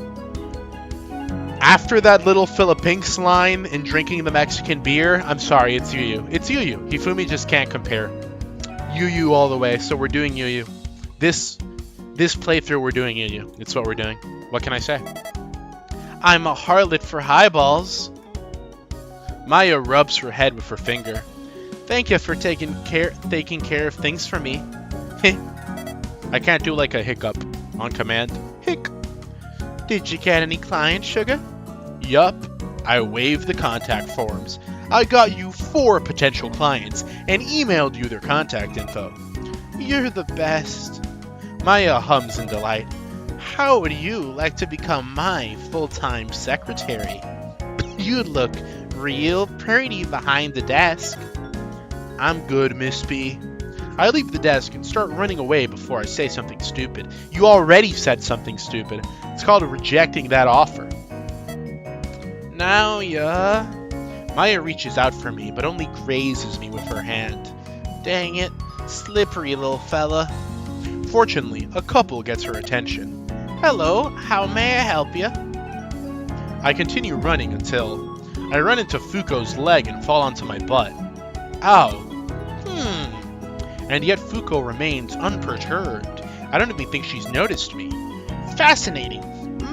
after that little Philippinks line and drinking the Mexican beer, I'm sorry, it's Yu. It's Yu. Hifumi just can't compare. Yu all the way, so we're doing Yu. This playthrough, we're doing Yu. It's what we're doing. What can I say? I'm a harlot for highballs. Maya rubs her head with her finger. Thank you for taking care of things for me. I can't do like a hiccup on command. Hic. Did you get any clients, sugar? Yup. I waved the contact forms. I got you 4 potential clients and emailed you their contact info. You're the best. Maya hums in delight. How would you like to become my full-time secretary? You'd look real pretty behind the desk. I'm good, Miss P. I leave the desk and start running away before I say something stupid. You already said something stupid. It's called rejecting that offer. Now, yeah. Maya reaches out for me, but only grazes me with her hand. Dang it, slippery little fella. Fortunately, a couple gets her attention. Hello, how may I help you? I continue running until I run into Fuko's leg and fall onto my butt. Ow. And yet Fuko remains unperturbed. I don't even think she's noticed me. Fascinating.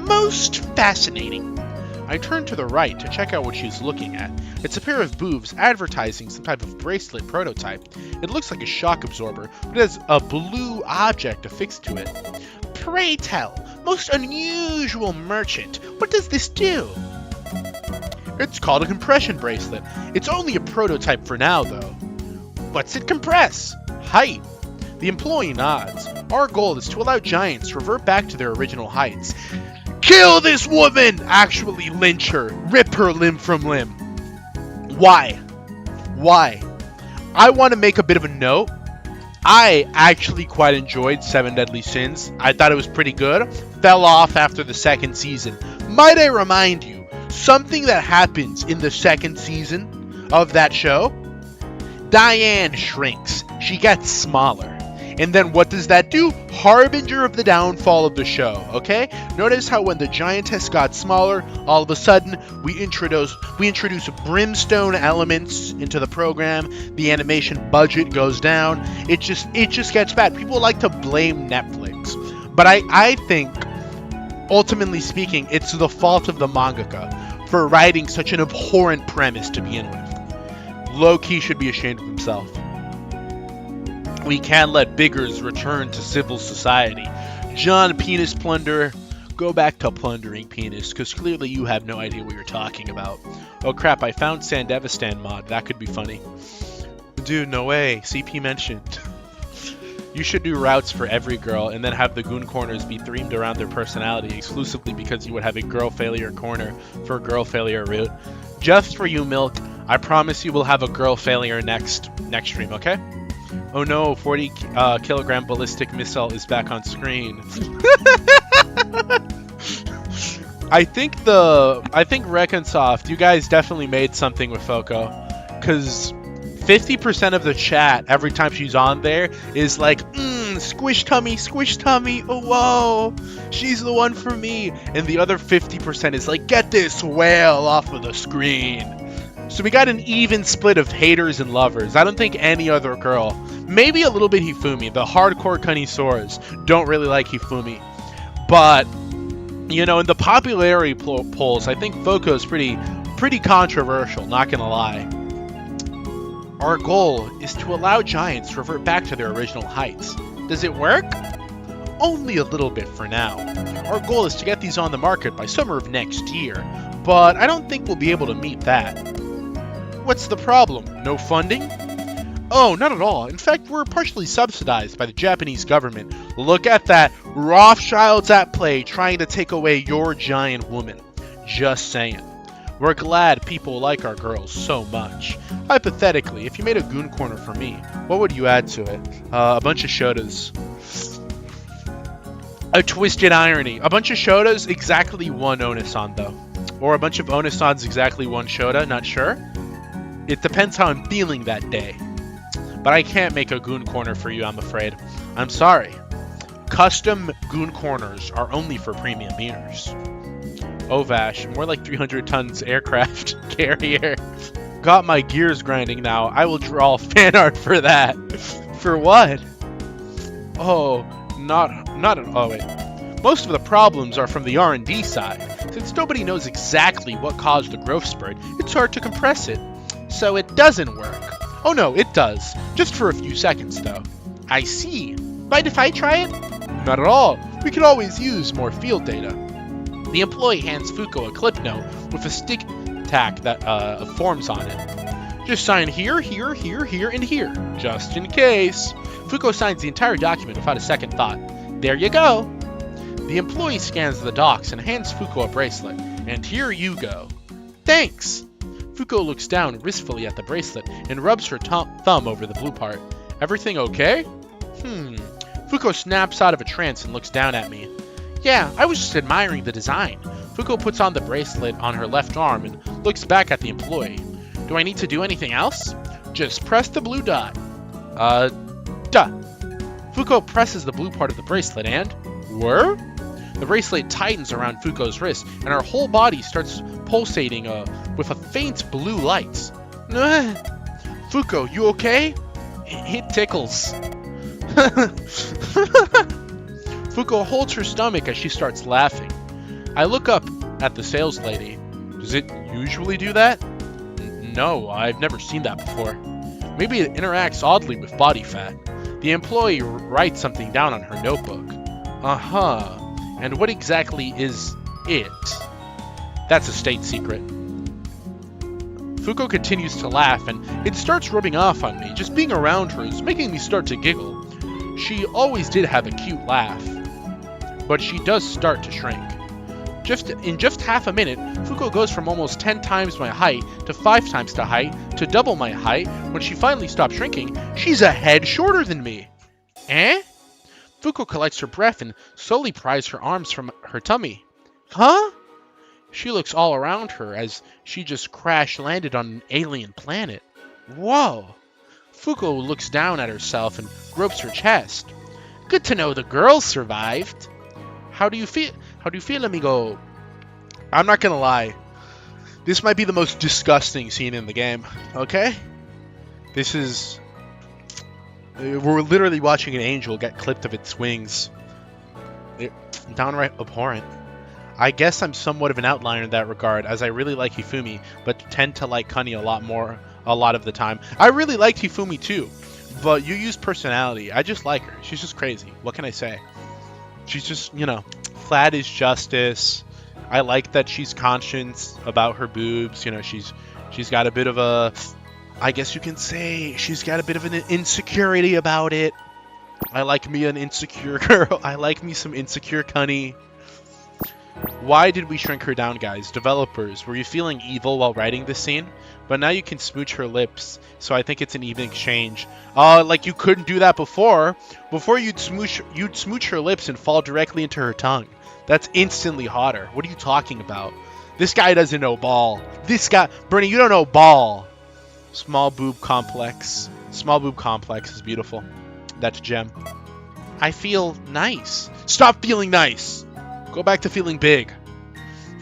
Most fascinating. I turn to the right to check out what she's looking at. It's a pair of boobs advertising some type of bracelet prototype. It looks like a shock absorber, but it has a blue object affixed to it. Pray tell, most unusual merchant, what does this do? It's called a compression bracelet. It's only a prototype for now, though. What's it compress? Height. The employee nods. Our goal is to allow giants to revert back to their original heights. Kill this woman! Actually lynch her. Rip her limb from limb. Why? Why? I want to make a bit of a note. I actually quite enjoyed Seven Deadly Sins. I thought it was pretty good. Fell off after the second season. Might I remind you, something that happens in the second season of that show? Diane shrinks. She gets smaller. And then what does that do? Harbinger of the downfall of the show, okay? Notice how when the Giantess got smaller, all of a sudden we introduce brimstone elements into the program. The animation budget goes down. It just gets bad. People like to blame Netflix. But I think, ultimately speaking, it's the fault of the mangaka for writing such an abhorrent premise to begin with. Low-key should be ashamed of himself. We can't let biggers return to civil society. John Penis Plunderer, go back to plundering penis, because clearly you have no idea what you're talking about. Oh crap, I found Sandevistan mod. That could be funny. Dude, no way. CP mentioned. You should do routes for every girl, and then have the goon corners be themed around their personality exclusively because you would have a girl failure corner for a girl failure route. Just for you, Milk. I promise you will have a girl failure next stream, okay? Oh no, 40 kilogram ballistic missile is back on screen. I think Reconsoft, you guys definitely made something with Foco, because 50% of the chat every time she's on there is like, squish tummy, oh whoa, she's the one for me, and the other 50% is like, get this whale off of the screen. So we got an even split of haters and lovers. I don't think any other girl, maybe a little bit Hifumi, the hardcore connoisseurs don't really like Hifumi. But, you know, in the popularity polls, I think Foco is pretty controversial, not gonna lie. Our goal is to allow giants to revert back to their original heights. Does it work? Only a little bit for now. Our goal is to get these on the market by summer of next year, but I don't think we'll be able to meet that. What's the problem? No funding? Oh, not at all. In fact, we're partially subsidized by the Japanese government. Look at that. Rothschilds at play trying to take away your giant woman. Just saying. We're glad people like our girls so much. Hypothetically, if you made a goon corner for me, what would you add to it? A bunch of shotas. A twisted irony. A bunch of shotas, exactly one Onasan though. Or a bunch of Onasans, exactly one shota, not sure. It depends how I'm feeling that day. But I can't make a goon corner for you, I'm afraid. I'm sorry. Custom goon corners are only for premium beers. Oh, Vash, more like 300 tons aircraft carrier. Got my gears grinding now. I will draw fan art for that. For what? Oh, oh wait. Most of the problems are from the R&D side. Since nobody knows exactly what caused the growth spurt, it's hard to compress it. So it doesn't work. Oh no, it does. Just for a few seconds, though. I see. Mind if I try it? Not at all. We could always use more field data. The employee hands Fuko a clip note with a stick tack that forms on it. Just sign here, here, here, here, and here. Just in case. Fuko signs the entire document without a second thought. There you go. The employee scans the docs and hands Fuko a bracelet. And here you go. Thanks. Fuko looks down wistfully at the bracelet and rubs her thumb over the blue part. Everything okay? Fuko snaps out of a trance and looks down at me. Yeah, I was just admiring the design. Fuko puts on the bracelet on her left arm and looks back at the employee. Do I need to do anything else? Just press the blue dot. Duh. Fuko presses the blue part of the bracelet and... Whir? The bracelet tightens around Fuko's wrist, and her whole body starts pulsating with a faint blue light. Fuko, you okay? It tickles. Fuko holds her stomach as she starts laughing. I look up at the sales lady. Does it usually do that? No, I've never seen that before. Maybe it interacts oddly with body fat. The employee writes something down on her notebook. Uh-huh. And what exactly is it? That's a state secret. Fuko continues to laugh, and it starts rubbing off on me. Just being around her is making me start to giggle. She always did have a cute laugh, but she does start to shrink. In just half a minute, Fuko goes from almost 10 times my height to 5 times the height to double my height. When she finally stops shrinking, she's a head shorter than me. Eh? Fuko collects her breath and slowly pries her arms from her tummy. Huh? She looks all around her as she just crash-landed on an alien planet. Whoa! Fuko looks down at herself and gropes her chest. Good to know the girls survived. How do you feel? How do you feel, amigo? I'm not gonna lie. This might be the most disgusting scene in the game, okay? This is... We're literally watching an angel get clipped of its wings. They're downright abhorrent. I guess I'm somewhat of an outlier in that regard, as I really like Hifumi, but tend to like Kuni a lot of the time. I really liked Hifumi too, but you use personality. I just like her. She's just crazy. What can I say? She's just, you know, flat as justice. I like that she's conscious about her boobs. You know, she's got a bit of a, I guess you can say, she's got a bit of an insecurity about it. I like me an insecure girl. I like me some insecure Kuni. Why did we shrink her down, guys? Developers, were you feeling evil while writing this scene? But now you can smooch her lips, so I think it's an even exchange. Like you couldn't do that before. Before you'd smooch her lips and fall directly into her tongue. That's instantly hotter. What are you talking about? This guy doesn't know ball. This guy, Bernie, you don't know ball. Small boob complex. Small boob complex is beautiful. That's gem. I feel nice. Stop feeling nice. Go back to feeling big.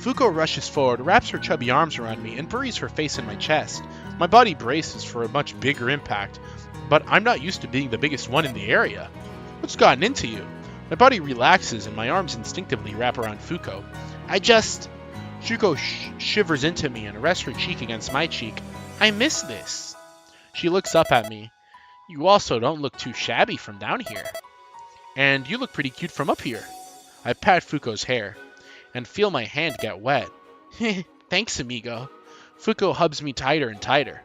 Fuko rushes forward, wraps her chubby arms around me, and buries her face in my chest. My body braces for a much bigger impact, but I'm not used to being the biggest one in the area. What's gotten into you? My body relaxes and my arms instinctively wrap around Fuko. Fuko shivers into me and rests her cheek against my cheek. I miss this. She looks up at me. You also don't look too shabby from down here. And you look pretty cute from up here. I pat Fuko's hair and feel my hand get wet. Thanks, amigo. Fuko hubs me tighter and tighter.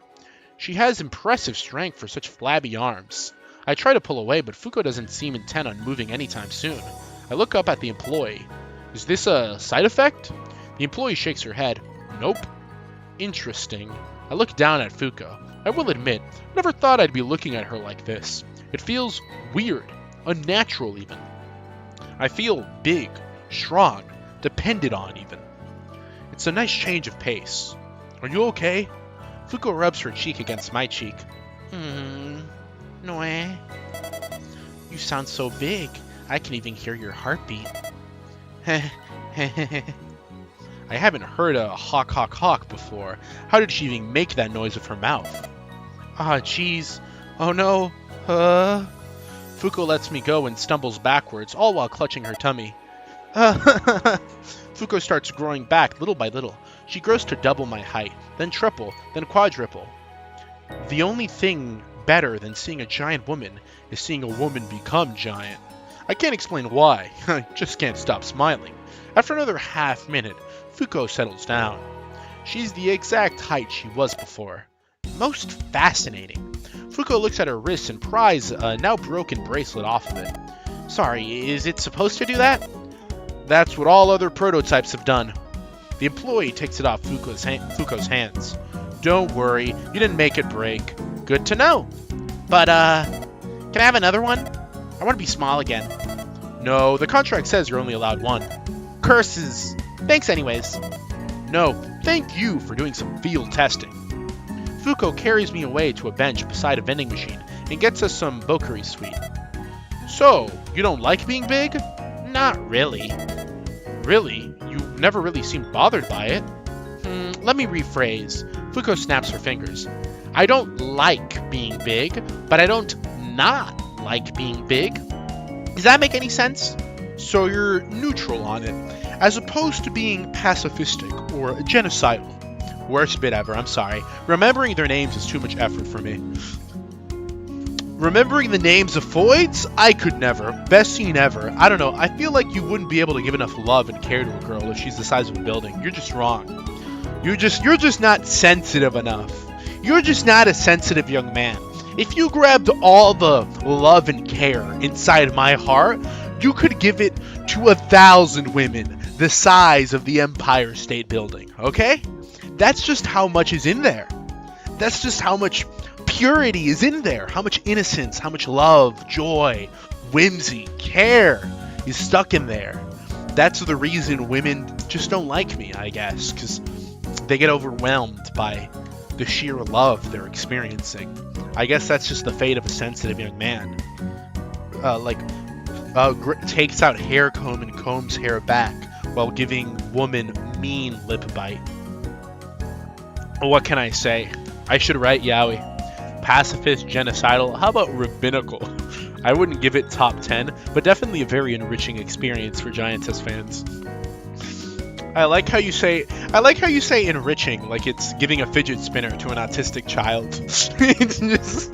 She has impressive strength for such flabby arms. I try to pull away, but Fuko doesn't seem intent on moving anytime soon. I look up at the employee. Is this a side effect? The employee shakes her head. Nope. Interesting. I look down at Fuko. I will admit, I never thought I'd be looking at her like this. It feels weird, unnatural even. I feel big, strong, depended on even. It's a nice change of pace. Are you okay? Fuko rubs her cheek against my cheek. No. You sound so big, I can even hear your heartbeat. I haven't heard a hawk hawk hawk before. How did she even make that noise with her mouth? Ah, jeez. Oh no. Fuko lets me go and stumbles backwards, all while clutching her tummy. Fuko starts growing back little by little. She grows to double my height, then triple, then quadruple. The only thing better than seeing a giant woman is seeing a woman become giant. I can't explain why, I just can't stop smiling. After another half minute, Fuko settles down. She's the exact height she was before. Most fascinating. Fuko looks at her wrist and pries a now broken bracelet off of it. Sorry, is it supposed to do that? That's what all other prototypes have done. The employee takes it off Fuko's hands. Don't worry, you didn't make it break. Good to know. But, can I have another one? I want to be small again. No, the contract says you're only allowed one. Curses. Thanks anyways. No, thank you for doing some field testing. Fuko carries me away to a bench beside a vending machine and gets us some Bokuri sweet. So, you don't like being big? Not really. Really? You never really seemed bothered by it. Let me rephrase. Fuko snaps her fingers. I don't like being big, but I don't not like being big. Does that make any sense? So you're neutral on it, as opposed to being pacifistic or genocidal. Worst bit ever, I'm sorry. Remembering their names is too much effort for me. Remembering the names of Foids? I could never. Best scene ever. I don't know, I feel like you wouldn't be able to give enough love and care to a girl if she's the size of a building. You're just wrong. You're just not sensitive enough. You're just not a sensitive young man. If you grabbed all the love and care inside my heart, you could give it to 1,000 women the size of the Empire State Building, okay? That's just how much is in there. That's just how much purity is in there. How much innocence, how much love, joy, whimsy, care is stuck in there. That's the reason women just don't like me, I guess, because they get overwhelmed by the sheer love they're experiencing. I guess that's just the fate of a sensitive young man. Takes out hair comb and combs hair back while giving woman mean lip bite. What can I say? I should write yaoi. Pacifist, genocidal, how about rabbinical? I wouldn't give it top 10, but definitely a very enriching experience for Giantess fans. I like how you say enriching, like it's giving a fidget spinner to an autistic child. It's just,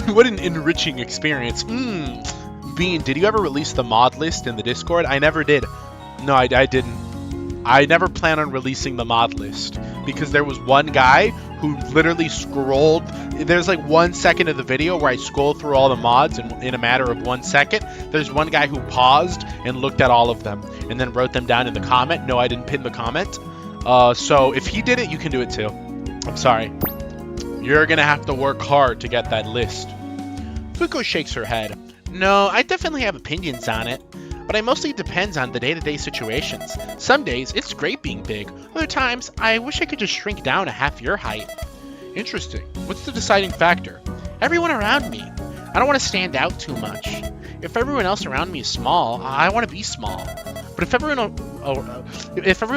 what an enriching experience. Bean, did you ever release the mod list in the Discord? I never did. No, I didn't. I never plan on releasing the mod list because there was one guy who literally scrolled. There's like 1 second of the video where I scrolled through all the mods in a matter of 1 second. There's one guy who paused and looked at all of them and then wrote them down in the comment. No, I didn't pin the comment. So if he did it, you can do it too. I'm sorry. You're gonna have to work hard to get that list. Fuko shakes her head. No, I definitely have opinions on it, but it mostly depends on the day-to-day situations. Some days, it's great being big. Other times, I wish I could just shrink down to half your height. Interesting. What's the deciding factor? Everyone around me. I don't want to stand out too much. If everyone else around me is small, I want to be small. But if everyone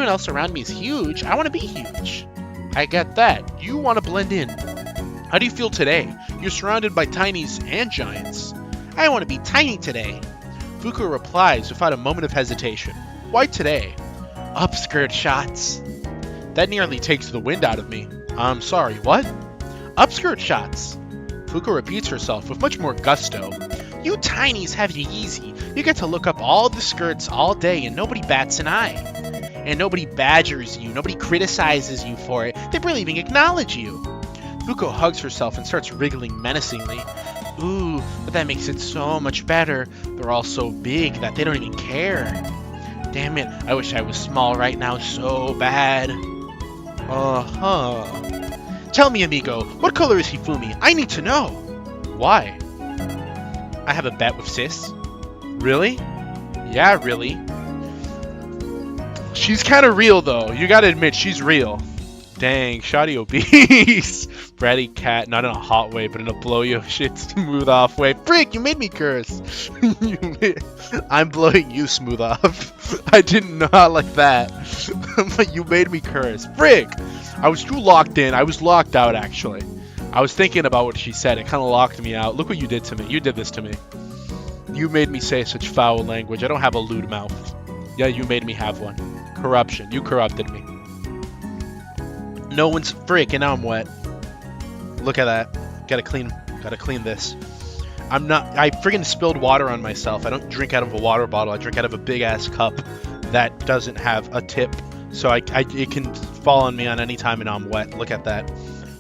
else around me is huge, I want to be huge. I get that. You want to blend in. How do you feel today? You're surrounded by tinies and giants. I want to be tiny today. Fuku replies without a moment of hesitation. Why today? Upskirt shots. That nearly takes the wind out of me. I'm sorry, what? Upskirt shots. Fuku repeats herself with much more gusto. You tinies have you easy. You get to look up all the skirts all day and nobody bats an eye. And nobody badgers you, nobody criticizes you for it. They barely even acknowledge you. Fuku hugs herself and starts wriggling menacingly. Ooh, but that makes it so much better. They're all so big that they don't even care. Damn it, I wish I was small right now so bad. Tell me, amigo, what color is Hifumi? I need to know. Why? I have a bet with sis. Really? Yeah, really. She's kind of real, though. You gotta admit, she's real. Dang, shoddy obese. Bratty cat, not in a hot way, but in a blow your shit smooth off way. Frick, you made me curse. I'm blowing you smooth off. I didn't know how like that. But you made me curse. Frick! I was too locked in. I was locked out, actually. I was thinking about what she said. It kind of locked me out. Look what you did to me. You did this to me. You made me say such foul language. I don't have a lewd mouth. Yeah, you made me have one. Corruption. You corrupted me. No one's frick, and now I'm wet. Look at that. Gotta clean this. I friggin' spilled water on myself. I don't drink out of a water bottle. I drink out of a big ass cup that doesn't have a tip. So it can fall on me on any time and I'm wet. Look at that.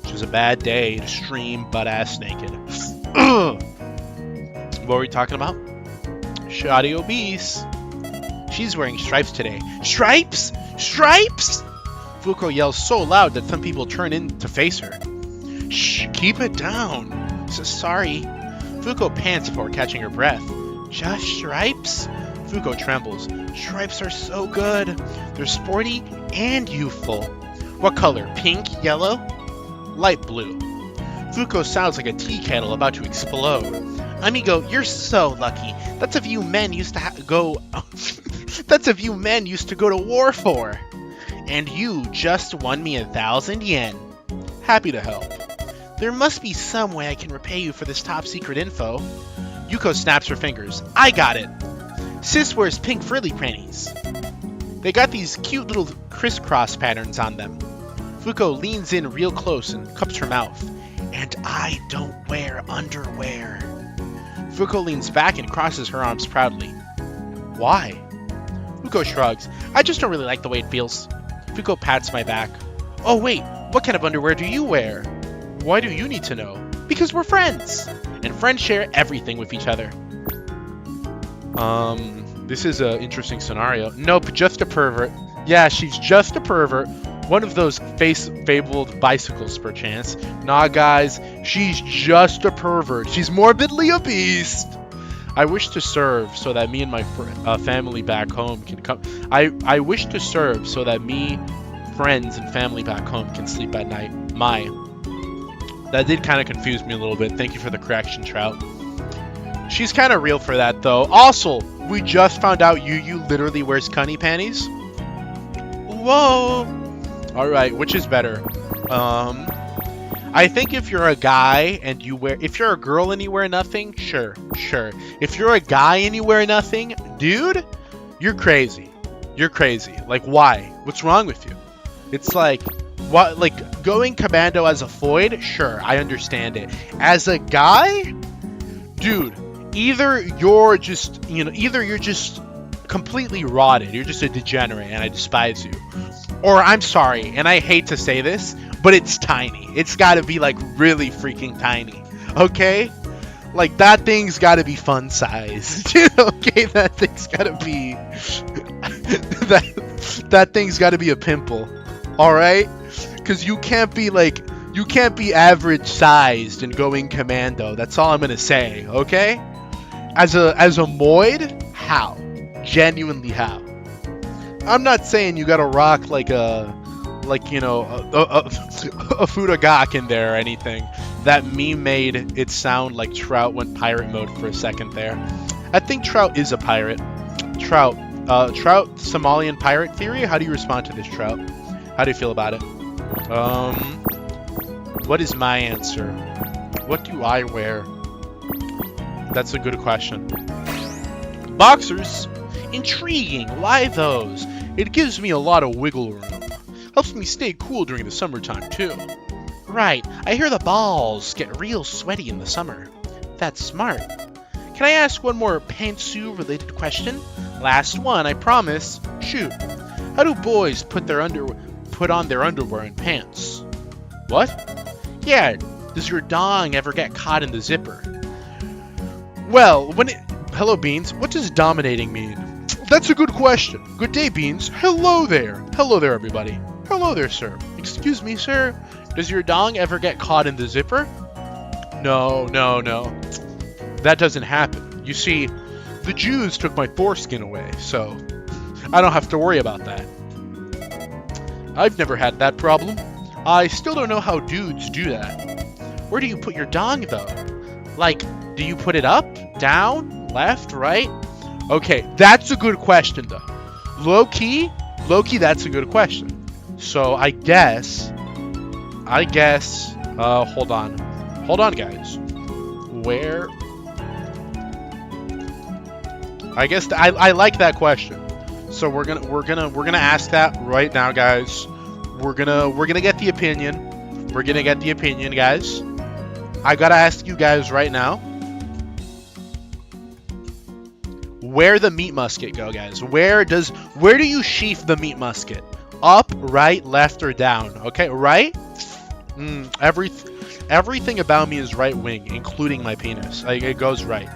It was a bad day to stream butt ass naked. What were we talking about? Shoddy obese. She's wearing stripes today. Stripes? Stripes? Fuko yells so loud that some people turn in to face her. Shh, keep it down. Sorry. Fuko pants before catching her breath. Just stripes? Fuko trembles. Stripes are so good. They're sporty and youthful. What color? Pink? Yellow? Light blue. Fuko sounds like a tea kettle about to explode. Amigo, you're so lucky. That's a few men used to go... That's a few men used to go to war for. And you just won me 1,000 yen. Happy to help. There must be some way I can repay you for this top secret info. Yuko snaps her fingers. I got it. Sis wears pink frilly panties. They got these cute little crisscross patterns on them. Fuko leans in real close and cups her mouth. And I don't wear underwear. Fuko leans back and crosses her arms proudly. Why? Fuko shrugs. I just don't really like the way it feels. Fuko pats my back. Oh wait, what kind of underwear do you wear? Why do you need to know? Because we're friends, and friends share everything with each other. This is an interesting scenario. Nope, just a pervert. Yeah, she's just a pervert. One of those face-fabled bicycles, perchance. Nah, guys, she's just a pervert. She's morbidly obese. I wish to serve so that me and my family back home can come. I wish to serve so that me, friends, and family back home can sleep at night. That did kind of confuse me a little bit. Thank you for the correction, Trout. She's kind of real for that, though. Also, we just found out Yu literally wears cunny panties. Whoa. All right, which is better? I think if you're a guy and if you're a girl and you wear nothing, sure. If you're a guy and you wear nothing, dude, you're crazy. You're crazy. Like, why? What's wrong with you? It's like, what? Like, going commando as a foid? Sure, I understand it. As a guy, dude, either you're just completely rotted. You're just a degenerate, and I despise you. Or I'm sorry, and I hate to say this, but it's tiny. It's got to be like really freaking tiny. Okay? Like that thing's got to be fun sized. Okay, that thing's got to be that thing's got to be a pimple. All right? Cuz you can't be average sized and going commando. That's all I'm going to say, okay? As a Moid, how? Genuinely how? I'm not saying you gotta rock like a Futagak in there or anything. That meme made it sound like Trout went pirate mode for a second there. I think Trout is a pirate. Trout, Somalian pirate theory? How do you respond to this, Trout? How do you feel about it? What is my answer? What do I wear? That's a good question. Boxers? Intriguing. Why those? It gives me a lot of wiggle room. Helps me stay cool during the summertime, too. Right. I hear the balls get real sweaty in the summer. That's smart. Can I ask one more pantsuit-related question? Last one, I promise. Shoot. How do boys put on their underwear and pants? What? Yeah, does your dong ever get caught in the zipper? Well, Hello, Beans. What does dominating mean? That's a good question. Good day, Beans. Hello there. Hello there, everybody. Hello there, sir. Excuse me, sir. Does your dong ever get caught in the zipper? No. That doesn't happen. You see, the Jews took my foreskin away, so I don't have to worry about that. I've never had that problem. I still don't know how dudes do that. Where do you put your dong, though? Like, do you put it up, down, left, right? Okay, that's a good question, though. Low-key, that's a good question. So I guess, hold on, guys. Where? I guess I like that question. So we're gonna ask that right now, guys. We're gonna get the opinion. We're gonna get the opinion, guys. I gotta ask you guys right now. Where the meat musket go, guys? Where do you sheath the meat musket? Up, right, left, or down? Okay, right? Everything about me is right wing, including my penis. It goes right.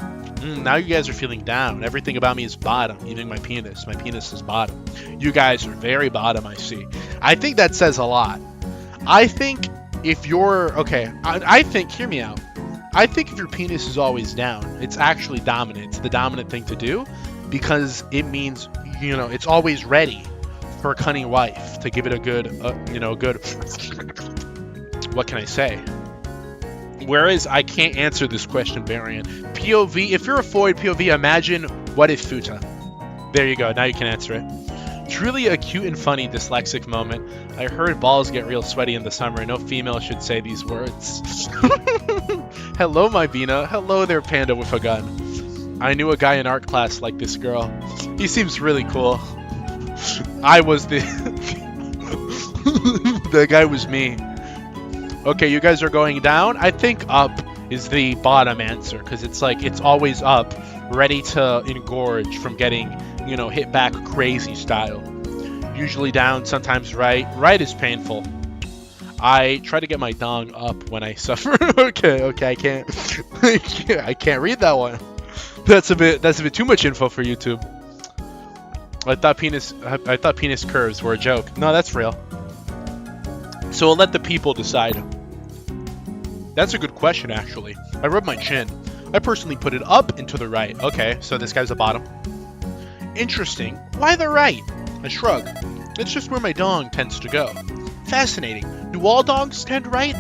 Now you guys are feeling down. Everything about me is bottom, even my penis. My penis is bottom. You guys are very bottom, I see. I think that says a lot. I think if you're... Okay, I think... Hear me out. I think if your penis is always down, it's actually dominant. It's the dominant thing to do because it means, it's always ready for a cunning wife to give it a good, what can I say? Whereas I can't answer this question, Varian. POV, if you're a Floyd POV, imagine what if Futa. There you go, now you can answer it. Truly a cute and funny dyslexic moment. I heard balls get real sweaty in the summer. No female should say these words. Hello, my Bina. Hello there, panda with a gun. I knew a guy in art class like this girl. He seems really cool. I was the... The guy was me. Okay, you guys are going down. I think up is the bottom answer because it's like it's always up, ready to engorge from getting, hit back crazy style. Usually down, sometimes right. Right is painful. I try to get my dong up when I suffer. Okay, I can't. I can't read that one. That's a bit too much info for YouTube. I thought penis curves were a joke. No, that's real. So I'll let the people decide. That's a good question, actually. I rub my chin. I personally put it up and to the right. Okay, so this guy's the bottom. Interesting. Why the right? I shrug. It's just where my dong tends to go. Fascinating. Do all dongs tend right?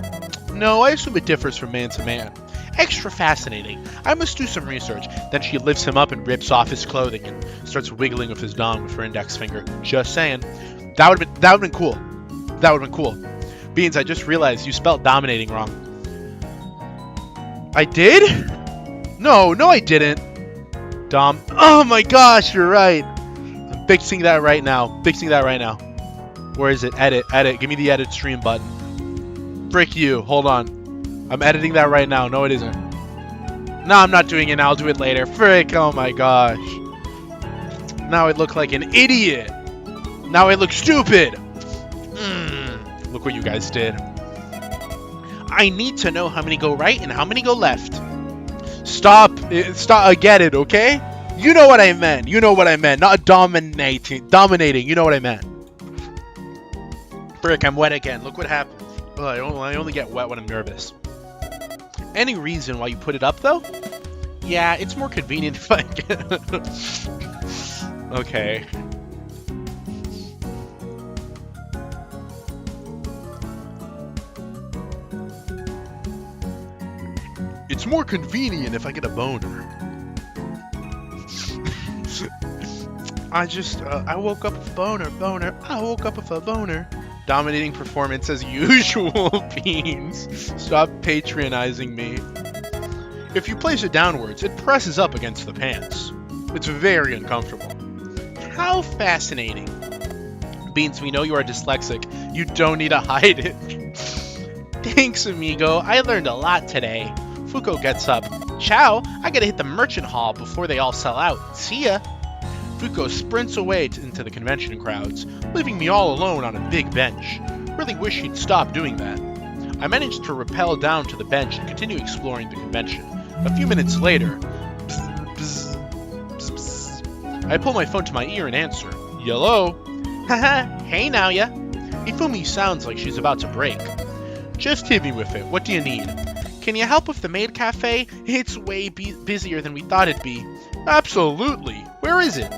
No, I assume it differs from man to man. Extra fascinating. I must do some research. Then she lifts him up and rips off his clothing and starts wiggling with his dong with her index finger. Just saying. That would've been cool. That would've been cool. Beans, I just realized you spelled dominating wrong. I did? No, I didn't. Dom. Oh my gosh, you're right. I'm fixing that right now. Where is it? Edit. Give me the edit stream button. Frick you. Hold on. I'm editing that right now. No, it isn't. No, I'm not doing it now. I'll do it later. Frick. Oh my gosh. Now I look like an idiot. Now I look stupid. Look what you guys did. I need to know how many go right and how many go left. Stop. I get it, okay? You know what I meant. Not dominating. You know what I meant. Frick, I'm wet again. Look what happened. Ugh, I only get wet when I'm nervous. Any reason why you put it up, though? Yeah, it's more convenient if I get... Okay. It's more convenient if I get a boner. I woke up with a boner. I woke up with a boner. Dominating performance as usual, Beans. Stop patronizing me. If you place it downwards, it presses up against the pants. It's very uncomfortable. How fascinating. Beans, we know you are dyslexic. You don't need to hide it. Thanks, amigo. I learned a lot today. Fuko gets up. Ciao, I gotta hit the merchant hall before they all sell out. See ya. Fuko sprints away into the convention crowds, leaving me all alone on a big bench. Really wish he'd stop doing that. I managed to rappel down to the bench and continue exploring the convention. A few minutes later, I pull my phone to my ear and answer. Hello? Haha, hey now ya. Ifumi sounds like she's about to break. Just hit me with it. What do you need? Can you help with the Maid Cafe? It's way busier than we thought it'd be. Absolutely. Where is it?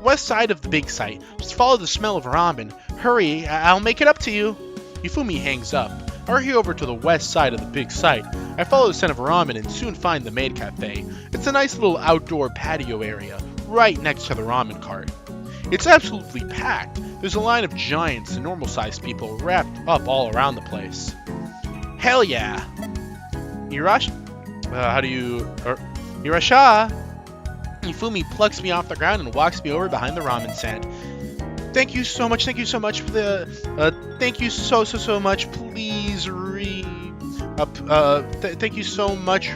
West side of the big site. Just follow the smell of ramen. Hurry, I'll make it up to you. Ifumi hangs up. I hurry over to the west side of the big site. I follow the scent of ramen and soon find the Maid Cafe. It's a nice little outdoor patio area, right next to the ramen cart. It's absolutely packed. There's a line of giants and normal-sized people wrapped up all around the place. Hell yeah! Irasha? Irasha! Ifumi plucks me off the ground and walks me over behind the ramen stand. Thank you so much for the... thank you so much. Please thank you so much.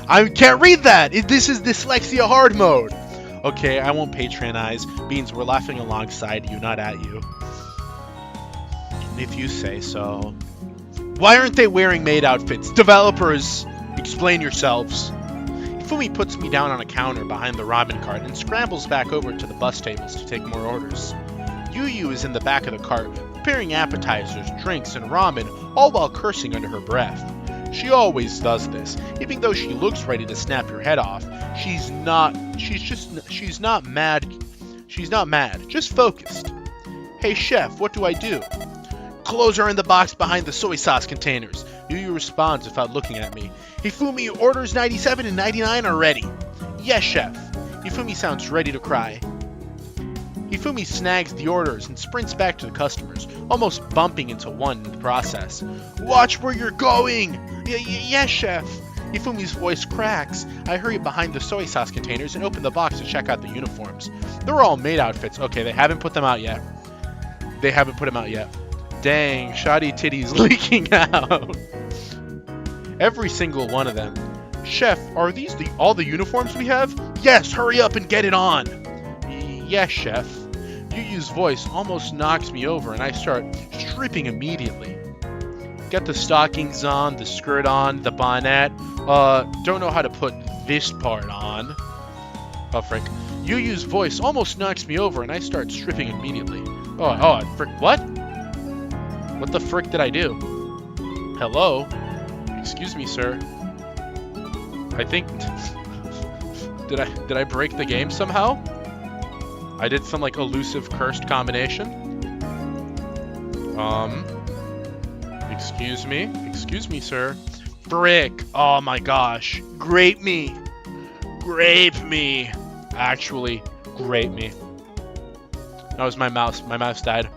I can't read that! This is dyslexia hard mode! Okay, I won't patronize. Beans, we're laughing alongside you, not at you. If you say so. Why aren't they wearing maid outfits? Developers, explain yourselves. Ifumi puts me down on a counter behind the ramen cart and scrambles back over to the bus tables to take more orders. Yu is in the back of the cart, preparing appetizers, drinks, and ramen, all while cursing under her breath. She always does this. Even though she looks ready to snap your head off, she's not mad. She's not mad, just focused. Hey chef, what do I do? Clothes are in the box behind the soy sauce containers. Yu responds without looking at me. Ifumi, orders 97 and 99 are ready. Yes, chef. Ifumi sounds ready to cry. Ifumi snags the orders and sprints back to the customers, almost bumping into one in the process. Watch where you're going! Yes, chef. Ifumi's voice cracks. I hurry behind the soy sauce containers and open the box to check out the uniforms. They're all maid outfits. Okay, they haven't put them out yet. Dang, shoddy titties leaking out. Every single one of them. Chef, are these all the uniforms we have? Yes, hurry up and get it on. Yes, chef. Yu's voice almost knocks me over and I start stripping immediately. Get the stockings on, the skirt on, the bonnet. Don't know how to put this part on. Oh, frick. Yu's voice almost knocks me over and I start stripping immediately. Frick, what? What the frick did I do? Hello? Excuse me, sir. I think... Did I break the game somehow? I did some, like, elusive cursed combination. Excuse me, sir. Frick. Oh my gosh. Grape me. Actually, grape me. That was my mouse. My mouse died.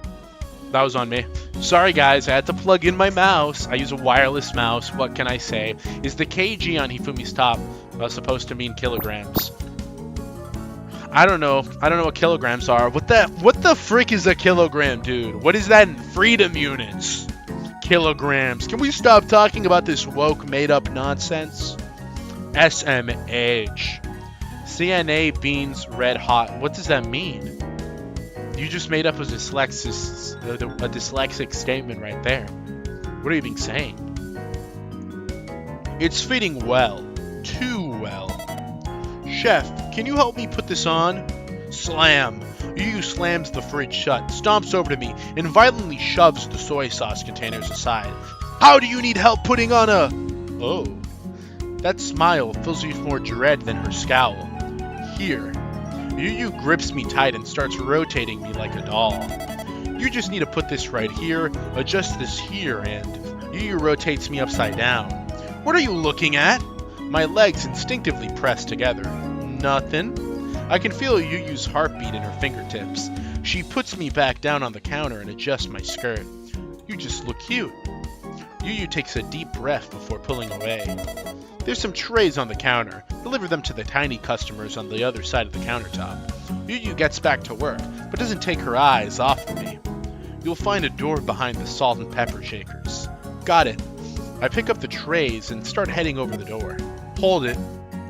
That was on me. Sorry, guys. I had to plug in my mouse. I use a wireless mouse. What can I say? Is the kg on Hifumi's top supposed to mean kilograms? I don't know what kilograms are. What the frick is a kilogram, dude? What is that in freedom units? Kilograms. Can we stop talking about this woke made-up nonsense? SMH. CNA beans red hot. What does that mean? You just made up a dyslexic statement right there. What are you even saying? It's fitting well. Too well. Chef, can you help me put this on? Slam. Yu slams the fridge shut, stomps over to me, and violently shoves the soy sauce containers aside. How do you need help putting on a... Oh. That smile fills me with more dread than her scowl. Here. Yu grips me tight and starts rotating me like a doll. You just need to put this right here, adjust this here, and... Yu rotates me upside down. What are you looking at? My legs instinctively press together. Nothing. I can feel Yu's heartbeat in her fingertips. She puts me back down on the counter and adjusts my skirt. You just look cute. Yu takes a deep breath before pulling away. There's some trays on the counter. Deliver them to the tiny customers on the other side of the countertop. Yu gets back to work, but doesn't take her eyes off of me. You'll find a door behind the salt and pepper shakers. Got it. I pick up the trays and start heading over the door. Hold it.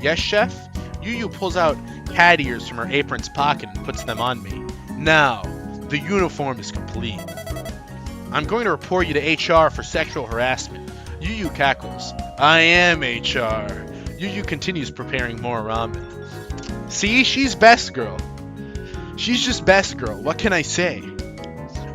Yes, chef? Yu pulls out cat ears from her apron's pocket and puts them on me. Now, the uniform is complete. I'm going to report you to HR for sexual harassment. Yu cackles. I am HR. Yu continues preparing more ramen. See, she's best girl. She's just best girl. What can I say?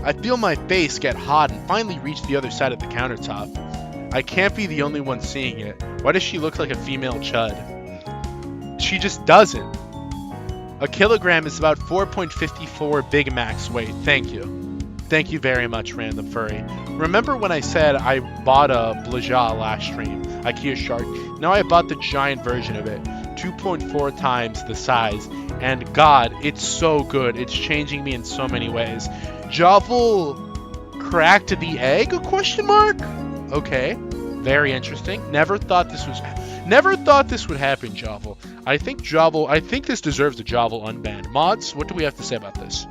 I feel my face get hot and finally reach the other side of the countertop. I can't be the only one seeing it. Why does she look like a female chud? She just doesn't. A kilogram is about 4.54 Big Macs weight. Thank you. Thank you very much, Random Furry. Remember when I said I bought a Blaja last stream, IKEA Shark? Now I bought the giant version of it, 2.4 times the size. And God, it's so good. It's changing me in so many ways. Jovel cracked the egg? Question mark? Okay, very interesting. Never thought this would happen, Jovel. I think this deserves a Jovel unban. Mods, what do we have to say about this?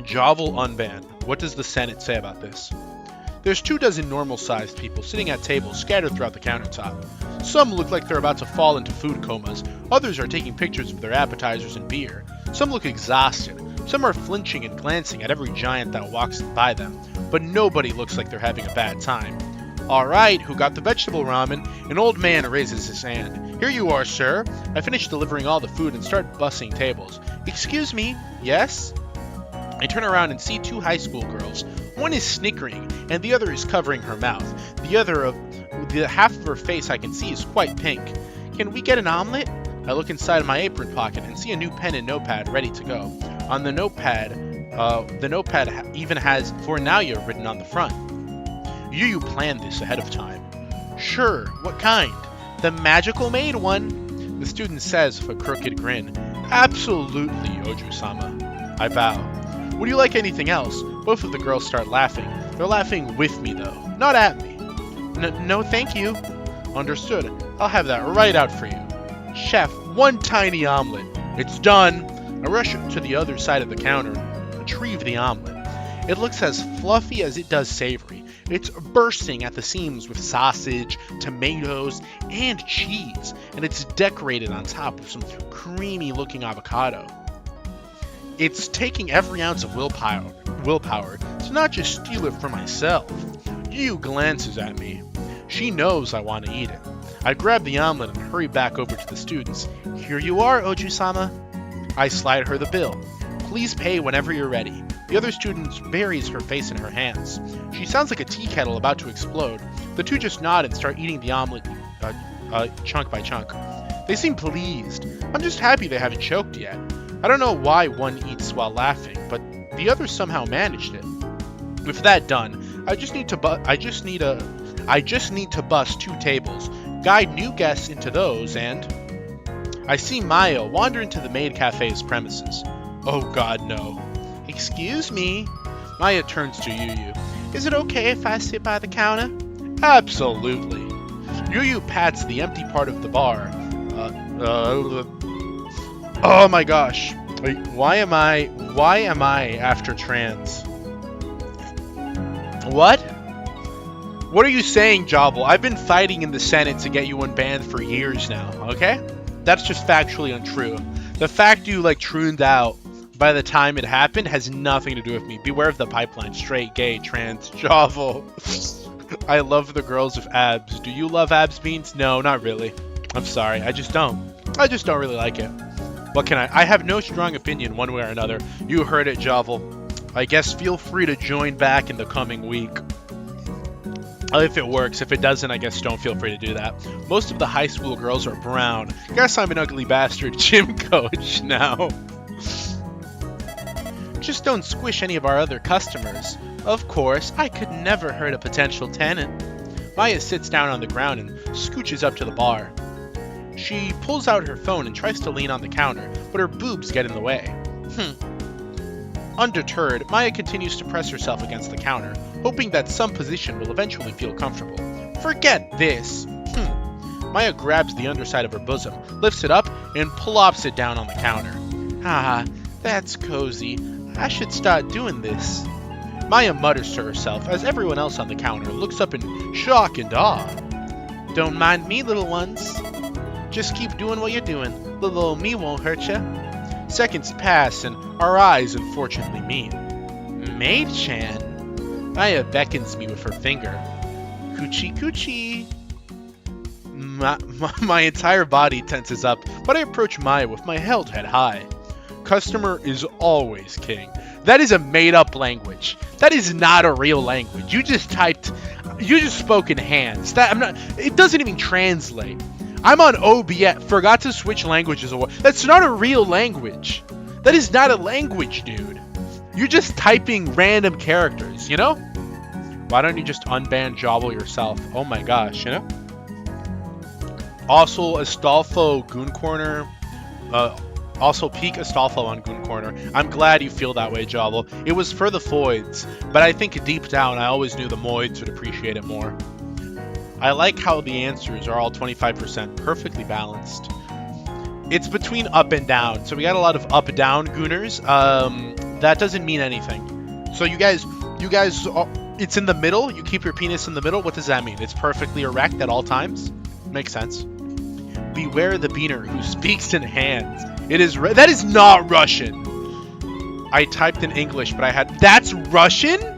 Jovel unban. What does the Senate say about this? There's 24 normal-sized people sitting at tables scattered throughout the countertop. Some look like they're about to fall into food comas. Others are taking pictures of their appetizers and beer. Some look exhausted. Some are flinching and glancing at every giant that walks by them. But nobody looks like they're having a bad time. Alright, who got the vegetable ramen? An old man raises his hand. Here you are, sir. I finished delivering all the food and start bussing tables. Excuse me? Yes? I turn around and see 2 high school girls. One is snickering, and the other is covering her mouth. The half of her face I can see is quite pink. Can we get an omelet? I look inside of my apron pocket and see a new pen and notepad ready to go. On the notepad even has "For Naoya" written on the front. You planned this ahead of time. Sure, what kind? The magical Maid one, the student says with a crooked grin. Absolutely, Oju-sama. I bow. Would you like anything else? Both of the girls start laughing. They're laughing with me, though, not at me. No, thank you. Understood. I'll have that right out for you. Chef, 1 tiny omelet. It's done. I rush to the other side of the counter and retrieve the omelet. It looks as fluffy as it does savory. It's bursting at the seams with sausage, tomatoes, and cheese, and it's decorated on top with some creamy-looking avocado. It's taking every ounce of willpower to not just steal it for myself. Yu glances at me. She knows I want to eat it. I grab the omelet and hurry back over to the students. Here you are, Oju-sama. I slide her the bill. Please pay whenever you're ready. The other student buries her face in her hands. She sounds like a tea kettle about to explode. The two just nod and start eating the omelet chunk by chunk. They seem pleased. I'm just happy they haven't choked yet. I don't know why one eats while laughing, but the other somehow managed it. With that done, I just need to bust 2 tables, guide new guests into those, and I see Maya wander into the Maid Cafe's premises. Oh god, no. Excuse me. Maya turns to Yu. Is it okay if I sit by the counter? Absolutely. Yu pats the empty part of the bar. Oh my gosh. Why am I after trans? What? What are you saying, Jobble? I've been fighting in the Senate to get you unbanned for years now, okay? That's just factually untrue. The fact you, trooned out by the time it happened has nothing to do with me. Beware of the pipeline. Straight, gay, trans, Jobble. I love the girls with abs. Do you love abs, Beans? No, not really. I'm sorry. I just don't really like it. What can I have no strong opinion one way or another. You heard it, Jobble. I guess feel free to join back in the coming week. If it works. If it doesn't, I guess don't feel free to do that. Most of the high school girls are brown. Guess I'm an ugly bastard gym coach now. Just don't squish any of our other customers. Of course, I could never hurt a potential tenant. Maya sits down on the ground and scooches up to the bar. She pulls out her phone and tries to lean on the counter, but her boobs get in the way. Undeterred, Maya continues to press herself against the counter, hoping that some position will eventually feel comfortable. Forget this! Maya grabs the underside of her bosom, lifts it up, and plops it down on the counter. Ah, that's cozy. I should start doing this. Maya mutters to herself as everyone else on the counter looks up in shock and awe. Don't mind me, little ones. Just keep doing what you're doing. Little old me won't hurt ya. Seconds pass and our eyes unfortunately meet. Maid-chan. Maya beckons me with her finger. Coochie coochie. My entire body tenses up, but I approach Maya with my held head high. Customer is always king. That is a made-up language. That is not a real language. You just spoke in hands. It doesn't even translate. I'm on OBS. Forgot to switch languages. That's not a real language. That is not a language, dude. You're just typing random characters, you know? Why don't you just unban Jobble yourself? Oh my gosh, you know? Also, Astolfo Goon Corner. Also, peak Astolfo on Goon Corner. I'm glad you feel that way, Jobble. It was for the Foids, but I think deep down I always knew the Moids would appreciate it more. I like how the answers are all 25%, perfectly balanced. It's between up and down, so we got a lot of up-down Gooners. That doesn't mean anything. So you guys, it's in the middle. You keep your penis in the middle. What does that mean? It's perfectly erect at all times. Makes sense. Beware the beaner who speaks in hands. That is not Russian. I typed in English, but that's Russian?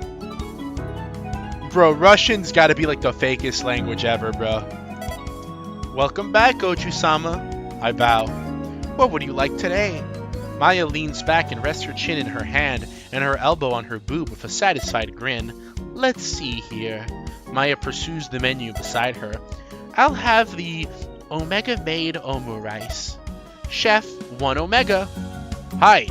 Bro, Russian's gotta be like the fakest language ever, bro. Welcome back, Oju-sama. I bow. What would you like today? Maya leans back and rests her chin in her hand and her elbow on her boob with a satisfied grin. Let's see here. Maya pursues the menu beside her. I'll have the Omega Maid Omu rice. Chef, 1 Omega. Hi.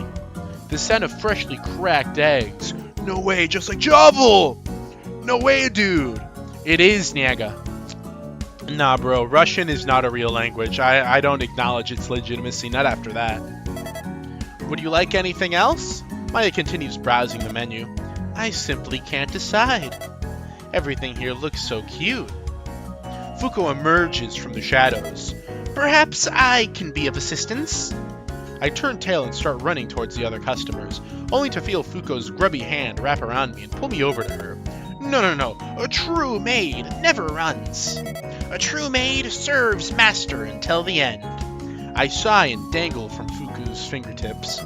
The scent of freshly cracked eggs. No way, just like Jobble! No way, dude! It is, Niaga. Nah, bro, Russian is not a real language. I don't acknowledge its legitimacy, not after that. Would you like anything else? Maya continues browsing the menu. I simply can't decide. Everything here looks so cute. Fuko emerges from the shadows. Perhaps I can be of assistance? I turn tail and start running towards the other customers, only to feel Fuko's grubby hand wrap around me and pull me over to her. No. A true maid never runs. A true maid serves master until the end. I sigh and dangle from Fuku's fingertips.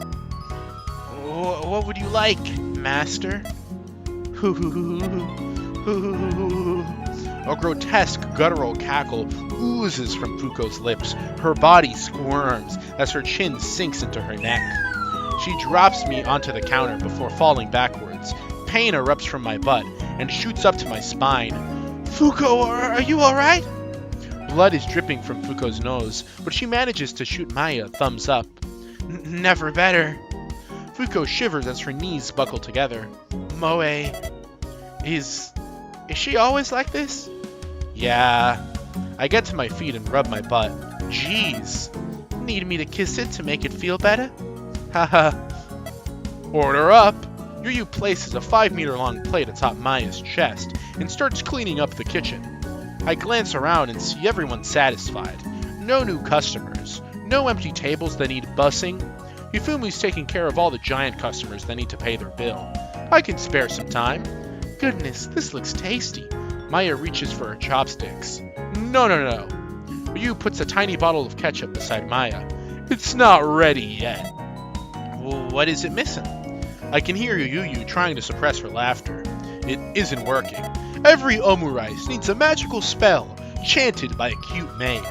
What would you like, master? A grotesque guttural cackle oozes from Fuko's lips. Her body squirms as her chin sinks into her neck. She drops me onto the counter before falling backwards. Pain erupts from my butt and shoots up to my spine. Fuko, are you alright? Blood is dripping from Fuko's nose, but she manages to shoot Maya a thumbs up. Never better. Fuko shivers as her knees buckle together. Moe, is she always like this? Yeah. I get to my feet and rub my butt. Jeez. Need me to kiss it to make it feel better? Haha. Order up. Yu places a 5-meter-long plate atop Maya's chest and starts cleaning up the kitchen. I glance around and see everyone satisfied. No new customers. No empty tables that need bussing. Yufumu's taking care of all the giant customers that need to pay their bill. I can spare some time. Goodness, this looks tasty. Maya reaches for her chopsticks. No. Yu puts a tiny bottle of ketchup beside Maya. It's not ready yet. Well, what is it missing? I can hear Yu trying to suppress her laughter. It isn't working. Every omurice needs a magical spell, chanted by a cute maid.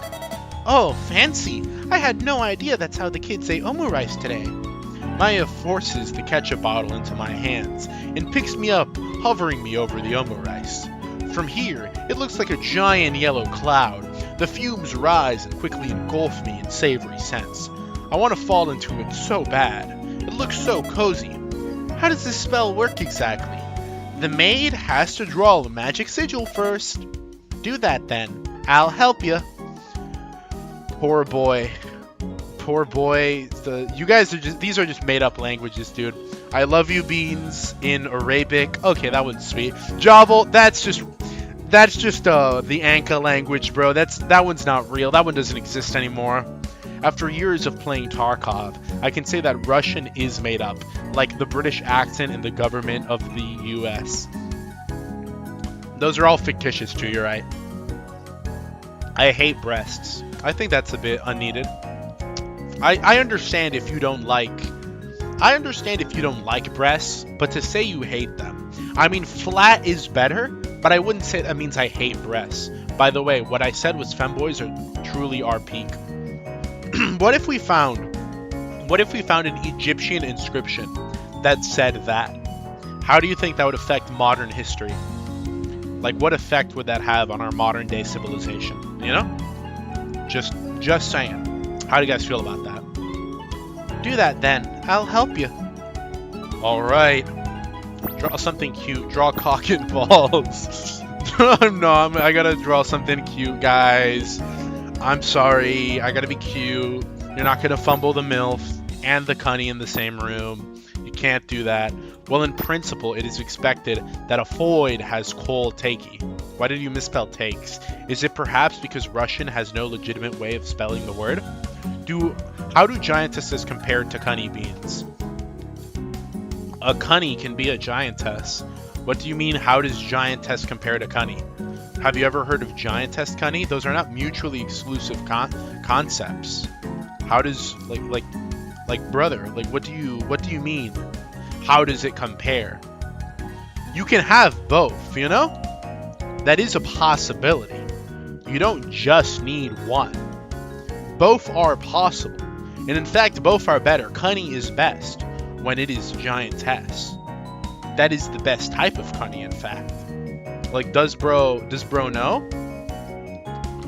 Oh, fancy. I had no idea that's how the kids ate omurice today. Maya forces the ketchup bottle into my hands and picks me up, hovering me over the omurice. From here, it looks like a giant yellow cloud. The fumes rise and quickly engulf me in savory scents. I want to fall into it so bad. It looks so cozy. How does this spell work exactly? The maid has to draw the magic sigil first. Do that then. I'll help you. Poor boy. You guys are these are just made up languages, dude. I love you beans in Arabic. Okay, that one's sweet. Jobble, that's just the Anka language, bro. That one's not real. That one doesn't exist anymore. After years of playing Tarkov, I can say that Russian is made up, like the British accent and the government of the US. Those are all fictitious too, you're right. I hate breasts. I think that's a bit unneeded. I understand if you don't like breasts, but to say you hate them. I mean, flat is better, but I wouldn't say that means I hate breasts. By the way, what I said was femboys are truly our peak. What if we found an Egyptian inscription that said that? How do you think that would affect modern history? Like, what effect would that have on our modern day civilization? You know? Just saying. How do you guys feel about that? Do that then. I'll help you. Alright. Draw something cute. Draw cock and balls. No, I gotta draw something cute, guys. I'm sorry. I gotta be cute. You're not gonna fumble the MILF and the cunny in the same room. You can't do that. Well, in principle, it is expected that a foid has kol takey. Why did you misspell takes? Is it perhaps because Russian has no legitimate way of spelling the word? How do giantesses compare to cunny beans? A cunny can be a giantess. What do you mean, how does giantess compare to cunny? Have you ever heard of giantess cunny? Those are not mutually exclusive concepts. How does like brother, like what do you mean? How does it compare? You can have both, you know? That is a possibility. You don't just need one. Both are possible. And in fact, both are better. Cunny is best when it is giantess. That is the best type of cunny, in fact. Like, does bro know?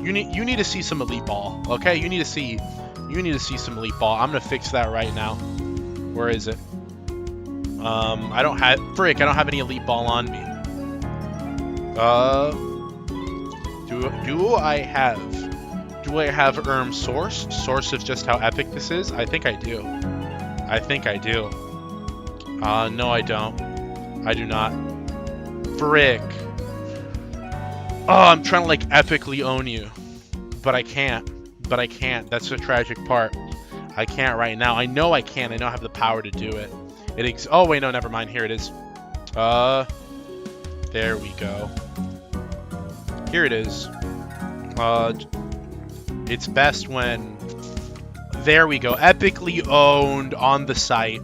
You need to see some elite ball, okay? You need to see some elite ball. I'm gonna fix that right now. Where is it? I don't have any elite ball on me. Do I have source of just how epic this is? I think I do. No, I don't. I do not. Frick. Oh, I'm trying to like epically own you, but I can't. That's the tragic part. I can't right now. I know I can. I know I have the power to do it. Oh wait, no, never mind. Here it is. There we go. Here it is. It's best when... There we go. Epically owned on the site.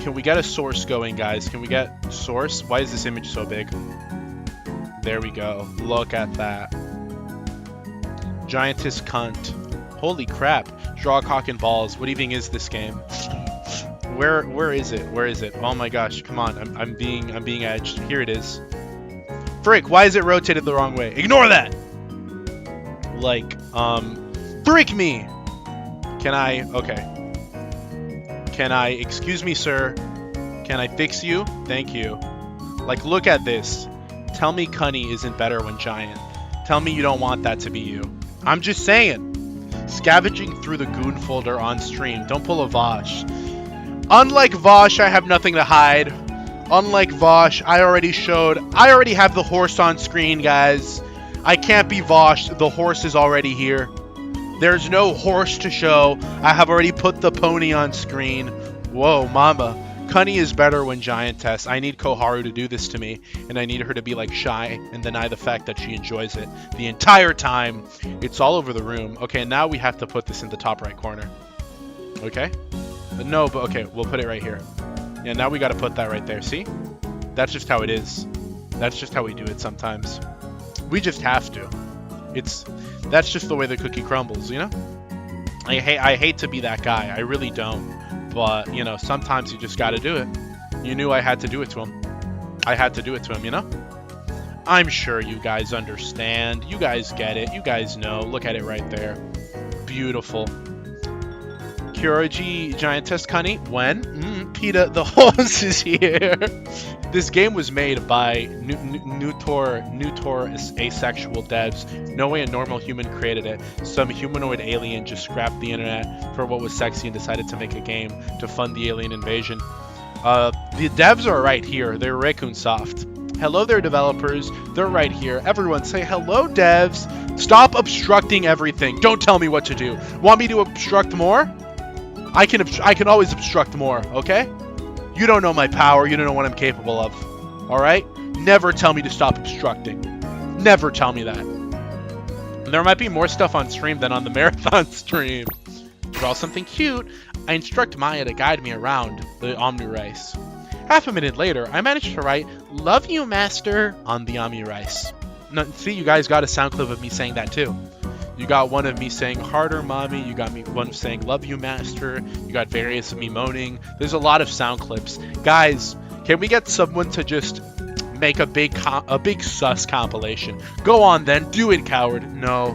Can we get a source going, guys? Can we get source? Why is this image so big? There we go. Look at that. Giantess cunt. Holy crap. Draw cock and balls. What even is this game? Where is it? Where is it? Oh my gosh, come on. I'm being edged. Here it is. Frick, why is it rotated the wrong way? Ignore that! Like, frick me! Can I, okay. Can I, excuse me, sir? Can I fix you? Thank you. Like, look at this. Tell me Cunny isn't better when giant. Tell me you don't want that to be you. I'm just saying. Scavenging through the goon folder on stream. Don't pull a Vosh. Unlike Vosh, I have nothing to hide. Unlike Vosh, I already have the horse on screen, guys. I can't be Vosh. The horse is already here. There's no horse to show. I have already put the pony on screen. Whoa, mama. Cunny is better when Giantess. I need Koharu to do this to me, and I need her to be like shy and deny the fact that she enjoys it the entire time. It's all over the room. Okay, now we have to put this in the top right corner. Okay? No, but okay, we'll put it right here. Yeah, now we gotta put that right there. See? That's just how it is. That's just how we do it sometimes. We just have to. That's just the way the cookie crumbles, you know? I hate to be that guy. I really don't. But, you know, sometimes you just gotta do it. You knew I had to do it to him. I had to do it to him, you know? I'm sure you guys understand. You guys get it. You guys know. Look at it right there. Beautiful. Kyoji Giantess Cunny. When? PETA the horse is here. This game was made by Nutor asexual devs. No way a normal human created it. Some humanoid alien just scrapped the internet for what was sexy and decided to make a game to fund the alien invasion. The devs are right here. They're Raccoon Soft. Hello there, developers. They're right here. Everyone say hello, devs. Stop obstructing everything. Don't tell me what to do. Want me to obstruct more? I can always obstruct more, okay? You don't know my power. You don't know what I'm capable of. All right? Never tell me to stop obstructing. Never tell me that. There might be more stuff on stream than on the marathon stream. Draw something cute. I instruct Maya to guide me around the Omni Rice. Half a minute later, I managed to write, "Love you, master," on the Omni Rice. No, see, you guys got a sound clip of me saying that too. You got one of me saying, "Harder, mommy." You got me one of saying, "Love you, master." You got various of me moaning. There's a lot of sound clips. Guys, can we get someone to just make a big sus compilation? Go on then, do it, coward. No.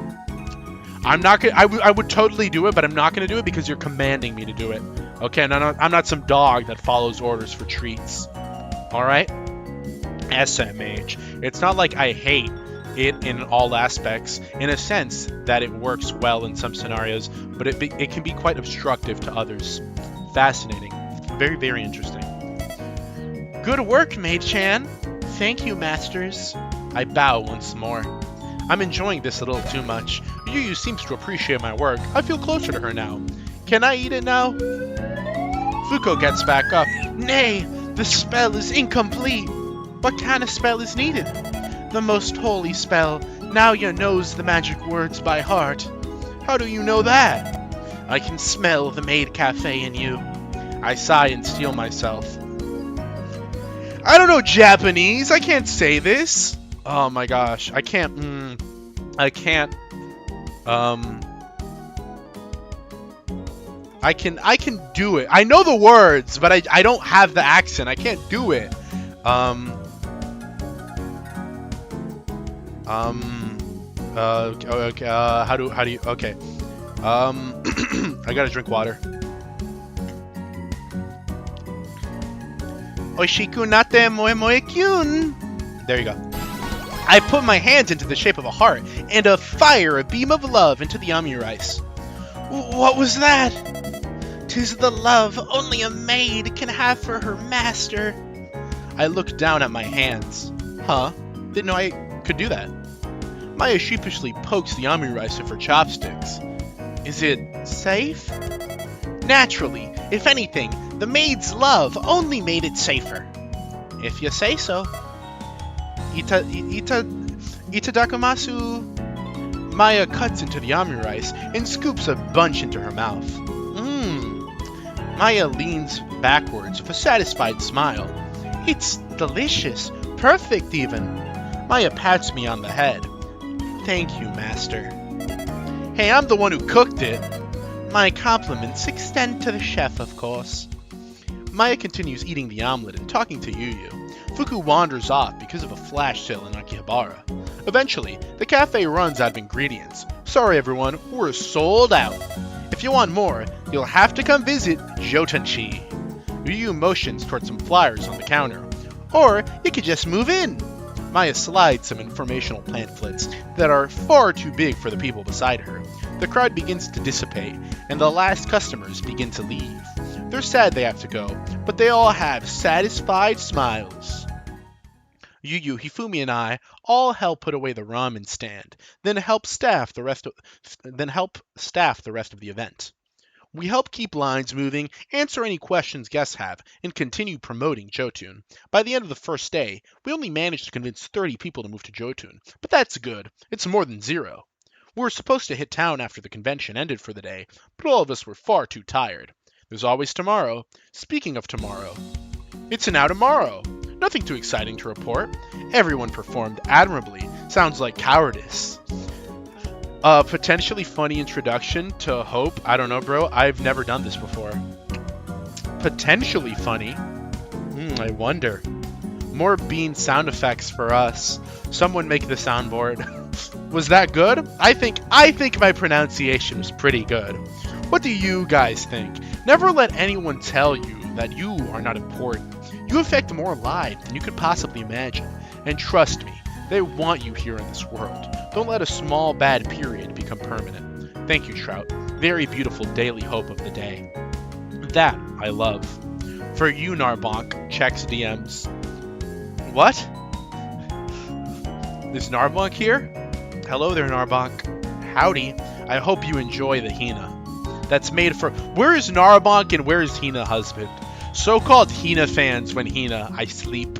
I'm not gonna, I would totally do it, but I'm not gonna do it because you're commanding me to do it. Okay, and I'm not some dog that follows orders for treats. Alright? SMH. It's not like I hate it in all aspects, in a sense that it works well in some scenarios, but it can be quite obstructive to others. Fascinating. Very, very interesting. Good work, Maid-chan. Thank you, masters. I bow once more. I'm enjoying this a little too much. Yu seems to appreciate my work. I feel closer to her now. Can I eat it now? Fuko gets back up. Nay, the spell is incomplete. What kind of spell is needed? The most holy spell. Now you knows the magic words by heart. How do you know that? I can smell the Maid Cafe in you. I sigh and steel myself. I don't know Japanese. I can't say this. Oh my gosh. I can't. I can do it. I know the words, but I don't have the accent. I can't do it. Okay, how do you, okay. I gotta drink water. Oishiku nate moe moe kyun. There you go. I put my hands into the shape of a heart and fire a beam of love into the Omni Rice. What was that? 'Tis the love only a maid can have for her master. I looked down at my hands. Huh? Didn't know I could do that. Maya sheepishly pokes the Omni Rice with her chopsticks. Is it safe? Naturally. If anything, the maid's love only made it safer. If you say so. Itadakimasu. Maya cuts into the Omni Rice and scoops a bunch into her mouth. Maya leans backwards with a satisfied smile. It's delicious, perfect even. Maya pats me on the head. Thank you, master. Hey, I'm the one who cooked it. My compliments extend to the chef, of course. Maya continues eating the omelet and talking to Yu. Fuku wanders off because of a flash sale in Akihabara. Eventually, the cafe runs out of ingredients. Sorry everyone, we're sold out. If you want more, you'll have to come visit Jotunchi. Yu motions towards some flyers on the counter. Or you could just move in. Maya slides some informational pamphlets that are far too big for the people beside her. The crowd begins to dissipate, and the last customers begin to leave. They're sad they have to go, but they all have satisfied smiles. Yu, Hifumi, and I all help put away the ramen stand, then help staff the rest of the event. We help keep lines moving, answer any questions guests have, and continue promoting Jotun. By the end of the first day, we only managed to convince 30 people to move to Jotun, but that's good. It's more than zero. We were supposed to hit town after the convention ended for the day, but all of us were far too tired. There's always tomorrow. Speaking of tomorrow, it's now tomorrow. Nothing too exciting to report. Everyone performed admirably. Sounds like cowardice. A potentially funny introduction to Hope. I don't know, bro. I've never done this before. Potentially funny? I wonder. More bean sound effects for us. Someone make the soundboard. Was that good? I think my pronunciation was pretty good. What do you guys think? Never let anyone tell you that you are not important. You affect more lives than you could possibly imagine. And trust me, they want you here in this world. Don't let a small bad period become permanent. Thank you, Trout. Very beautiful daily hope of the day. That I love. For you, Narbonk, checks DMs. What? Is Narbonk here? Hello there, Narbonk. Howdy. I hope you enjoy the Hina. That's made for... Where is Narbonk and where is Hina husband? So-called Hina fans when Hina, I sleep.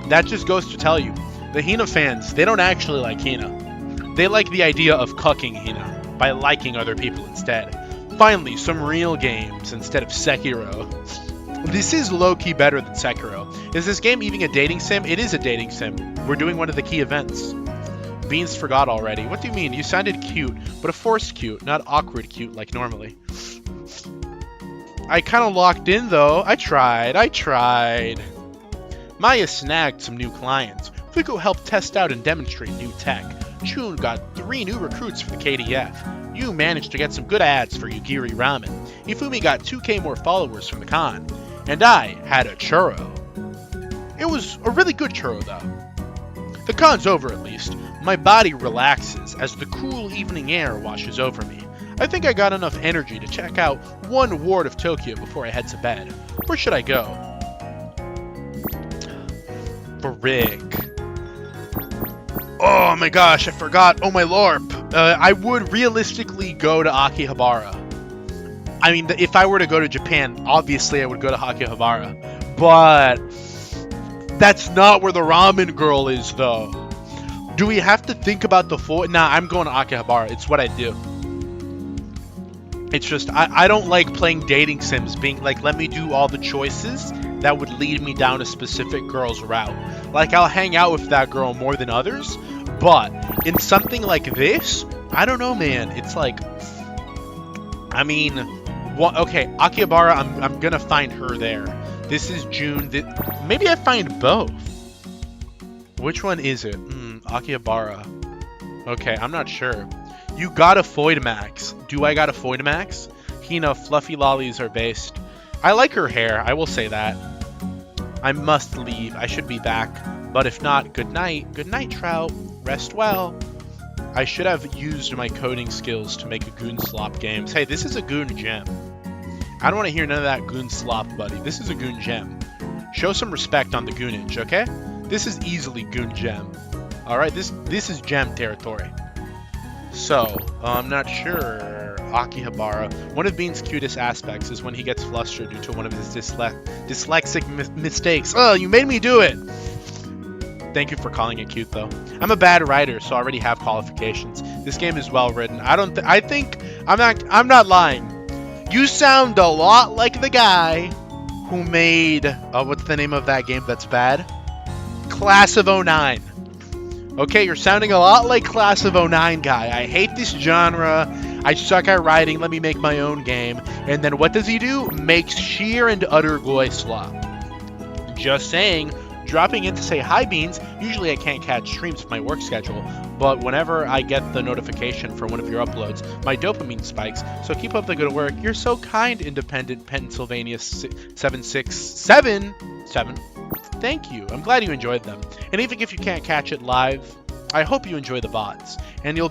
That just goes to tell you. The Hina fans, they don't actually like Hina. They like the idea of cucking Hina by liking other people instead. Finally, some real games instead of Sekiro. This is low-key better than Sekiro. Is this game even a dating sim? It is a dating sim. We're doing one of the key events. Beans forgot already. What do you mean? You sounded cute, but a forced cute, not awkward cute like normally. I kind of locked in though. I tried. Maya snagged some new clients. Fuku helped test out and demonstrate new tech. Chun got 3 new recruits for the KDF. Yu managed to get some good ads for Yugiri Ramen. Ifumi got 2k more followers from the con. And I had a churro. It was a really good churro though. The con's over at least. My body relaxes as the cool evening air washes over me. I think I got enough energy to check out one ward of Tokyo before I head to bed. Where should I go? Frick. Oh my gosh, I forgot. Oh my lorp. I would realistically go to Akihabara. I mean, if I were to go to Japan, obviously I would go to Akihabara. But that's not where the ramen girl is, though. Do we have to think about the full... Nah, I'm going to Akihabara. It's what I do. It's just, I don't like playing dating sims, being like, let me do all the choices that would lead me down a specific girl's route. Like, I'll hang out with that girl more than others, but in something like this, I don't know, man. It's like, I mean, okay, Akihabara, I'm gonna find her there. This is June. Maybe I find both. Which one is it? Akihabara. Okay, I'm not sure. You got a Foidmax. Do I got a Foidmax? Hina, fluffy lollies are based. I like her hair, I will say that. I must leave. I should be back. But if not, good night. Good night, Trout. Rest well. I should have used my coding skills to make a Goon Slop games. Hey, this is a Goon gem. I don't want to hear none of that Goon Slop, buddy. This is a Goon gem. Show some respect on the Goonage, okay? This is easily Goon gem. Alright, this is gem territory. So, I'm not sure. Akihabara. One of Bean's cutest aspects is when he gets flustered due to one of his dyslexic mistakes. Oh, you made me do it! Thank you for calling it cute, though. I'm a bad writer, so I already have qualifications. This game is well written. I'm not lying. You sound a lot like the guy who made, what's the name of that game that's bad? Class of '09. Okay, you're sounding a lot like Class of '09 guy. I hate this genre. I suck at writing. Let me make my own game. And then what does he do? Makes sheer and utter goy slop. Just saying. Dropping in to say hi, Beans. Usually I can't catch streams with my work schedule, but whenever I get the notification for one of your uploads, my dopamine spikes. So keep up the good work. You're so kind, Independent Pennsylvania 767. Thank you. I'm glad you enjoyed them. And even if you can't catch it live, I hope you enjoy the VODs. And you'll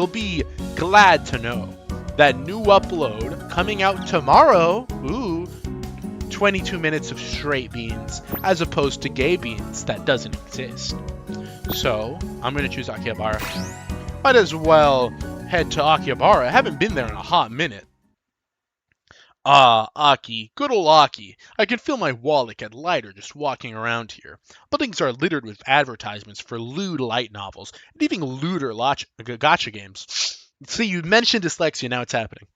be glad to know that new upload coming out tomorrow. Ooh. 22 minutes of straight beans, as opposed to gay beans that doesn't exist. So, I'm going to choose Akihabara. Might as well head to Akihabara. I haven't been there in a hot minute. Ah, Aki. Good ol' Aki. I can feel my wallet get lighter just walking around here. Buildings are littered with advertisements for lewd light novels, and even lewder gacha games. See, you mentioned dyslexia, now it's happening.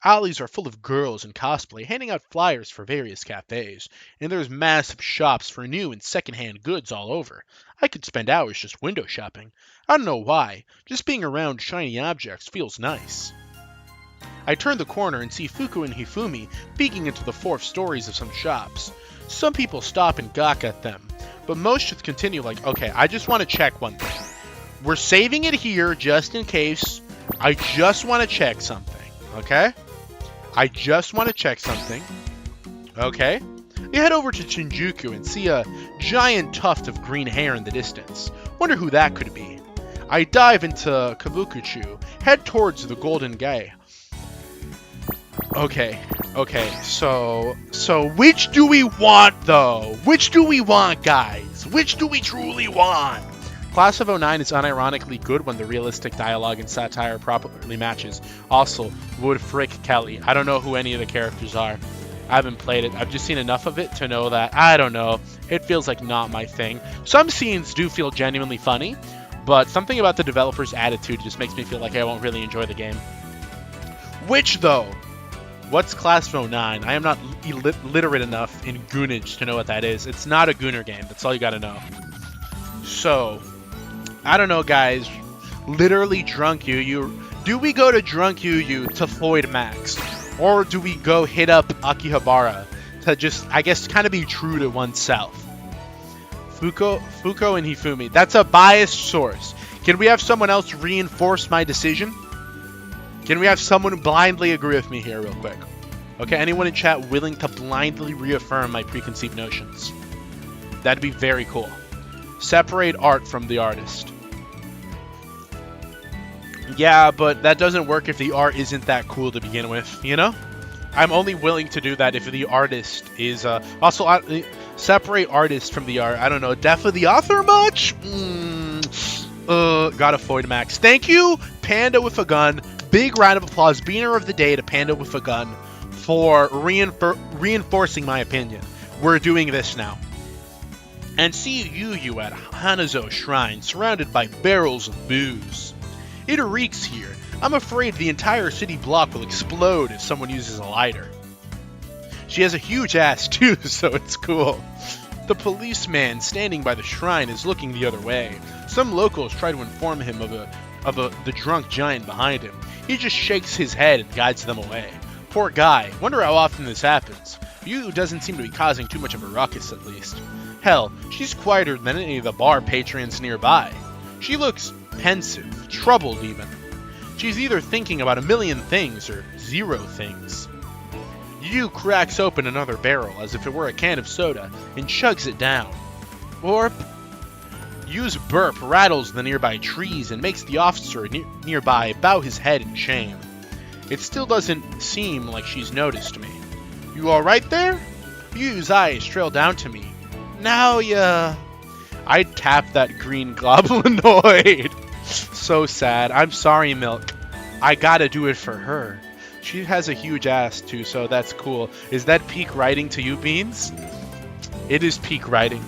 Alleys are full of girls in cosplay handing out flyers for various cafes, and there's massive shops for new and secondhand goods all over. I could spend hours just window shopping. I don't know why, just being around shiny objects feels nice. I turn the corner and see Fuku and Hifumi peeking into the fourth stories of some shops. Some people stop and gawk at them, but most just continue like, okay, I just want to check one thing. We're saving it here just in case. I just want to check something, okay? I just want to check something. Okay. We head over to Shinjuku and see a giant tuft of green hair in the distance. Wonder who that could be. I dive into Kabukicho, head towards the Golden Gate. Okay, so which do we want, though? Which do we want, guys? Which do we truly want? Class of '09 is unironically good when the realistic dialogue and satire properly matches. Also, Wood Frick Kelly. I don't know who any of the characters are. I haven't played it. I've just seen enough of it to know that, I don't know, it feels like not my thing. Some scenes do feel genuinely funny, but something about the developer's attitude just makes me feel like I won't really enjoy the game. Which, though? What's Class of '09? I am not literate enough in Goonage to know what that is. It's not a Gooner game. That's all you gotta know. So, I don't know, guys. Literally Drunk Yu. Do we go to Drunk Yu to Floyd Max? Or do we go hit up Akihabara to just, I guess, kind of be true to oneself? Fuko and Hifumi. That's a biased source. Can we have someone else reinforce my decision? Can we have someone blindly agree with me here real quick? Okay, anyone in chat willing to blindly reaffirm my preconceived notions? That'd be very cool. Separate art from the artist. Yeah, but that doesn't work if the art isn't that cool to begin with, you know? I'm only willing to do that if the artist is, separate artist from the art. I don't know, death of the author much? Got a Floyd Max. Thank you, Panda with a Gun. Big round of applause, beaner of the day to Panda with a Gun for reinforcing my opinion. We're doing this now. And see Yu at Hanazo Shrine, surrounded by barrels of booze. It reeks here. I'm afraid the entire city block will explode if someone uses a lighter. She has a huge ass too, so it's cool. The policeman standing by the shrine is looking the other way. Some locals try to inform him of the drunk giant behind him. He just shakes his head and guides them away. Poor guy. Wonder how often this happens. Yu doesn't seem to be causing too much of a ruckus, at least. Hell, she's quieter than any of the bar patrons nearby. She looks pensive, troubled even. She's either thinking about a million things or zero things. Yu cracks open another barrel as if it were a can of soda and chugs it down. Orp. Yu's burp rattles the nearby trees and makes the officer nearby bow his head in shame. It still doesn't seem like she's noticed me. You alright there? Yu's eyes trail down to me. Now ya... I'd tap that green goblinoid. So sad. I'm sorry, Milk. I gotta do it for her. She has a huge ass, too, so that's cool. Is that peak writing to you, Beans? It is peak writing,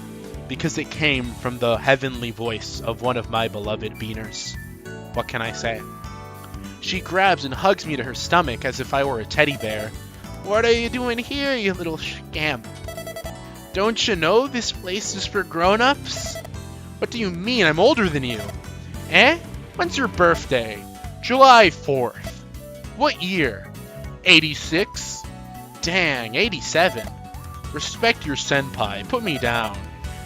because it came from the heavenly voice of one of my beloved beaners. What can I say? She grabs and hugs me to her stomach as if I were a teddy bear. What are you doing here, you little scamp? Don't you know this place is for grown-ups? What do you mean? I'm older than you. Eh? When's your birthday? July 4th. What year? 86? Dang, 87. Respect your senpai. Put me down.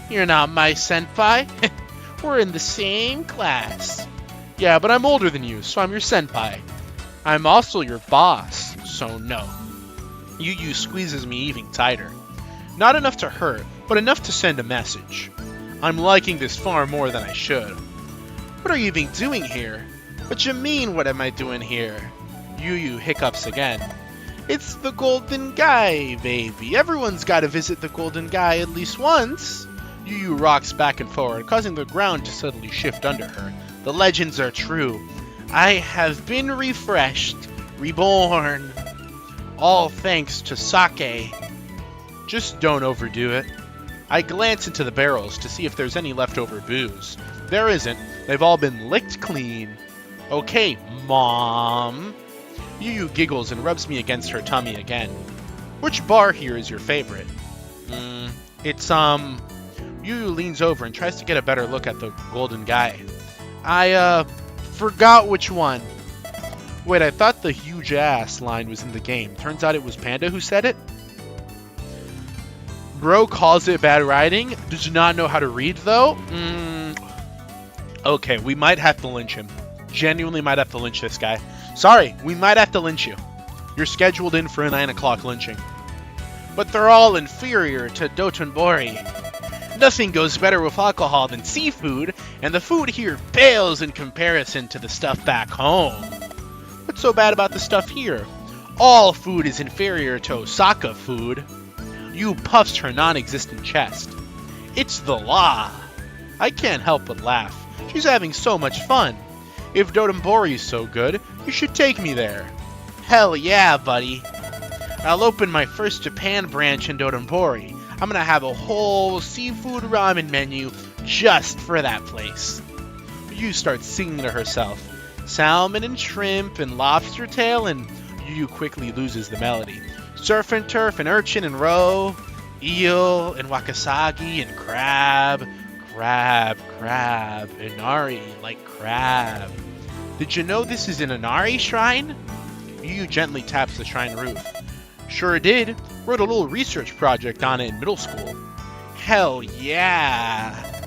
You're not my senpai. We're in the same class. Yeah, but I'm older than you, so I'm your senpai. I'm also your boss, so no. Yu squeezes me even tighter. Not enough to hurt, but enough to send a message. I'm liking this far more than I should. What are you even doing here? What you mean, what am I doing here? Yu hiccups again. It's the Golden Guy, baby. Everyone's got to visit the Golden Guy at least once. Yu rocks back and forward, causing the ground to suddenly shift under her. The legends are true. I have been refreshed, reborn. All thanks to sake. Just don't overdo it. I glance into the barrels to see if there's any leftover booze. There isn't. They've all been licked clean. Okay, Mom. Yu giggles and rubs me against her tummy again. Which bar here is your favorite? It's, Yu leans over and tries to get a better look at the Golden Guy. I, forgot which one. Wait, I thought the huge ass line was in the game. Turns out it was Panda who said it? Bro calls it bad writing. Does not know how to read, though? Okay, we might have to lynch him. Genuinely might have to lynch this guy. Sorry, we might have to lynch you. You're scheduled in for a 9 o'clock lynching. But they're all inferior to Dotonbori. Nothing goes better with alcohol than seafood, and the food here pales in comparison to the stuff back home. What's so bad about the stuff here? All food is inferior to Osaka food. Yu puffs her non-existent chest. It's the law. I can't help but laugh. She's having so much fun. If Dotonbori's so good, you should take me there. Hell yeah, buddy. I'll open my first Japan branch in Dotonbori. I'm gonna have a whole seafood ramen menu just for that place. Yu starts singing to herself. Salmon and shrimp and lobster tail, and Yu quickly loses the melody. Surf and turf and urchin and roe, eel and wakasagi and crab, inari like crab. Did you know this is an inari shrine? Yu gently taps the shrine roof. Sure did. Wrote a little research project on it in middle school. Hell yeah.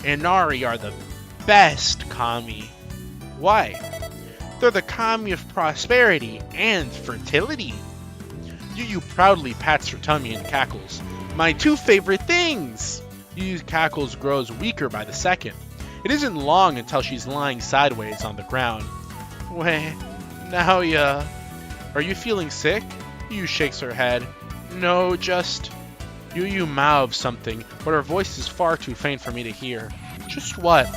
Inari are the best kami. Why? They're the kami of prosperity and fertility. Yu proudly pats her tummy and cackles. My two favorite things! Yu's cackles grows weaker by the second. It isn't long until she's lying sideways on the ground. Wait, now ya... Are you feeling sick? Yu shakes her head. No, just... Yu mouths something, but her voice is far too faint for me to hear. Just what?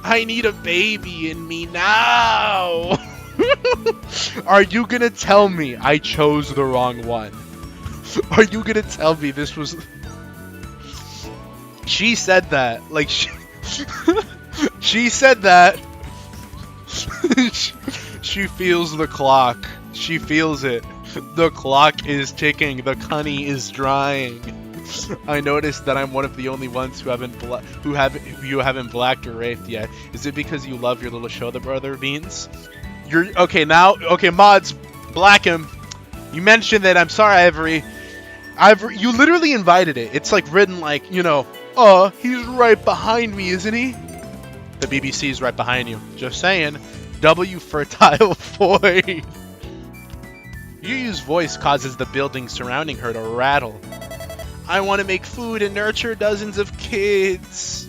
I need a baby in me now! Are you gonna tell me I chose the wrong one? Are you gonna tell me this was... She said that. Like, she said that. She feels the clock. She feels it. The clock is ticking. The honey is drying. I noticed that I'm one of the only ones who haven't blacked or raped yet. Is it because you love your little shoulder brother beans? You're okay now. Okay, mods, black him. You mentioned that. I'm sorry, Ivory. You literally invited it. It's like written like, you know, he's right behind me, isn't he? The BBC is right behind you. Just saying. W fertile void. Yu's voice causes the building surrounding her to rattle. I want to make food and nurture dozens of kids.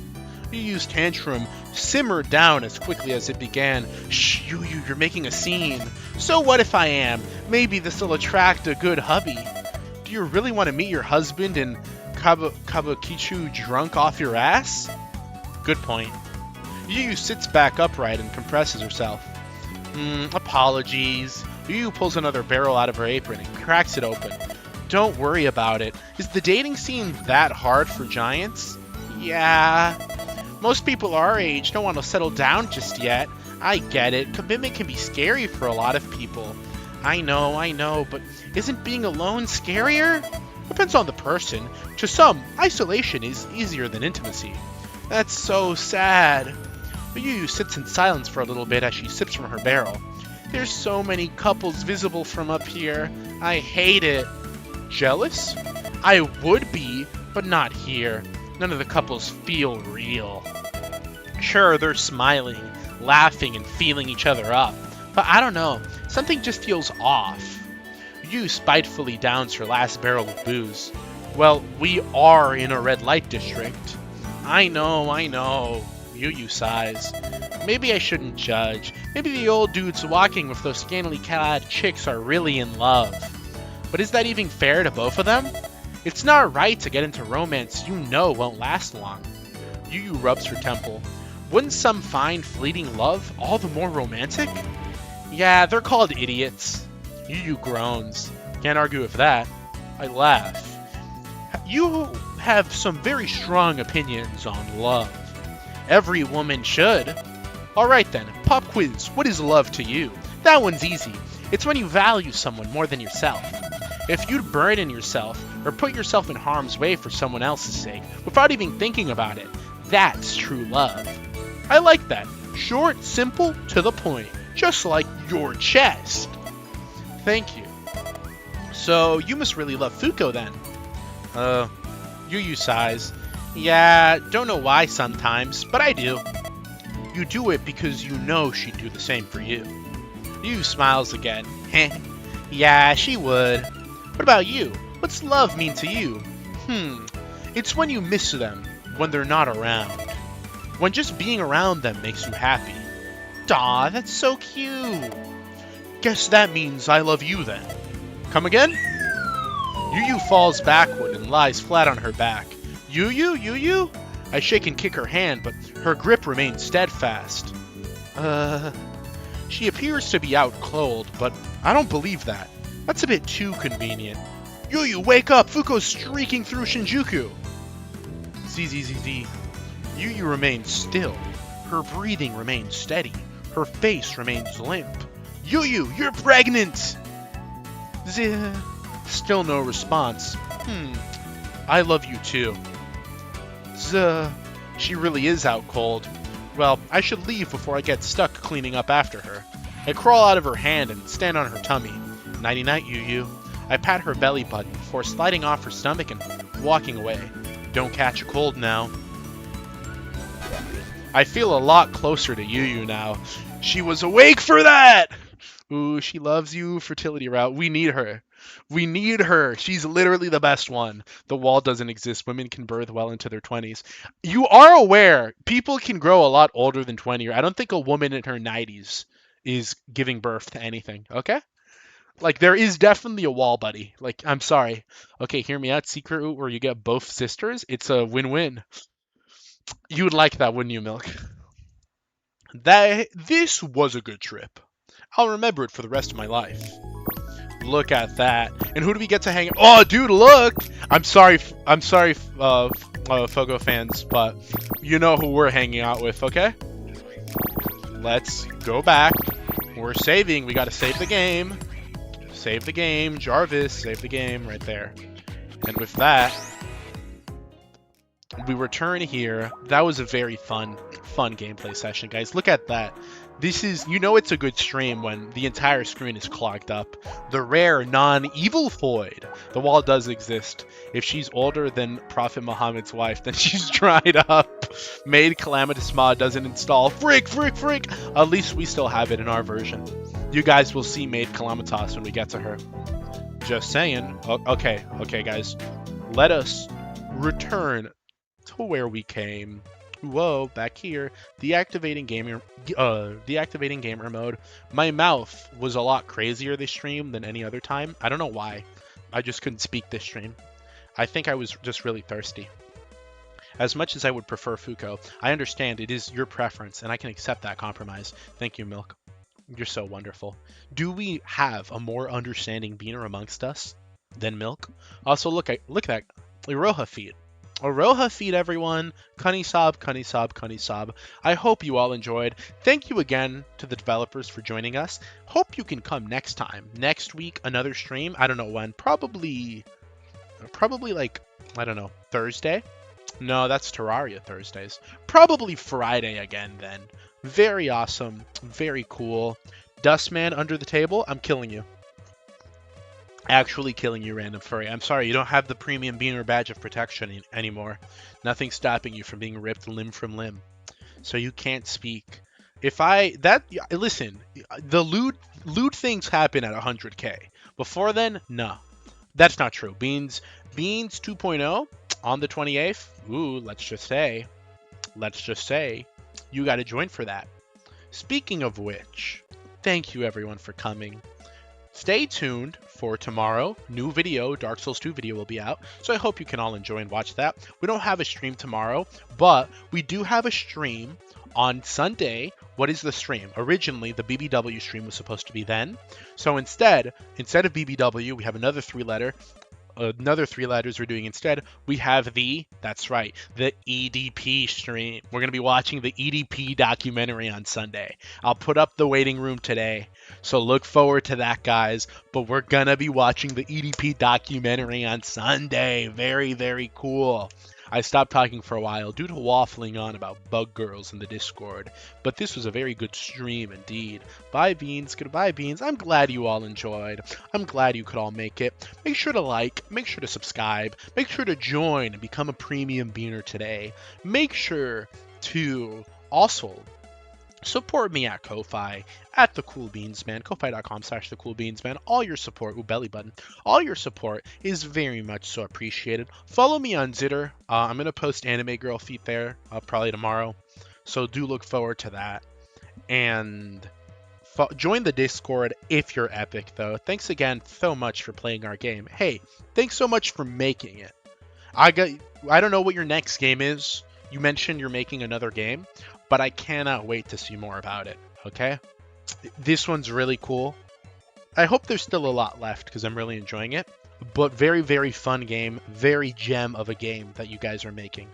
Yu's tantrum simmered down as quickly as it began. Shh, you're making a scene. So what if I am? Maybe this'll attract a good hubby. Do you really want to meet your husband and Kabukicho drunk off your ass? Good point. Yu sits back upright and compresses herself. Apologies. Yu pulls another barrel out of her apron and cracks it open. Don't worry about it. Is the dating scene that hard for giants? Yeah. Most people our age don't want to settle down just yet. I get it. Commitment can be scary for a lot of people. I know, but isn't being alone scarier? Depends on the person. To some, isolation is easier than intimacy. That's so sad. Yu sits in silence for a little bit as she sips from her barrel. There's so many couples visible from up here. I hate it. Jealous? I would be, but not here. None of the couples feel real. Sure, they're smiling, laughing, and feeling each other up. But I don't know, something just feels off. Yu spitefully downs her last barrel of booze. Well, we are in a red light district. I know. Yu sighs. Maybe I shouldn't judge. Maybe the old dudes walking with those scantily clad chicks are really in love. But is that even fair to both of them? It's not right to get into romance you know won't last long. Yu rubs her temple. Wouldn't some find fleeting love all the more romantic? Yeah, they're called idiots. Yu groans. Can't argue with that. I laugh. You have some very strong opinions on love. Every woman should. Alright then, pop quiz. What is love to you? That one's easy. It's when you value someone more than yourself. If you'd burden yourself or put yourself in harm's way for someone else's sake without even thinking about it, that's true love. I like that. Short, simple, to the point. Just like your chest. Thank you. So, you must really love Fuko then. Yu sighs. Yeah, don't know why sometimes, but I do. You do it because you know she'd do the same for you. Yu smiles again. Heh. Yeah, she would. What about you? What's love mean to you? It's when you miss them, when they're not around. When just being around them makes you happy. Aw, that's so cute. Guess that means I love you then. Come again? Yu falls backward and lies flat on her back. Yu? I shake and kick her hand, but her grip remains steadfast. She appears to be out cold, but I don't believe that. That's a bit too convenient. Yu, wake up! Fuko's streaking through Shinjuku! ZZZZ. Yu remains still. Her breathing remains steady. Her face remains limp. Yu, you're pregnant! Still no response. I love you too. She really is out cold. Well, I should leave before I get stuck cleaning up after her. I crawl out of her hand and stand on her tummy. Nighty-night, Yu. I pat her belly button before sliding off her stomach and walking away. Don't catch a cold now. I feel a lot closer to Yu now. She was awake for that! Ooh, she loves you, fertility route. We need her. She's literally the best one. The wall doesn't exist. Women can birth well into their 20s. You are aware people can grow a lot older than 20. I don't think a woman in her 90s is giving birth to anything, okay? Like, there is definitely a wall, buddy. Like, I'm sorry. Okay, hear me out. Secret route where you get both sisters. It's a win-win. You would like that, wouldn't you, Milk? This was a good trip. I'll remember it for the rest of my life. Look at that. And who do we get to hang out? Oh, dude, look! I'm sorry, Fogo fans, but you know who we're hanging out with, okay? Let's go back. We're saving. We gotta save the game. Save the game. Jarvis, save the game right there. And with that, we return here. That was a very fun gameplay session, guys. Look at that. This is, you know, it's a good stream when the entire screen is clogged up. The rare non-evil void. The wall does exist. If she's older than Prophet Muhammad's wife, then she's dried up. Maid Calamitous mod doesn't install. Frick. At least we still have it in our version. You guys will see Maid Calamitas when we get to her. Just saying. Okay, guys. Let us return to where we came. Whoa, back here. Deactivating gamer mode. My mouth was a lot crazier this stream than any other time. I don't know why. I just couldn't speak this stream. I think I was just really thirsty. As much as I would prefer Fuko, I understand it is your preference, and I can accept that compromise. Thank you, Milk. You're so wonderful. Do we have a more understanding beaner amongst us than Milk? Also, look at Iroha feet. Aroha feed, everyone. Kanisab, Kanisab, Kanisab. I hope you all enjoyed. Thank you again to the developers for joining us. Hope you can come next time. Next week, another stream. I don't know when. Probably like, I don't know, Thursday? No, that's Terraria Thursdays. Probably Friday again then. Very awesome. Very cool. Dustman under the table, I'm killing you. Actually killing you, random furry. I'm sorry, you don't have the premium beaner badge of protection anymore. Nothing's stopping you from being ripped limb from limb. So you can't speak. Listen, the loot things happen at 100k. Before then, no. That's not true. Beans 2.0 on the 28th. Ooh, let's just say, you got to join for that. Speaking of which, thank you everyone for coming. Stay tuned for tomorrow. New video, Dark Souls 2 video will be out. So I hope you can all enjoy and watch that. We don't have a stream tomorrow, but we do have a stream on Sunday. What is the stream? Originally, the BBW stream was supposed to be then. So instead of BBW, we have another three letters we're doing instead. We have the EDP stream. We're going to be watching the EDP documentary on Sunday. I'll put up the waiting room today, so look forward to that, guys. But we're going to be watching the EDP documentary on Sunday. Very, very cool. I stopped talking for a while due to waffling on about bug girls in the Discord, but this was a very good stream indeed. Bye, Beans. Goodbye, Beans. I'm glad you all enjoyed. I'm glad you could all make it. Make sure to like, make sure to subscribe, make sure to join and become a premium beaner today. Make sure to also support me at Ko-Fi, at the Cool Beans Man, ko-fi.com/the Cool Beans Man. All your support, belly button, all your support is very much so appreciated. Follow me on Zitter. I'm going to post Anime Girl feet there probably tomorrow, so do look forward to that. And join the Discord if you're epic, though. Thanks again so much for playing our game. Hey, thanks so much for making it. I don't know what your next game is. You mentioned you're making another game, but I cannot wait to see more about it, okay? This one's really cool. I hope there's still a lot left because I'm really enjoying it, but very, very fun game, very gem of a game that you guys are making.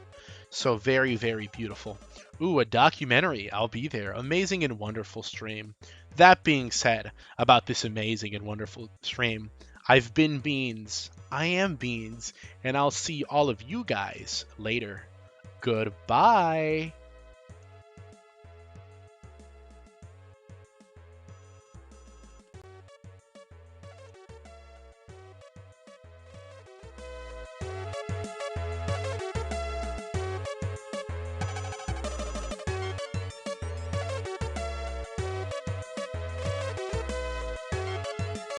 So very, very beautiful. Ooh, a documentary. I'll be there. Amazing and wonderful stream. That being said, about this amazing and wonderful stream, I've been Beans. I am Beans, and I'll see all of you guys later. Goodbye.